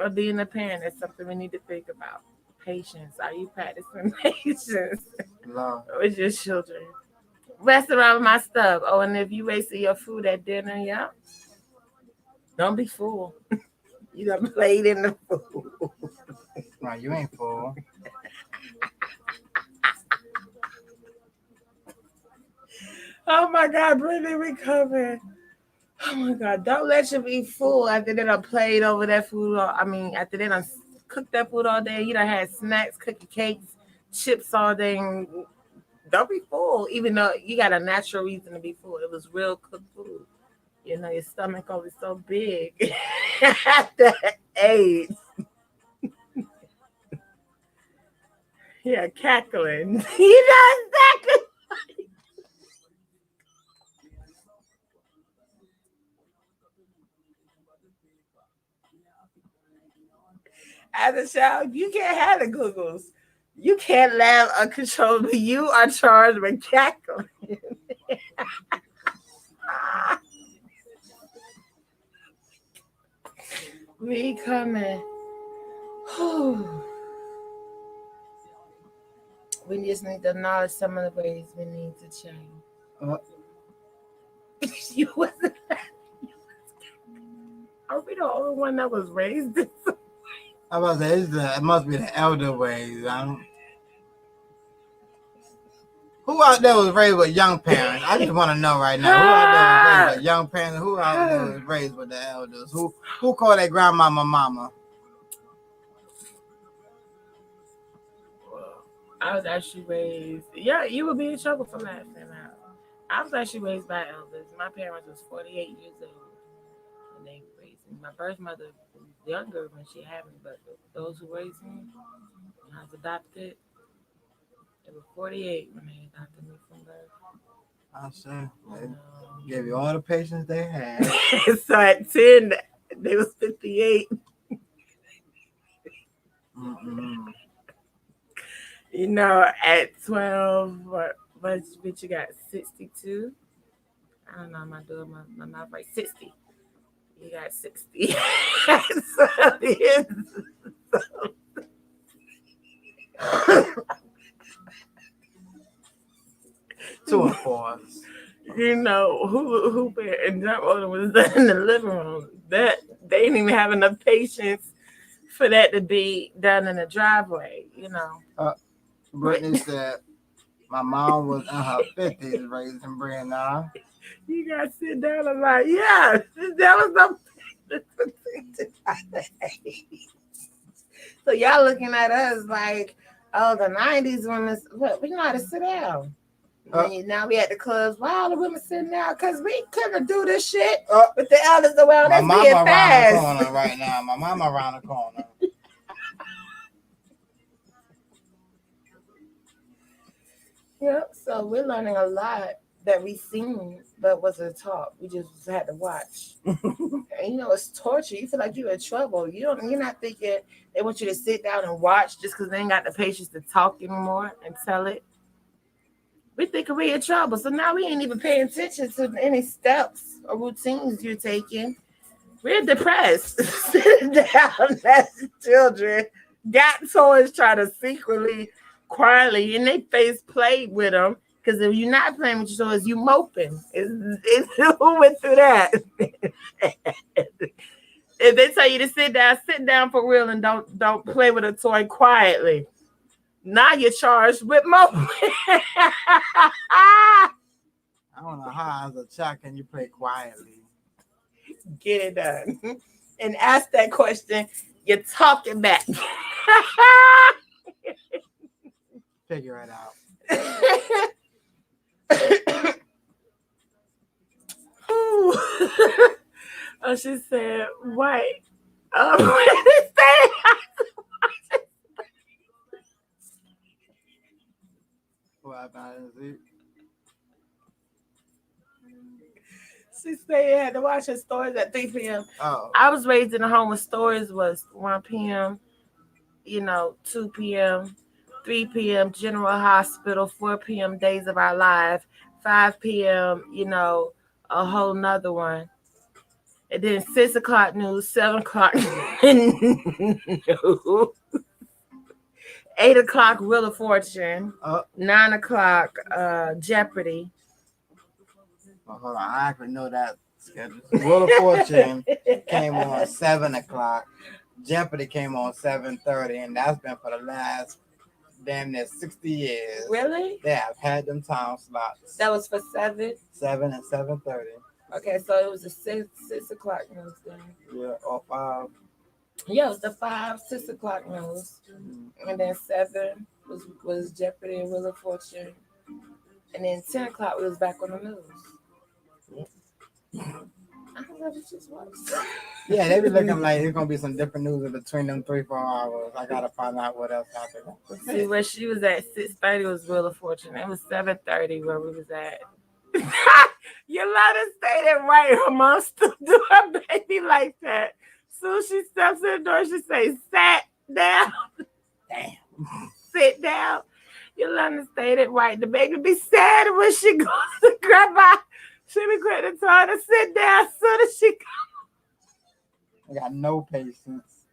of being a parent is something we need to think about. Patience. Are you practicing patience with your children? Rest around with my stuff. Oh, and if you wasted your food at dinner, yeah. Don't be full. You done played in the food. No, you ain't full. Oh my God, Brittany, recover. Oh my God, don't let you be full after they done played over that food. After they done cooked that food all day, you done had snacks, cookie cakes, chips all day. And don't be full, even though you got a natural reason to be full. It was real cooked food. You know, your stomach always so big at that age. Yeah, cackling. You know exactly. As a child, you can't have the googles. You can't laugh uncontrollably. You are charged with cackling. We coming. We just need to acknowledge some of the ways we need to change. You wasn't. Are we the only one that was raised this way? I was say it must be the elder ways. Who out there was raised with young parents? I just want to know right now. Who out there was raised with young parents? Who out there was raised with the elders? Who called their grandmama mama? I was actually raised. Yeah, you would be in trouble for laughing out. I was actually raised by elders. My parents was 48 years old when they raised me. My birth mother was younger when she had me, but those who raised me, When I was adopted, it was 48 when they adopted me from birth. I say they Um, gave you all the patience they had. so at 10, they was 58. Mm-mm. You know, at 12, what bitch you got 62? I don't know, am I doing my mouth right? 60. You got 60. So it Two and fours. you know, who and that order was in the living room. That they didn't even have enough patience for that to be done in the driveway, you know. Brittany said my mom was in her 50s raising Brianna. You gotta sit down and like, yeah, that was the so y'all looking at us like, oh, the 90s women, but we know how to sit down. Now we at the clubs. Why all the women sitting down? Because we couldn't do this shit with the elders around. My That's mama being around fast. the corner right now. My mama around the corner. Yep. So we're learning a lot that we seen but wasn't taught. We just had to watch. And you know, it's torture. You feel like you're in trouble. You're not thinking they want you to sit down and watch just because they ain't got the patience to talk anymore and tell it. We think we're in trouble. So now we ain't even paying attention to any steps or routines you're taking. We're depressed. Sitting down as children, got toys, try to secretly, quietly, and they face play with them. Because if you're not playing with your toys, you moping. It's who went through that. If they tell you to sit down for real and don't play with a toy quietly. Now you're charged with moping. I don't know how as a child can you play quietly. Get it done. And ask that question, you're talking back. Figure it out. Oh, she said, white. What did it say? What about it? She said you had to watch her stories at 3 p.m. Oh. I was raised in a home where stories was 1 p.m., 2 p.m., 3 p.m., General Hospital, 4 p.m., Days of Our Life, 5 p.m., a whole nother one. And then 6 o'clock news, 7 o'clock news, 8 o'clock Wheel of Fortune, 9 o'clock Jeopardy. Well, hold on, I actually know that schedule. Wheel of Fortune came on 7 o'clock. Jeopardy came on 7:30, and that's been for the last damn near 60 years. Really? They have had them time slots. That was for 7? 7 and 7:30. Okay, so it was a 6 o'clock news then. Yeah, or 5. Yeah, it was the 5, 6 o'clock news. And then 7 was Jeopardy and Wheel of Fortune. And then 10 o'clock we was back on the news. I don't know what this was. Yeah, they be looking like it's gonna be some different news in between them 3-4 hours. I gotta find out what else happened. See, where she was at 6:30 was Wheel of Fortune. It was 7:30 where we was at. Yolanda stayed it right. Her mom still do her baby like that. Soon she steps in the door, she say, "Sat down." Damn. Sit down. Yolanda stayed it right. The baby be sad when she goes to grab her. She be quick to tell her to sit down as soon as she comes. I got no patience.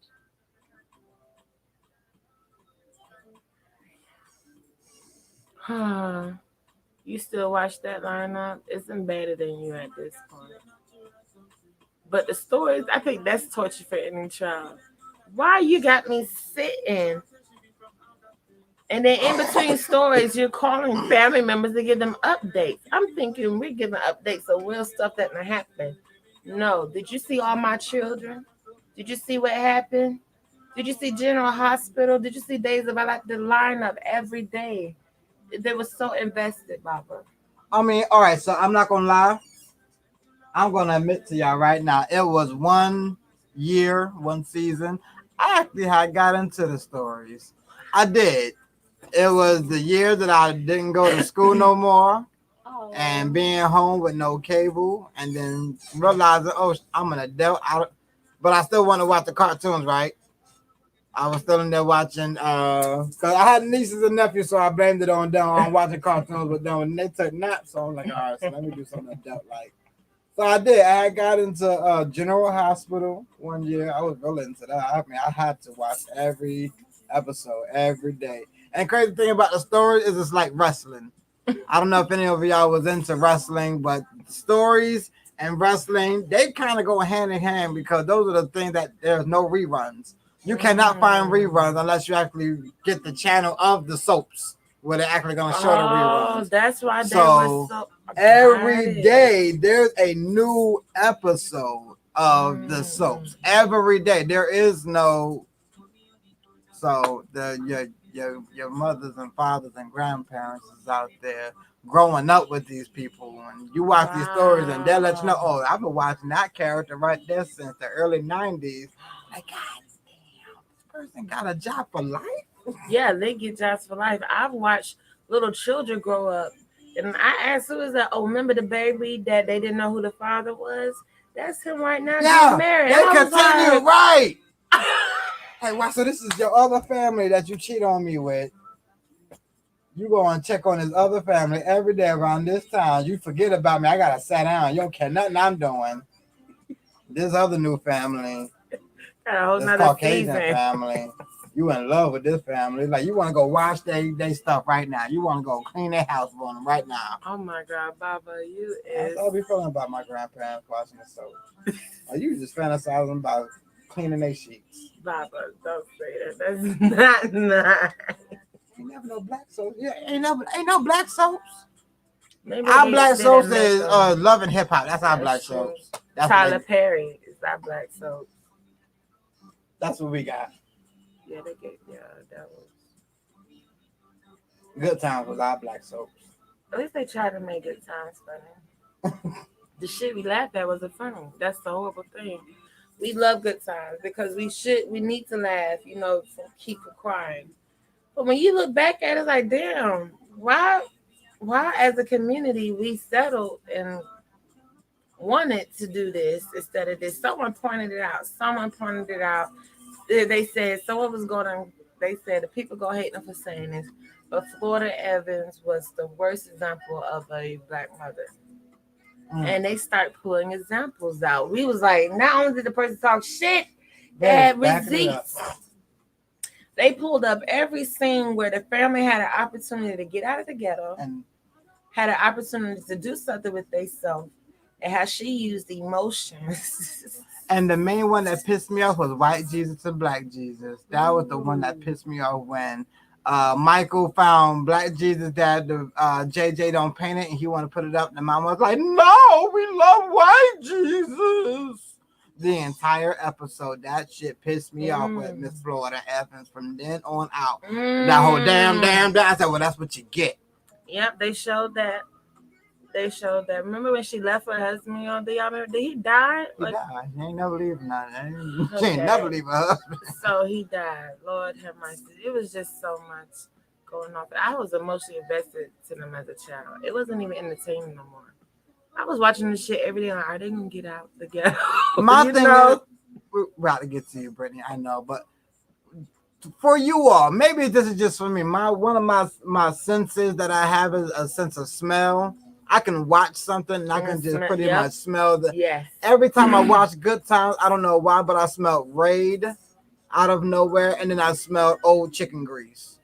You still watch that lineup? It's embedded in you at this point. But the stories, I think that's torture for any child. Why you got me sitting? And then in between stories, you're calling family members to give them updates. I'm thinking we're giving updates of real stuff that might happen. No. Did you see all my children? Did you see what happened? Did you see General Hospital? Did you see Days of Our Life? The lineup every day. They were so invested, Baba. I mean, all right, so I'm not gonna lie. I'm gonna admit to y'all right now, it was 1 year, 1 season. I actually had got into the stories. I did. It was the year that I didn't go to school no more, Oh. and being home with no cable, and then realizing, oh, I'm an adult. But I still want to watch the cartoons, right? I was still in there watching, cause I had nieces and nephews, so I blamed it on them. I'm watching cartoons with them, and they took naps. So I'm like, all right, so let me do something adult like. So I did. I got into General Hospital one year. I was really into that. I mean, I had to watch every episode every day. And crazy thing about the story is it's like wrestling. I don't know if any of y'all was into wrestling, but stories and wrestling, they kind of go hand in hand because those are the things that there's no reruns. You cannot find reruns unless you actually get the channel of the soaps where they're actually going to show the reruns. Oh, that's why they So, was so. Every day there's a new episode of the soaps. Every day there is no. So your mothers and fathers and grandparents is out there growing up with these people, and you watch these stories, and they'll let you know. Oh, I've been watching that character right there since the early '90s. Like, God damn, this person got a job for life. Yeah, they get jobs for life. I've watched little children grow up. And I asked, who is that? Oh, remember the baby that they didn't know who the father was? That's him right now. Yeah, getting married. they I was continue, like, right. Hey, wow, so this is your other family that you cheat on me with. You go and check on his other family every day around this time. You forget about me. I gotta sit down. You don't care nothing I'm doing. This other new family, got a whole this nother Caucasian season. family. You in love with this family. Like, you want to go wash their stuff right now. You want to go clean their house for them right now. Oh my God, Baba, you That's is. how I be feeling about my grandparents washing the soap. Like, you just fantasizing about cleaning their sheets. Baba, don't say that. That's not. Ain't never no black soaps. Yeah, ain't no black soaps. Maybe Our they black didn't soaps make is them. Love and Hip Hop. That's our That's black true. soaps. That's Tyler what Perry is our black soap. that's what we got. Yeah, they get that was. Good Times was our black soaps. At least they tried to make Good Times funny. The shit we laughed at wasn't funny. That's the horrible thing. We love Good Times because we need to laugh, keep from crying. But when you look back at it, it's like, damn, why as a community we settled and wanted to do this instead of this? Someone pointed it out. They said someone was they said the people go hate them for saying this, but Florida Evans was the worst example of a black mother. And they start pulling examples out. We was like, not only did the person talk shit, they had receipts. They pulled up every scene where the family had an opportunity to get out of the ghetto, And had an opportunity to do something with themselves, and how she used emotions. And the main one that pissed me off was White Jesus and Black Jesus. That was the one that pissed me off when Michael found Black Jesus that the JJ don't paint it and he want to put it up. And the mom was like, no, we love White Jesus. The entire episode, that shit pissed me off with Miss Florida Evans from then on out. That whole damn. I said, well, that's what you get. Yep, they showed that. Remember when she left her husband? Did y'all remember? Did he die? He died. He ain't never leaving nothing. She Okay. ain't never leave her husband. So he died. Lord have mercy. It was just so much going on. I was emotionally invested to them as a child. It wasn't even entertaining no more. I was watching this shit every day. Like, are they gonna get out together? My thing is, we're about to get to you, Brittany. I know, but for you all, maybe this is just for me. One of my senses that I have is a sense of smell. I can watch something and I can just pretty much smell the. Yes. Every time I watch Good Times, I don't know why, but I smelled Raid out of nowhere, and then I smelled old chicken grease.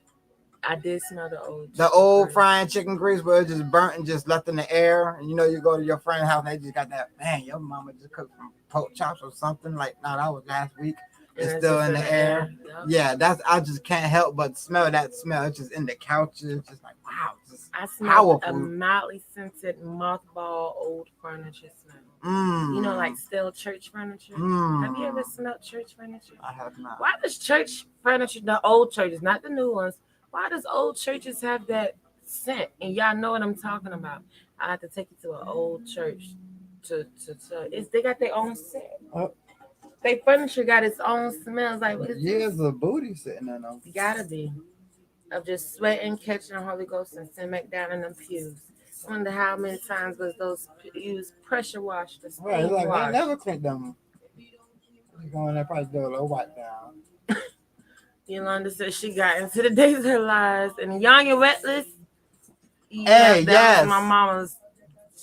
I did smell the old frying chicken grease where it just burnt and just left in the air. And you go to your friend's house and they just got that, man, your mama just cooked some pork chops or something. Like, no, that was last week. It's still in the air. Yep. Yeah, I just can't help but smell that smell. It's just in the couches. Just like, wow. I smell a mildly scented mothball old furniture smell. Like stale church furniture. Have you ever smelled church furniture? I have not. Why does church furniture, the old churches, not the new ones, why does old churches have that scent? And y'all know what I'm talking about. I have to take you to an old church they got their own scent. They furniture got its own smells. Like, what is years of booty sitting in them. Gotta be. of just sweating, catching the Holy Ghost, and sitting back down in them pews. I wonder how many times was those pews pressure washed or Right, it's steam like they washed. never cleaned them. You go in there, probably do a little wipe down. Yolanda said she got into the days of her lives and Young and Restless. Hey, that yes. was my mama's.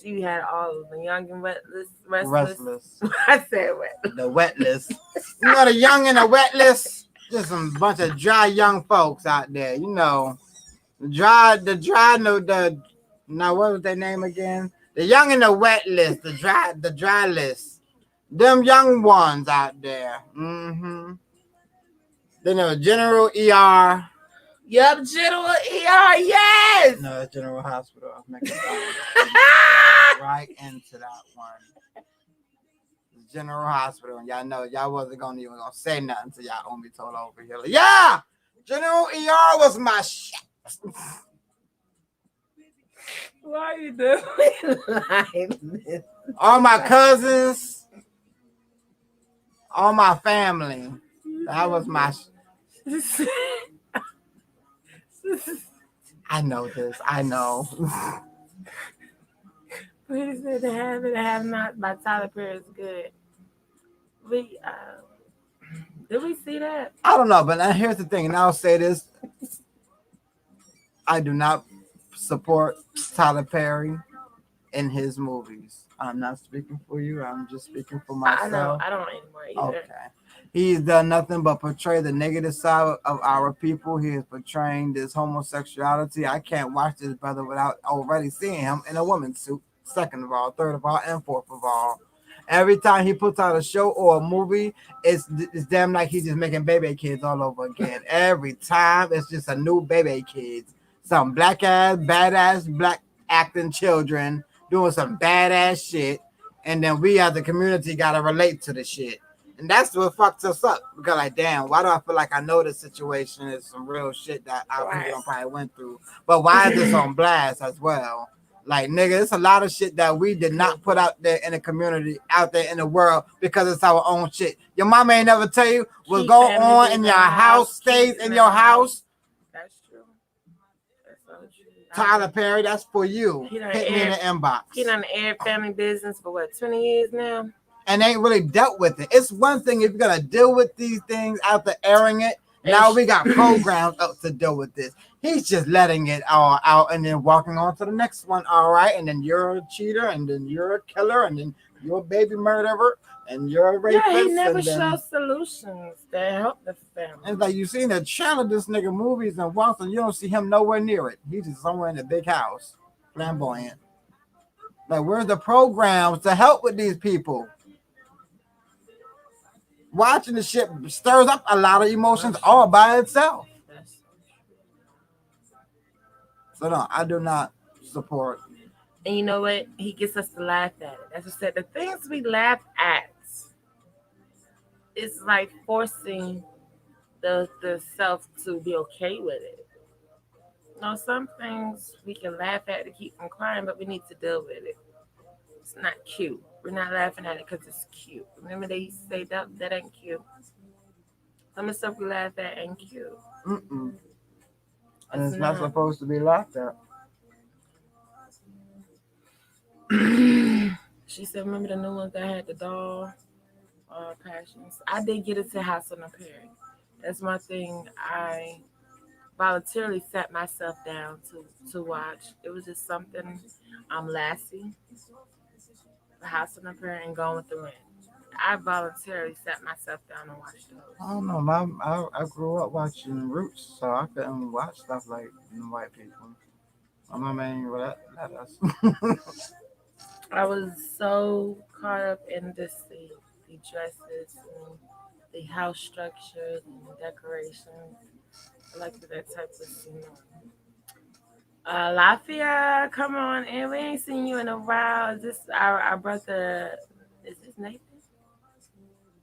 She had all of them. Young and Restless. Restless. I said wet. The wetless. You know the young and the wetless? Just some bunch of dry young folks out there. You know, now what was their name again? The young and the wetless, the dry list. Them young ones out there. Mm-hmm. Then there was General ER. Yup, General ER, yes. No, it's General Hospital. I was making right into that one. General Hospital, and y'all know y'all wasn't gonna say nothing until y'all own me told over here. Like, yeah, General ER was my shit. Why are you doing like this? All my cousins, all my family. That was my. I know this. I know. Please say the have it, have not by Tyler Perry is good. Did we see that? I don't know, but now here's the thing, and I'll say this: I do not support Tyler Perry in his movies. I'm not speaking for you. I'm just speaking for myself. I don't anymore either. Okay. He's done nothing but portray the negative side of our people. He is portraying this homosexuality. I can't watch this brother without already seeing him in a woman's suit. Second of all, third of all, and fourth of all. Every time he puts out a show or a movie, it's damn like he's just making baby kids all over again. Every time it's just a new baby kids. Some black ass, badass, black acting children doing some badass shit. And then we as a community gotta relate to the shit. And that's what fucks us up. Because like, damn, why do I feel like I know this situation is some real shit that our people probably went through? But why is this on blast as well? Like, nigga, it's a lot of shit that we did not put out there in the community, out there in the world, because it's our own shit. Your mama ain't never tell you what's going on in your house, stays in your house. That's true. That's so true. Tyler Perry, that's for you. Hit me in the inbox. He done aired family business for what, 20 years now? And ain't really dealt with it. It's one thing if you're gonna deal with these things after airing it. Now we got programs up to deal with this. He's just letting it all out and then walking on to the next one. All right, and then you're a cheater, and then you're a killer, and then you're a baby murderer, and you're a rapist. Yeah, he never shows solutions that help the family. And like you seen the channel, this nigga movies and Watson, you don't see him nowhere near it. He's just somewhere in a big house, flamboyant. Like, where's the programs to help with these people? Watching the shit stirs up a lot of emotions all by itself. So no, I do not support. And you know what? He gets us to laugh at it. As I said, the things we laugh at, it's like forcing the self to be okay with it. You know, some things we can laugh at to keep from crying, but we need to deal with it. It's not cute. We're not laughing at it because it's cute. Remember they used to say that ain't cute. Some of the stuff we laugh at ain't cute. Mm-mm. And it's not supposed to be laughed at. She said, remember the new ones that had the doll passions? I did get into House on the Prairie. That's my thing. I voluntarily sat myself down to watch. It was just something. Lassie, the House on the Prairie, and Gone with the Wind. I voluntarily sat myself down and watched those. I don't know. I grew up watching Roots, so I couldn't watch stuff like white people. My mama ain't let us. I was so caught up in the dresses and the house structure and the decorations. I like that type of scenery. Lafayette, come on in. We ain't seen you in a while. Is this our brother? Is this Nathan?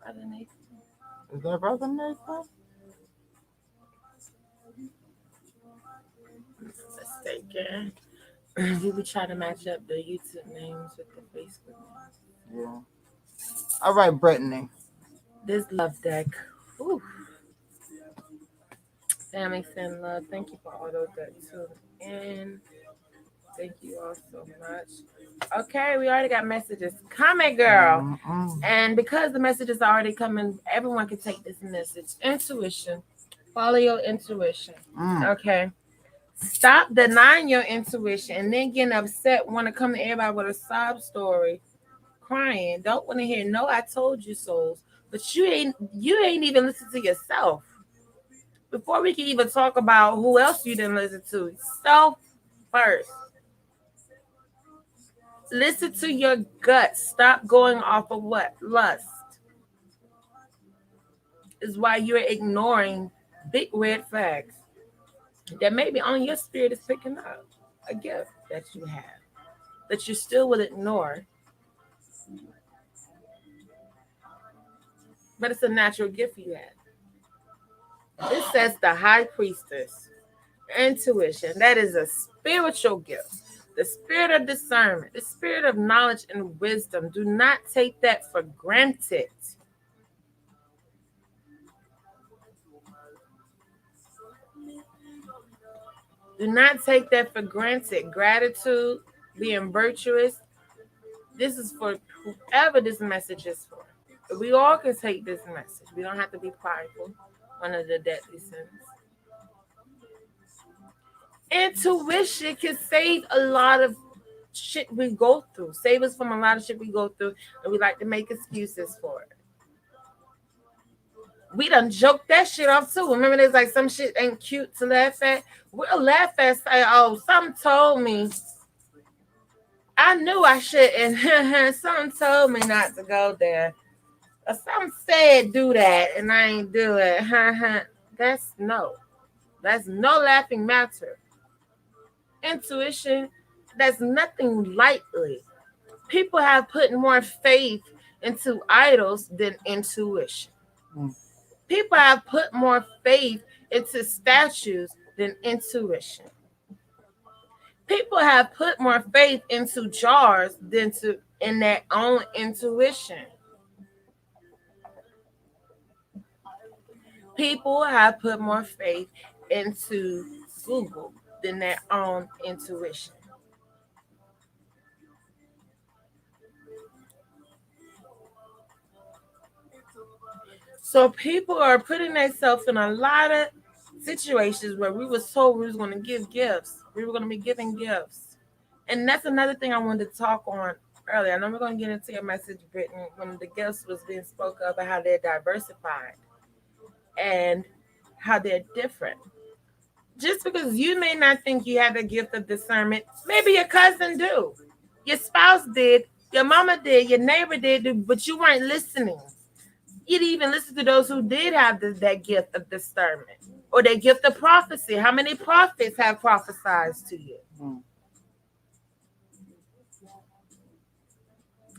Brother Nathan? Is that Brother Nathan? Mistaken. We would try to match up the YouTube names with the Facebook names. Yeah. All right, Brittany. This love deck. Ooh. Family send love. Thank you for all those that tuned in. Thank you all so much. Okay, we already got messages. Comment, girl. And because the messages are already coming, everyone can take this message. Intuition. Follow your intuition. Okay. Stop denying your intuition and then getting upset, want to come to everybody with a sob story, crying. Don't want to hear no I told you souls. But you ain't even listen to yourself. Before we can even talk about who else you didn't listen to, self first. Listen to your gut. Stop going off of what? Lust. Is why you're ignoring big red flags that maybe only your spirit is picking up. A gift that you have that you still will ignore. But it's a natural gift you have. It says the high priestess, intuition. That is a spiritual gift. The spirit of discernment, the spirit of knowledge and wisdom. Do not take that for granted. Do not take that for granted. Gratitude, being virtuous. This is for whoever this message is for. We all can take this message. We don't have to be prideful. One of the deadly sins. Intuition can save a lot of shit we go through. Save us from a lot of shit we go through, and we like to make excuses for it. We done joked that shit off too. Remember, there's like some shit ain't cute to laugh at. We'll laugh at, say, "Oh, something told me. I knew I shouldn't. Something told me not to go there. Or some said do that, and I ain't do it. That's no laughing matter. Intuition, that's nothing lightly. People have put more faith into idols than intuition. People have put more faith into statues than intuition. People have put more faith into jars than in their own intuition. People have put more faith into Google than their own intuition. So people are putting themselves in a lot of situations where we were told we was going to give gifts. We were going to be giving gifts. And that's another thing I wanted to talk on earlier. I know we're going to get into your message, Brittany, when the gifts was being spoke of and how they're diversified and how they're different. Just because you may not think you have the gift of discernment, maybe your cousin do. Your spouse did, your mama did, your neighbor did, but you weren't listening. You didn't even listen to those who did have that gift of discernment or that gift of prophecy. How many prophets have prophesied to you?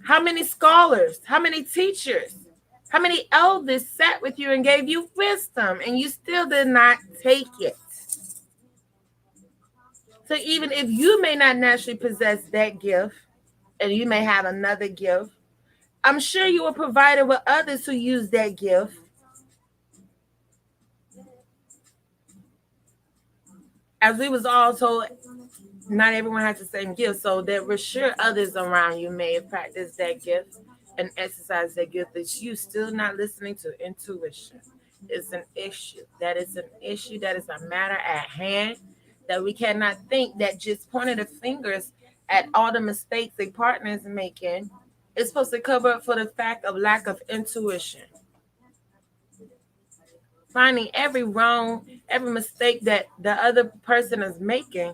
How many scholars? How many teachers? How many elders sat with you and gave you wisdom and you still did not take it? So even if you may not naturally possess that gift and you may have another gift, I'm sure you were provided with others who use that gift. As we was all told, not everyone has the same gift. So there were sure others around you may have practiced that gift and exercised that gift that you still not listening to. Intuition is an issue. That is an issue. That is a matter at hand. That we cannot think that just pointing the fingers at all the mistakes a partner is making is supposed to cover up for the fact of lack of intuition. Finding every wrong, every mistake that the other person is making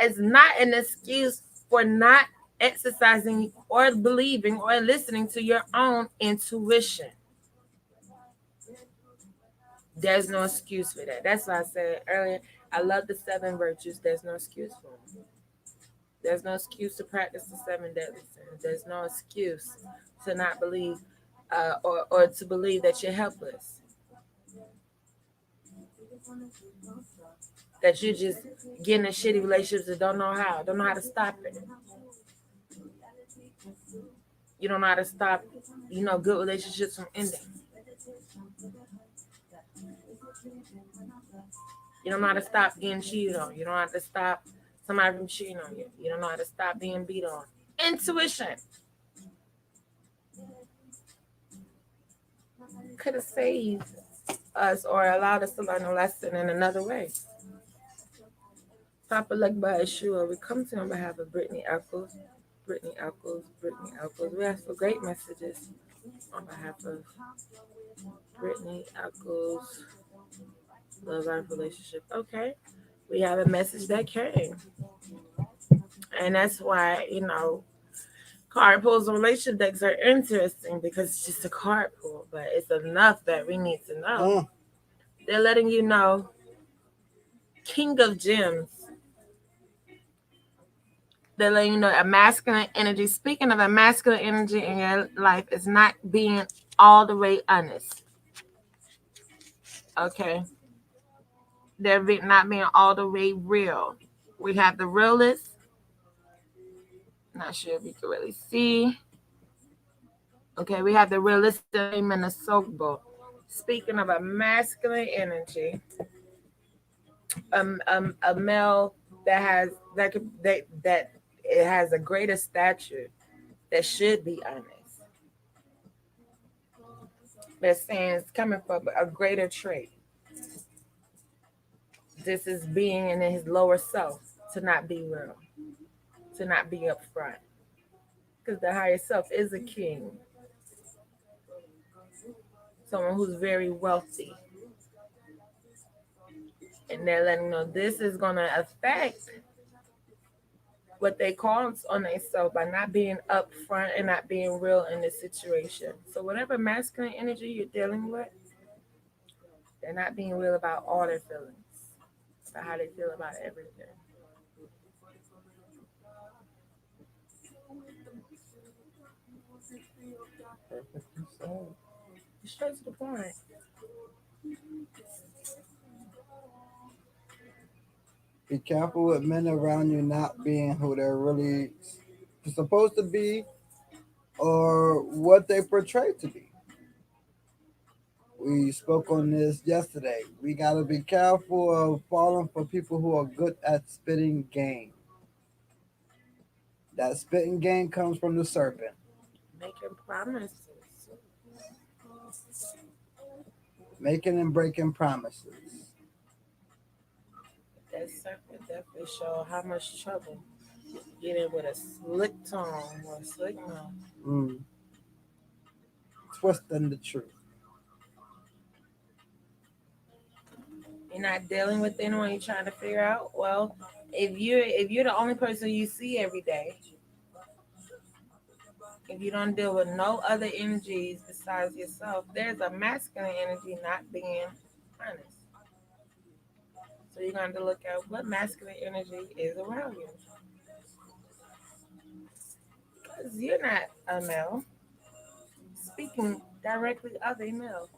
is not an excuse for not exercising or believing or listening to your own intuition. There's no excuse for that. That's why I said earlier, I love the 7 virtues. There's no excuse for them. There's no excuse to practice the 7 deadly sins. There's no excuse to not believe or to believe that you're helpless. That you just get in shitty relationships and don't know how to stop it. You don't know how to stop, good relationships from ending. You don't know how to stop getting cheated on. You don't know how to stop somebody from cheating on you. You don't know how to stop being beat on. Intuition could have saved us or allowed us to learn a lesson in another way. Papa Luck by Yeshua, we come to you on behalf of Brittany Eccles. Brittany Eccles, Brittany Eccles. We ask for great messages on behalf of Brittany Eccles, love life relationship. Okay. We have a message that came. And that's why, card pulls and relationship decks are interesting because it's just a card pull, but it's enough that we need to know. They're letting you know King of Gems. They're letting you know a masculine energy. Speaking of a masculine energy in your life, is not being all the way honest. Okay. Not being all the way real. We have the realist. Not sure if you can really see. Okay, we have the realistic and the soakable. Speaking of a masculine energy, a male that it has a greater stature that should be honest. They're saying it's coming from a greater trait. This is being in his lower self to not be real, to not be upfront. Because the higher self is a king, someone who's very wealthy. And they're letting know this is going to affect what they call on themselves by not being upfront and not being real in this situation. So whatever masculine energy you're dealing with, they're not being real about all their feelings, about how they feel about everything. Straight to the point. Be careful with men around you not being who they're really supposed to be or what they portray to be. We spoke on this yesterday. We got to be careful of falling for people who are good at spitting game. That spitting game comes from the serpent. Making promises. Making and breaking promises. That serpent definitely show how much trouble you get in with a slick tongue or a slick mouth. Twisting the truth. You're not dealing with anyone you're trying to figure out. Well, if you're the only person you see every day, if you don't deal with no other energies besides yourself, there's a masculine energy not being honest. So you're going to look at what masculine energy is around you. Because you're not a male. Speaking directly of a male.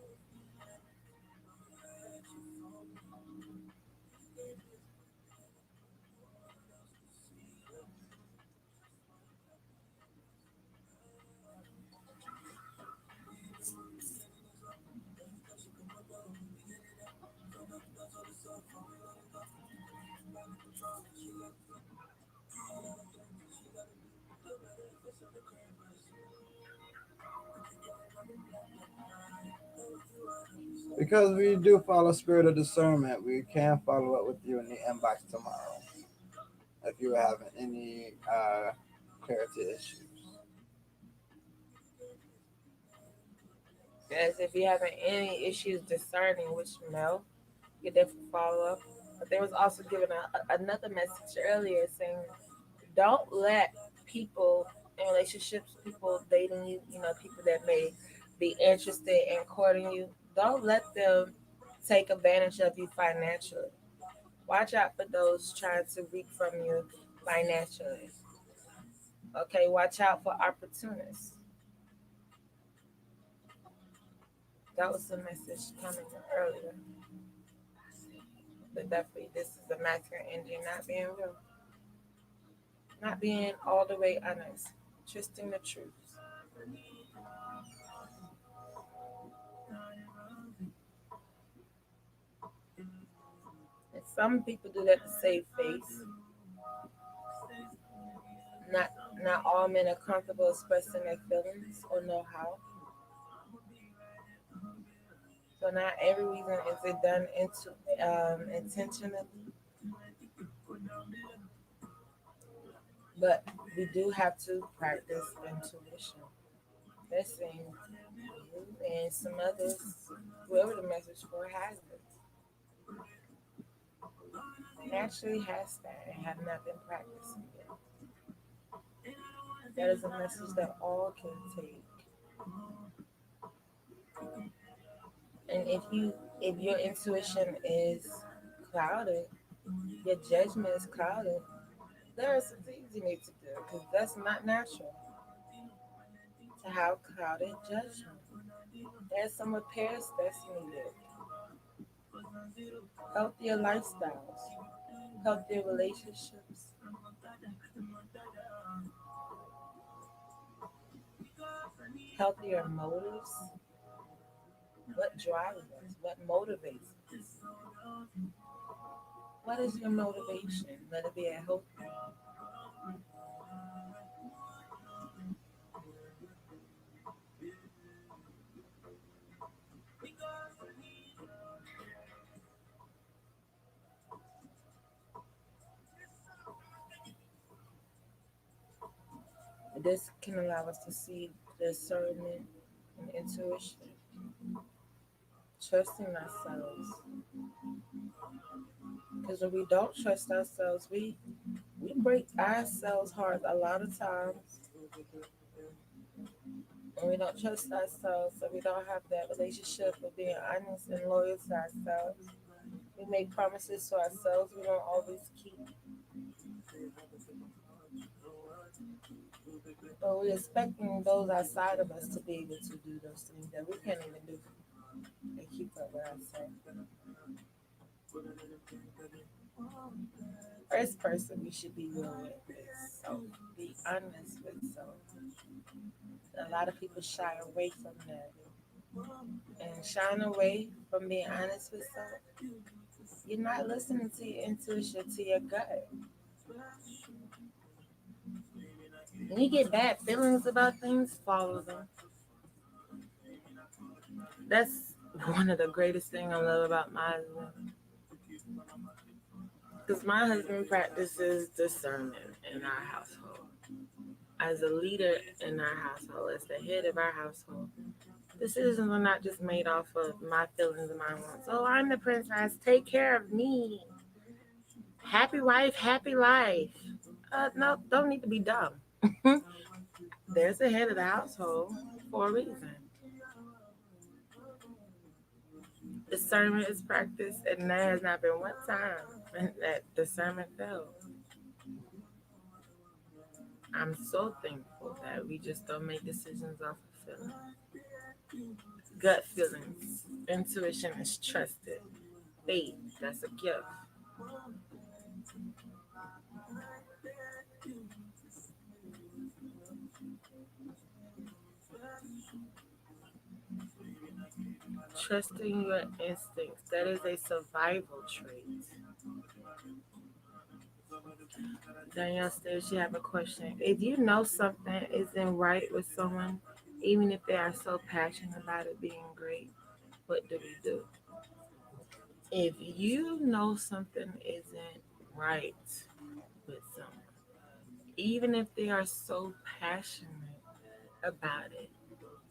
Because we do follow spirit of discernment, we can follow up with you in the inbox tomorrow if you're having any clarity issues. As if you're having any issues discerning which male, you can definitely follow up. But there was also given another message earlier saying, don't let people in relationships, people dating you, people that may be interested in courting you, don't let them take advantage of you financially. Watch out for those trying to reap from you financially. Okay, watch out for opportunists. That was the message coming earlier. But definitely, this is the masculine energy not being real, not being all the way honest, twisting the truth. It's Some people do that to save face. Not not all men are comfortable expressing their feelings or know how. So not every reason is it done into intentionally, but we do have to practice intuition. Listen, you and some others, whoever the message for has it, naturally has that and have not been practicing it. That is a message that all can take. And if your intuition is clouded, your judgment is clouded, there are some things you need to do because that's not natural to have clouded judgment. There's some repairs that's needed. Healthier lifestyles, healthier relationships, healthier motives. What drives us? What motivates us? What is your motivation? Let it be a hope. This can allow us to see discernment and intuition, trusting ourselves. Because when we don't trust ourselves, we break ourselves hard a lot of times. When we don't trust ourselves, so we don't have that relationship of being honest and loyal to ourselves. We make promises to ourselves we don't always keep. But we're expecting those outside of us to be able to do those things that we can't even do and keep up with ourselves. First person we should be real with is self. Be honest with self. A lot of people shy away from that. And shying away from being honest with self, you're not listening to your intuition, to your gut. When you get bad feelings about things, follow them. That's one of the greatest things I love about my husband. Because my husband practices discernment in our household. As a leader in our household, as the head of our household, decisions are not just made off of my feelings and my wants. Oh, I'm the princess. Take care of me. Happy wife, happy life. No, don't need to be dumb. There's a head of the household for a reason. Discernment is practiced, and there has not been one time that discernment failed. I'm so thankful that we just don't make decisions off of feelings. Gut feelings, intuition is trusted. Faith, that's a gift. Trusting your instincts, that is a survival trait. Danielle says she have a question. If you know something isn't right with someone, even if they are so passionate about it being great, what do we do? If you know something isn't right with someone, even if they are so passionate about it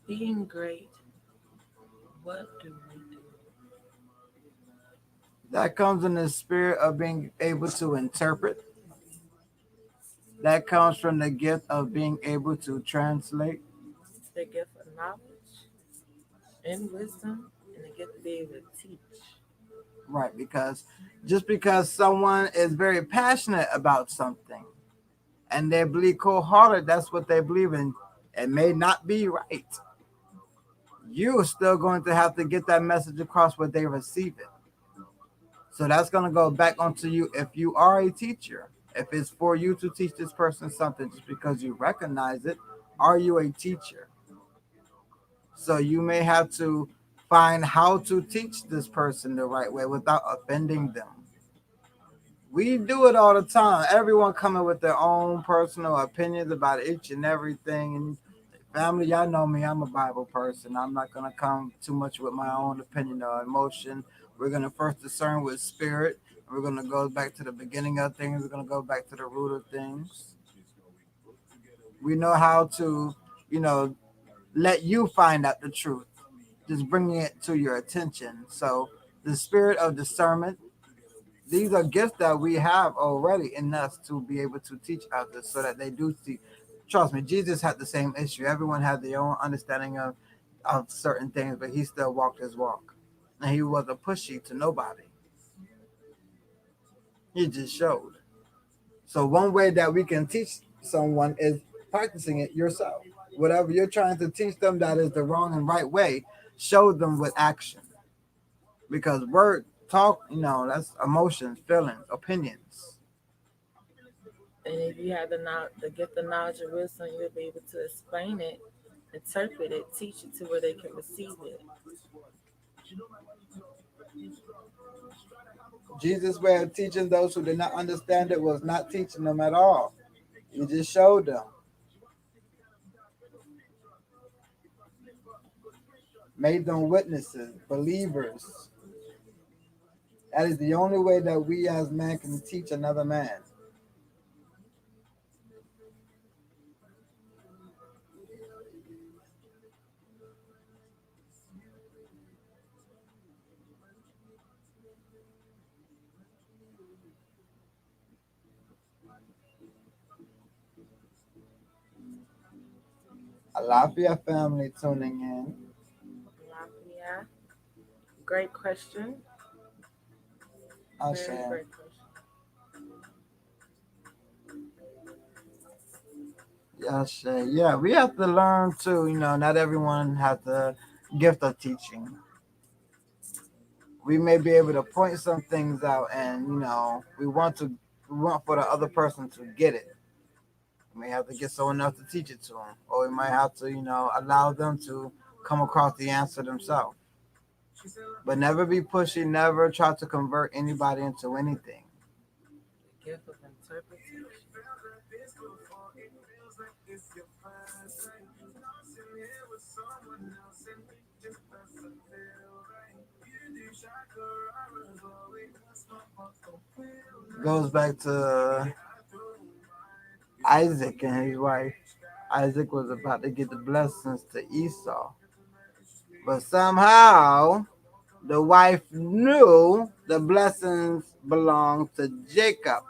being great, what do we do? That comes in the spirit of being able to interpret. That comes from the gift of being able to translate. The gift of knowledge and wisdom, and the gift to be able to teach. Right, because just because someone is very passionate about something and they believe cold hearted, that's what they believe in. It may not be right. You're still going to have to get that message across where they receive it. So that's going to go back onto you if you are a teacher. If it's for you to teach this person something just because you recognize it, are you a teacher? So you may have to find how to teach this person the right way without offending them. We do it all the time. Everyone coming with their own personal opinions about each and everything. And family, y'all know me. I'm a Bible person. I'm not gonna come too much with my own opinion or emotion. We're gonna first discern with spirit. We're gonna go back to the beginning of things. We're gonna go back to the root of things. We know how to, you know, let you find out the truth. Just bringing it to your attention. So the spirit of discernment, these are gifts that we have already in us to be able to teach others so that they do see. Trust me, Jesus had the same issue. Everyone had their own understanding of certain things, but he still walked his walk. And he wasn't pushy to nobody. He just showed. So one way that we can teach someone is practicing it yourself. Whatever you're trying to teach them that is the wrong and right way, show them with action. Because word talk, that's emotions, feelings, opinions. And if you have the knowledge, to get the knowledge of wisdom, you'll be able to explain it, interpret it, teach it to where they can receive it. Jesus' way of teaching those who did not understand it was not teaching them at all. He just showed them, made them witnesses, believers. That is the only way that we as men can teach another man. Alafia family tuning in. Yeah. Great question. Very Asha. great question. Asha. Yeah, we have to learn too. Not everyone has the gift of teaching. We may be able to point some things out, and we want for the other person to get it. We may have to get someone else to teach it to them, or we might have to allow them to come across the answer themselves. But never be pushy. Never try to convert anybody into anything. The gift of interpretation. Goes back to Isaac and his wife. Isaac was about to get the blessings to Esau, but somehow the wife knew the blessings belonged to Jacob.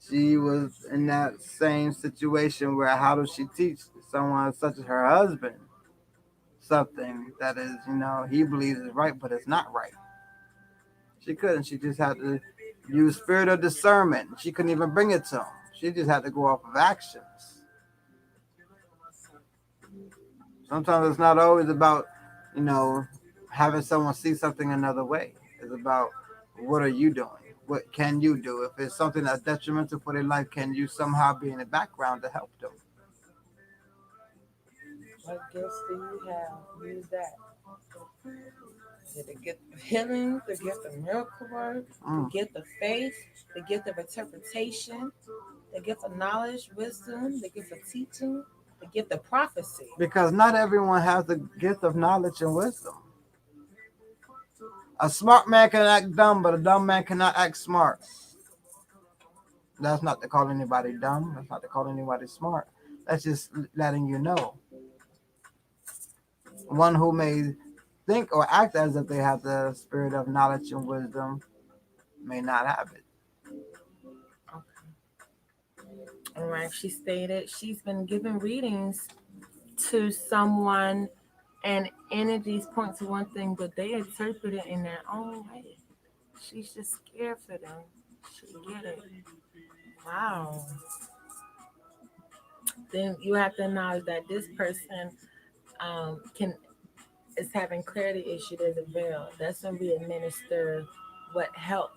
She was in that same situation where how does she teach someone such as her husband something that is, he believes is right, but it's not right? She couldn't. She just had to use spirit of discernment. She couldn't even bring it to him. She just had to go off of actions. Sometimes it's not always about, you know, having someone see something another way. It's about what are you doing? What can you do? If it's something that's detrimental for their life, can you somehow be in the background to help them? What gifts do you have? Use that. The gift of healing, the gift of miracle work, the gift of faith, the gift of interpretation, the gift of knowledge, wisdom, the gift of teaching, the gift of prophecy. Because not everyone has the gift of knowledge and wisdom. A smart man can act dumb, but a dumb man cannot act smart. That's not to call anybody dumb. That's not to call anybody smart. That's just letting you know. One who may think or act as if they have the spirit of knowledge and wisdom may not have it. All right, she stated she's been giving readings to someone, and energies point to one thing, but they interpret it in their own way. She's just scared for them. She get it. Wow. Then you have to acknowledge that this person can is having clarity issue. There's a veil. That's when we administer what help,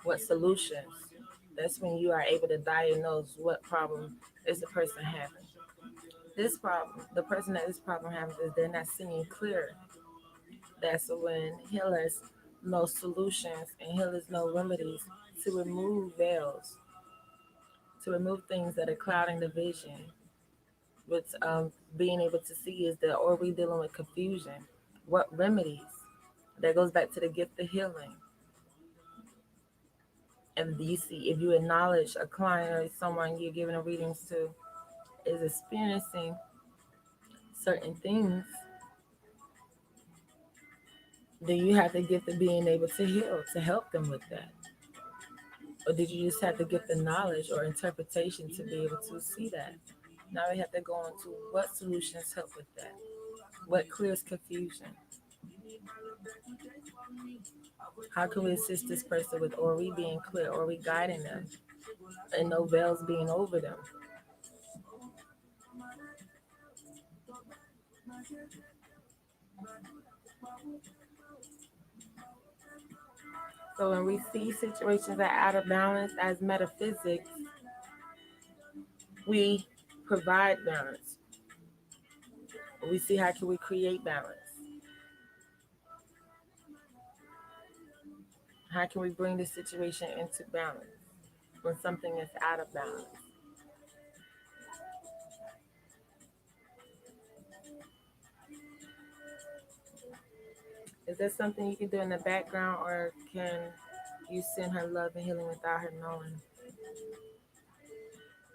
what solutions. That's when you are able to diagnose what problem is the person having. This problem, the person that this problem has is they're not seeing clear. That's when healers know solutions and healers know remedies to remove veils, to remove things that are clouding the vision. What's being able to see is that, or we dealing with confusion. What remedies? That goes back to the gift of healing. And you see, if you acknowledge a client or someone you're giving a readings to is experiencing certain things, then you have the gift of being able to heal, to help them with that. Or did you just have to get the knowledge or interpretation to be able to see that? Now we have to go on to what solutions help with that. What clears confusion? How can we assist this person with, or we being clear, or we guiding them, and no veils being over them? So when we see situations that are out of balance as metaphysics, we provide balance. We see how can we create balance. How can we bring the situation into balance when something is out of balance? Is there something you can do in the background, or can you send her love and healing without her knowing?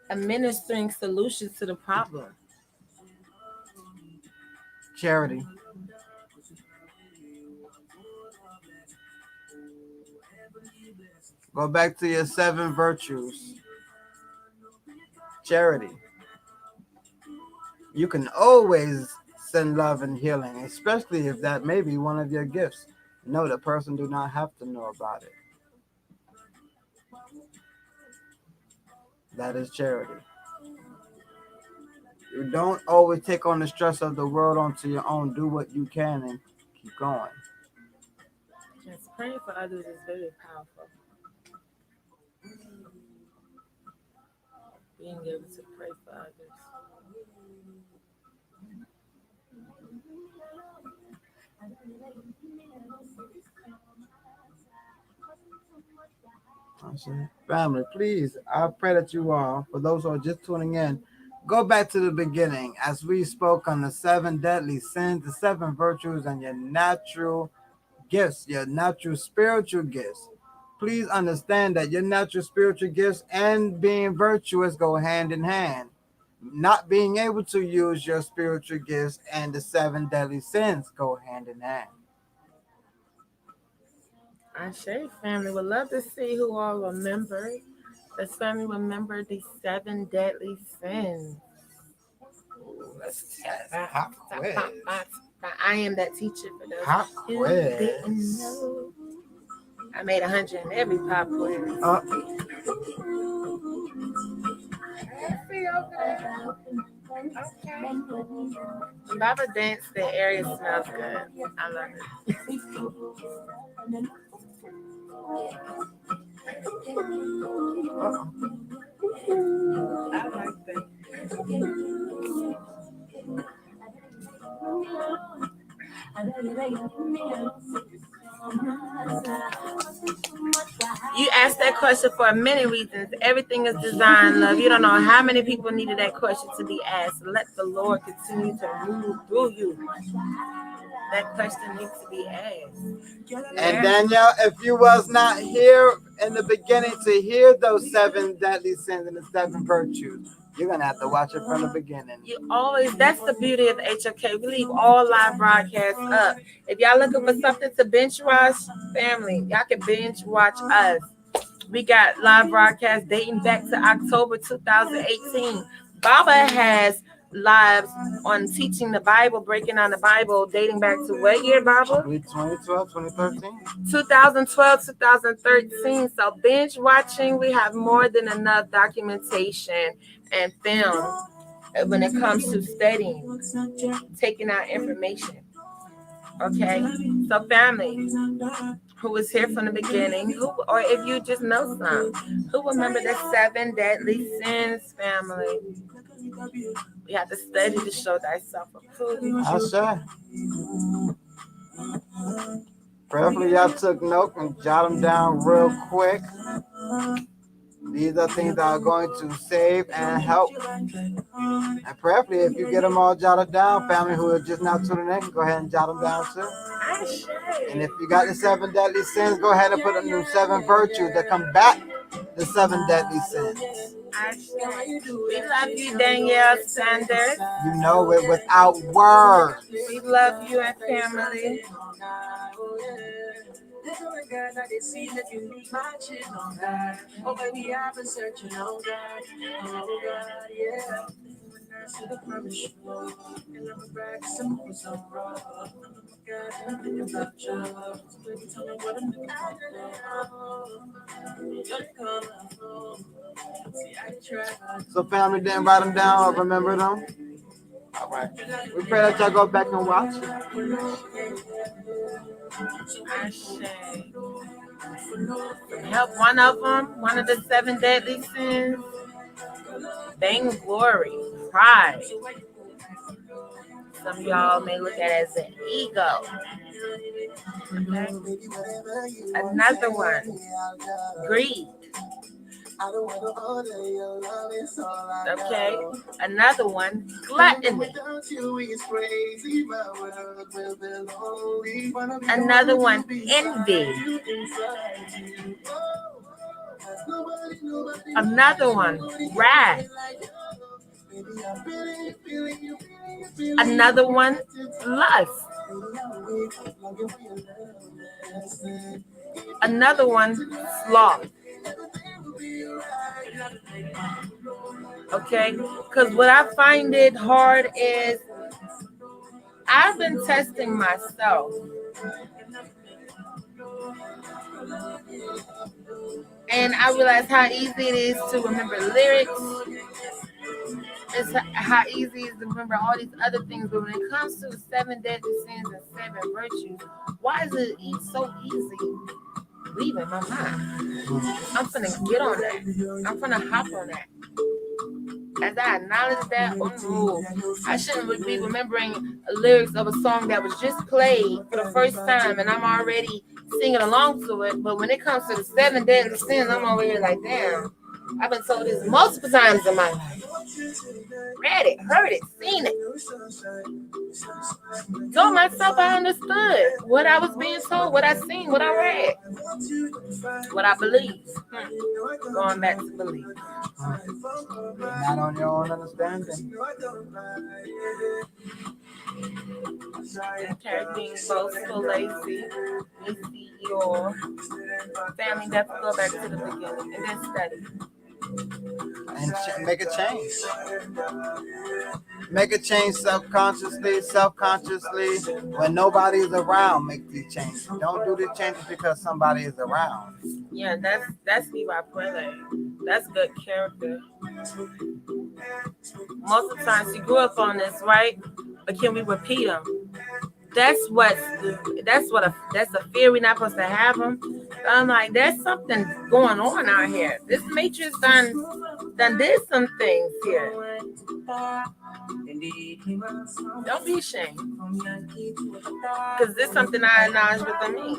Administering solutions to the problem. Charity. Go back to your 7 virtues. Charity. You can always send love and healing, especially if that may be one of your gifts. No, the person do not have to know about it. That is charity. You don't always take on the stress of the world onto your own. Do what you can and keep going. Yes, praying for others is very powerful. Being able to pray for others. Family, please, I pray that you all, for those who are just tuning in, go back to the beginning as we spoke on the 7 deadly sins, the 7 virtues, and your natural gifts, your natural spiritual gifts. Please understand that your natural spiritual gifts and being virtuous go hand in hand. Not being able to use your spiritual gifts and the 7 deadly sins go hand in hand. Ashe family would love to see who all remember. This family remember the 7 deadly sins. Hot quiz. I am that teacher for those Hot who quiz. didn't know. I made 100 in every pop quiz. Okay. Baba Dance, the area smells good. I love it. I like that. You asked that question for many reasons. Everything is designed, love. You don't know how many people needed that question to be asked. Let the Lord continue to move through you. That question needs to be asked. And Danielle, if you was not here in the beginning to hear those 7 deadly sins and the 7 virtues, you're gonna have to watch it from the beginning. You always, that's the beauty of the HOK. We leave all live broadcasts up. If y'all looking for something to binge watch, family, y'all can binge watch us. We got live broadcasts dating back to October 2018. Baba has lives on teaching the Bible, breaking down the Bible, dating back to what year, Baba? 2012, 2013. 2012, 2013. So binge watching, we have more than enough documentation and film when it comes to studying, taking out information. Okay, so family who was here from the beginning, who, or if you just know some, who remember the 7 deadly sins, family? We have to study to show thyself approved. I say. Prayerfully, y'all took note and jot them down real quick. These are things that are going to save and help. And prayerfully, if you get them all jotted down, family who are just now tuning in, go ahead and jot them down too. And if you got the 7 deadly sins, go ahead and put them in 7 virtues that combat the 7 deadly sins. We love you, Danielle Sanders. You know it without words. We love you and family. This is a girl that they see that you need matching on God. Oh, baby, I've been searching on God. Oh, God, yeah. To the promise, and I'm a brag, some was on wrong. Oh, God, nothing about you. So, baby, tell me what I'm doing. See, I try. So family didn't write them down or remember them? All right. We pray that y'all go back and watch it. Help one of them, one of the 7 deadly sins. Vainglory, pride. Some of y'all may look at it as an ego. Okay. Another one, greed. Okay. Another one, gluttony. Another one, envy. Another one, wrath. Another one, lust. Another one, sloth. Okay, because what I find it hard is I've been testing myself. And I realize how easy it is to remember lyrics. It's how easy it is to remember all these other things. But when it comes to 7 deadly sins and 7 virtues, why is it so easy leaving my mind? I'm finna get on that. I'm finna hop on that. As I acknowledge that, I shouldn't be remembering lyrics of a song that was just played for the first time and I'm already singing along to it. But when it comes to the 7 deadly sins, I'm over here like, damn, I've been told this multiple times in my life. Read it, heard it, seen it. Told myself I understood what I was being told, what I seen, what I read, what I believe. Going back to believe. Not on your own understanding. Okay, being boastful, lazy. You see your family definitely go back to the beginning and then study. And make a change. Make a change self-consciously. When nobody is around, make the change. Don't do the changes because somebody is around. Yeah, that's Levi Prele. That's good character. Most of the times you grew up on this, right? But can we repeat them? That's a fear we're not supposed to have them. I'm like, there's something going on out here. This matrix done did some things here. Don't be ashamed. Because there's something I acknowledge within me.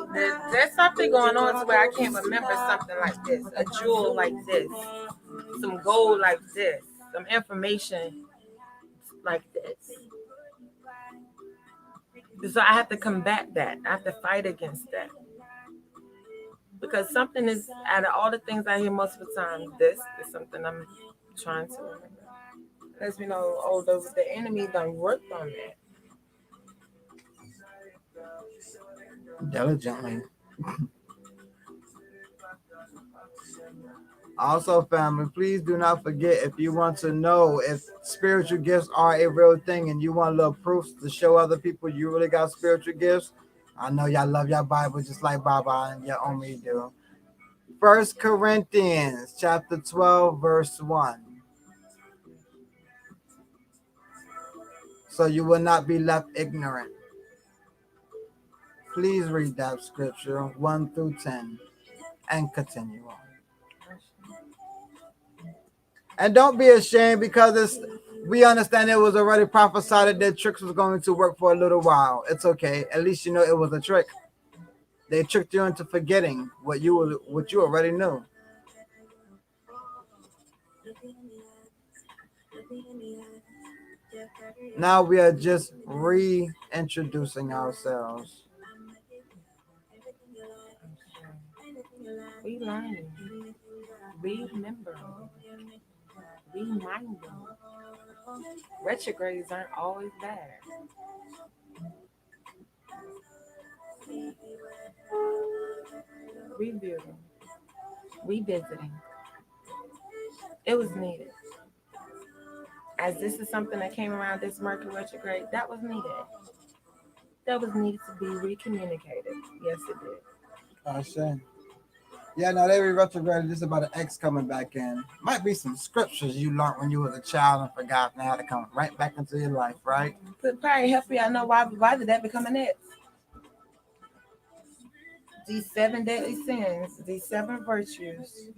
There's something going on to where I can't remember something like this. A jewel like this. Some gold like this. Some information like this. So I have to combat that. I have to fight against that. Because something is, out of all the things I hear most of the time, this is something I'm trying to remember. As we know, the enemy done worked on that. Diligently. Also, family, please do not forget, if you want to know if spiritual gifts are a real thing and you want a little proof to show other people you really got spiritual gifts, I know y'all love your Bible just like Baba and your Omi do. 1 Corinthians chapter 12, verse 1. So you will not be left ignorant. Please read that scripture 1 through 10 and continue on. And don't be ashamed because we understand it was already prophesied that tricks was going to work for a little while. It's okay. At least you know it was a trick. They tricked you into forgetting what you already knew. Now we are just reintroducing ourselves. We learning, remembering, reminding. Retrogrades aren't always bad. Reviewing, revisiting. It was needed. As this is something that came around this Mercury retrograde, that was needed. That was needed to be recommunicated. Yes, it did. I say. Yeah, no, they retrograded just about an ex coming back in. Might be some scriptures you learned when you was a child and forgot now to come right back into your life, right? Could probably help you. I know why did that become an ex? These 7 deadly sins, these 7 virtues.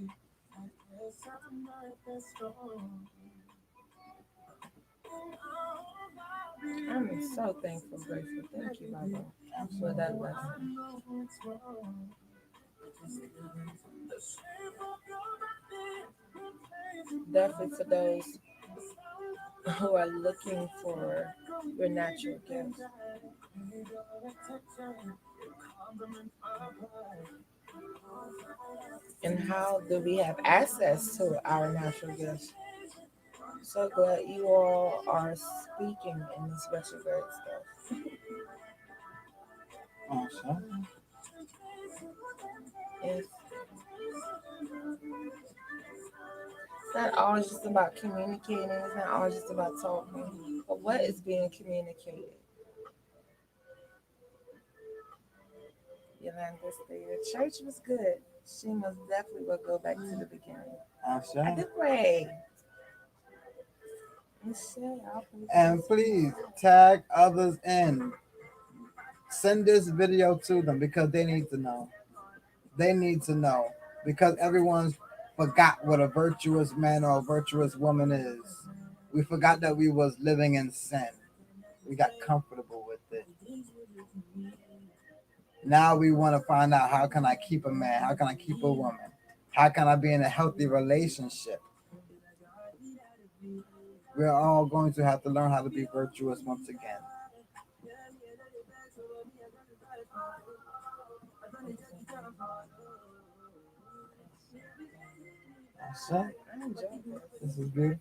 I'm so thankful, grateful. Thank you, Baba, for that lesson. Definitely for those who are looking for your natural gifts. And how do we have access to our natural gifts? So glad you all are speaking in this retrograde stuff. Awesome. It's not always just about communicating, it's not always just about talking, but what is being communicated? Yolanda, the church was good. She most definitely will go back to the beginning. Awesome. I did pray. And please tag others in. Send this video to them because they need to know. They need to know because everyone's forgot what a virtuous man or a virtuous woman is. We forgot that we was living in sin. We got comfortable with it. Now we want to find out, how can I keep a man? How can I keep a woman? How can I be in a healthy relationship? We're all going to have to learn how to be virtuous once again. So, this is beautiful.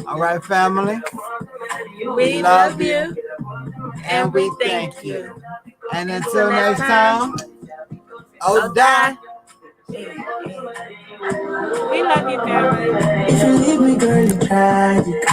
All right, family. We love you and we thank you. And until next time, Oda. We love you, family. If you leave me, girl, it's tragic.